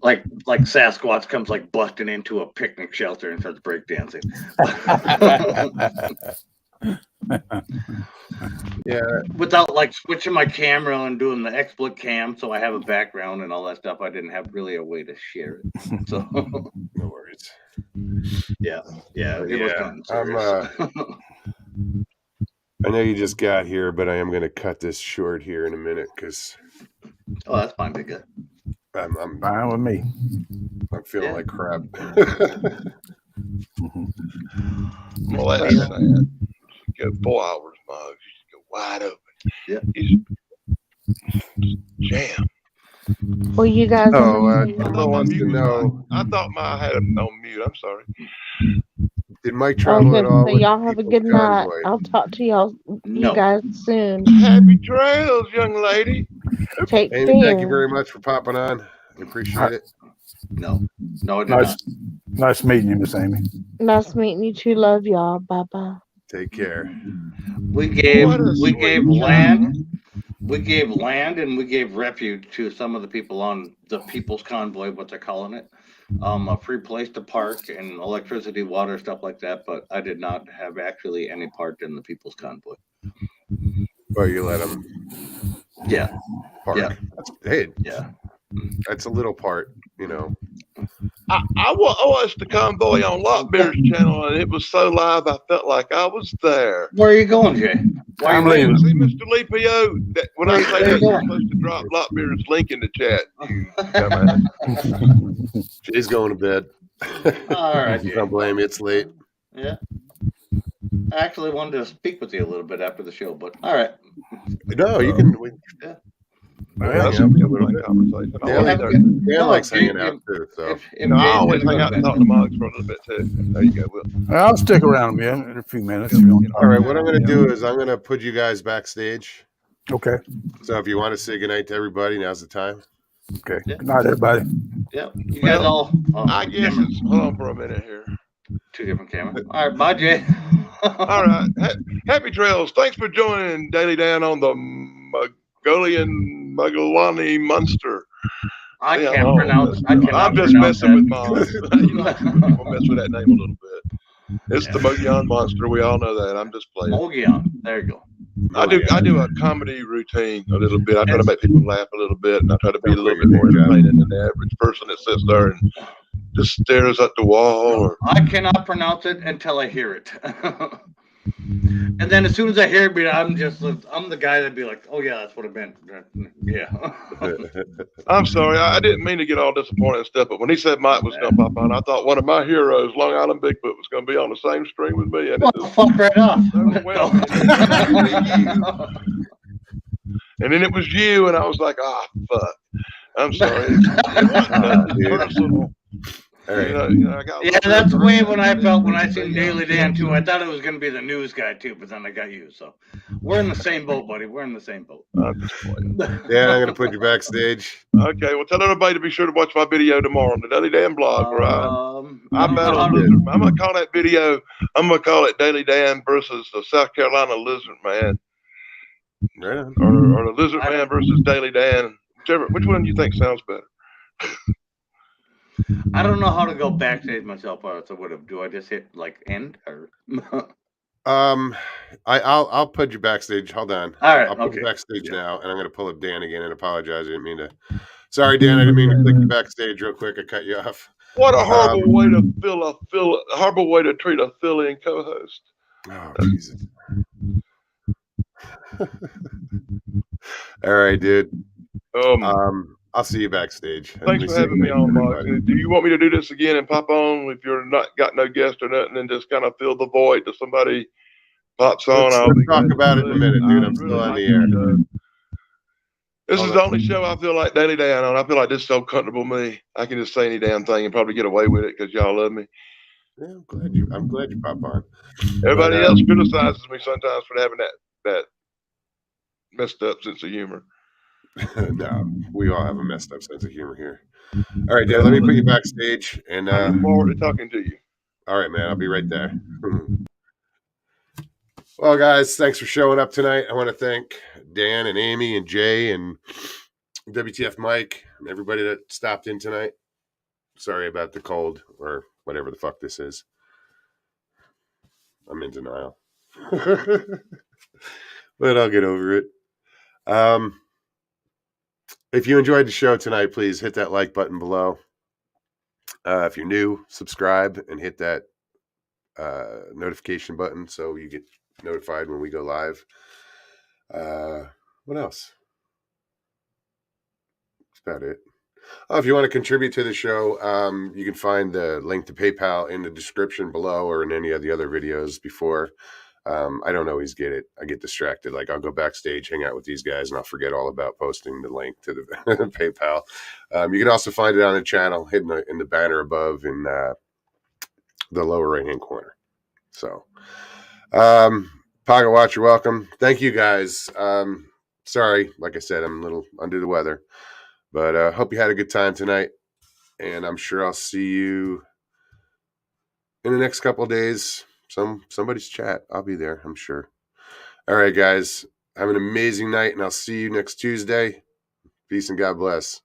like Sasquatch comes busting into a picnic shelter and starts breakdancing. Yeah. Without switching my camera and doing the XSplit cam, so I have a background and all that stuff. I didn't have really a way to share it. So No worries. yeah, it was nothing serious. I know you just got here, but I am going to cut this short here in a minute because Oh, that's fine, big guy. I'm Fine with me. feeling Yeah. like crap. Well, that's sad. Go 4 hours, Muggs. You go wide open. Yeah. He's jam. Well, you guys. Oh, Although I'm wants to muted. know, I thought I had him on mute. I'm sorry. did Mike travel at all? So with y'all have a People's good night. Convoy? I'll talk to y'all, No. you guys soon. Happy trails, young lady. Take Amy, care. thank you very much for popping on. I appreciate it. No, I did not. Nice meeting you, Miss Amy. Nice meeting you too. Love y'all. Bye bye. Take care. We gave What a sweet land. We gave land and we gave refuge to some of the people on the People's Convoy, what they're calling it. A free place to park and electricity, water, stuff like that. But I did not have actually any part in the People's Convoy. Well, you let him Yeah, park. Yeah. Hey, yeah. that's a little part, I watched the convoy on Lockbeard's channel, and it was so live, I felt like I was there. Where are you going, Jay? Why are I'm you leaving. See, Mr. Lee P.O., that when I say Where you that, you're going? supposed to drop Lockbeard's link in the chat. Jay's going to bed. All right, Jay. Don't blame me. It's late. Yeah. I actually wanted to speak with you a little bit after the show, but all right. No, you can. Yeah. That's hang out a for a little fun bit. conversation. I Dan, like Have a that. good- Dan no, likes if hanging Jay- out too. So if You know, I Jay's always gonna hang go out to and bed. talk to Mugs for a little bit too. There you go, Will. I'll stick around, man, in a few minutes. if you don't all right, mind. what I'm going to do is I'm going to put you guys backstage. Okay. So if you want to say goodnight to everybody, now's the time. Okay. Yeah. Good night, everybody. Yep. You guys Well, all. I guess it's, hold on for a minute here. Two different cameras. All right. Bye, Jay. All right. Happy trails. Thanks for joining Daily Dan on the Magellani Munster. I Yeah, can't I'm pronounce. I cannot I'm just pronounce messing with that. Mons. You like when people mess with that name a little bit. It's the Mogollon Monster. We all know that. I'm just playing. Mogollon. There you go. I do a comedy routine a little bit. I try to make people laugh a little bit, and I try to be a little bit more entertaining than the average person that sits there and just stares at the wall. Or I cannot pronounce it until I hear it. And then as soon as I hear it, I'm the guy that'd be like, oh yeah, that's what it meant. Yeah. I'm sorry, I didn't mean to get all disappointed and stuff, but when he said Mike was going to pop on, I thought one of my heroes, Long Island Bigfoot, was going to be on the same string with me. And Well, fuck right off. overwhelming. And then it was you, and I was like, fuck. I'm sorry. It wasn't nothing personal. All right. I got Yeah, that's the way when I felt when I seen Daily Dan too. I thought it was gonna be the news guy too, but then I got you. So we're in the same boat, buddy. We're in the same boat. I'm just playing. Dan, I'm going to put you backstage. Okay, well, tell everybody to be sure to watch my video tomorrow on the Daily Dan blog, where I battle how to- lizard. I'm gonna call that video. I'm gonna call it Daily Dan versus the South Carolina Lizard Man, Right on. or the Lizard Man versus Daily Dan. Which one do you think sounds better? I don't know how to go backstage myself. So what do I just hit like end or? I'll put you backstage. Hold on. All right, I'll put okay. you backstage now, and I'm going to pull up Dan again and apologize. I didn't mean to. Sorry, Dan. I didn't mean to click you backstage real quick. I cut you off. What a horrible way to horrible way to treat a fill-in co-host. Oh, Jesus. All right, dude. I'll see you backstage. Thanks for having me on, Mark. Do you want me to do this again and pop on if you're not got no guest or nothing, and just kind of fill the void till somebody pops on? Let's talk about it in a minute, dude. I'm still on the air. This is the only show I feel like Daily Dan on. I feel like this is so comfortable me. I can just say any damn thing and probably get away with it because y'all love me. Yeah, I'm glad you pop on. Everybody else criticizes me sometimes for having that messed up sense of humor. No, we all have a messed up sense of humor here. All right, Dan, let me put you backstage. And I look forward to talking to you. all right, man, I'll be right there. Well, guys, thanks for showing up tonight. I want to thank Dan and Amy and Jay and WTF Mike and everybody that stopped in tonight. Sorry about the cold or whatever the fuck this is. I'm in denial. But I'll get over it. If you enjoyed the show tonight, please hit that like button below. If you're new, subscribe and hit that notification button so you get notified when we go live. What else? That's about it. Oh, if you want to contribute to the show, you can find the link to PayPal in the description below or in any of the other videos before. I don't always get it. I get distracted. Like I'll go backstage, hang out with these guys, and I'll forget all about posting the link to the PayPal. You can also find it on the channel, hidden in the banner above in the lower right-hand corner. So, Pocket Watch, you're welcome. Thank you, guys. Sorry, like I said, I'm a little under the weather, but hope you had a good time tonight, and I'm sure I'll see you in the next couple of days. Somebody's chat. I'll be there, I'm sure. All right, guys. Have an amazing night, and I'll see you next Tuesday. Peace and God bless.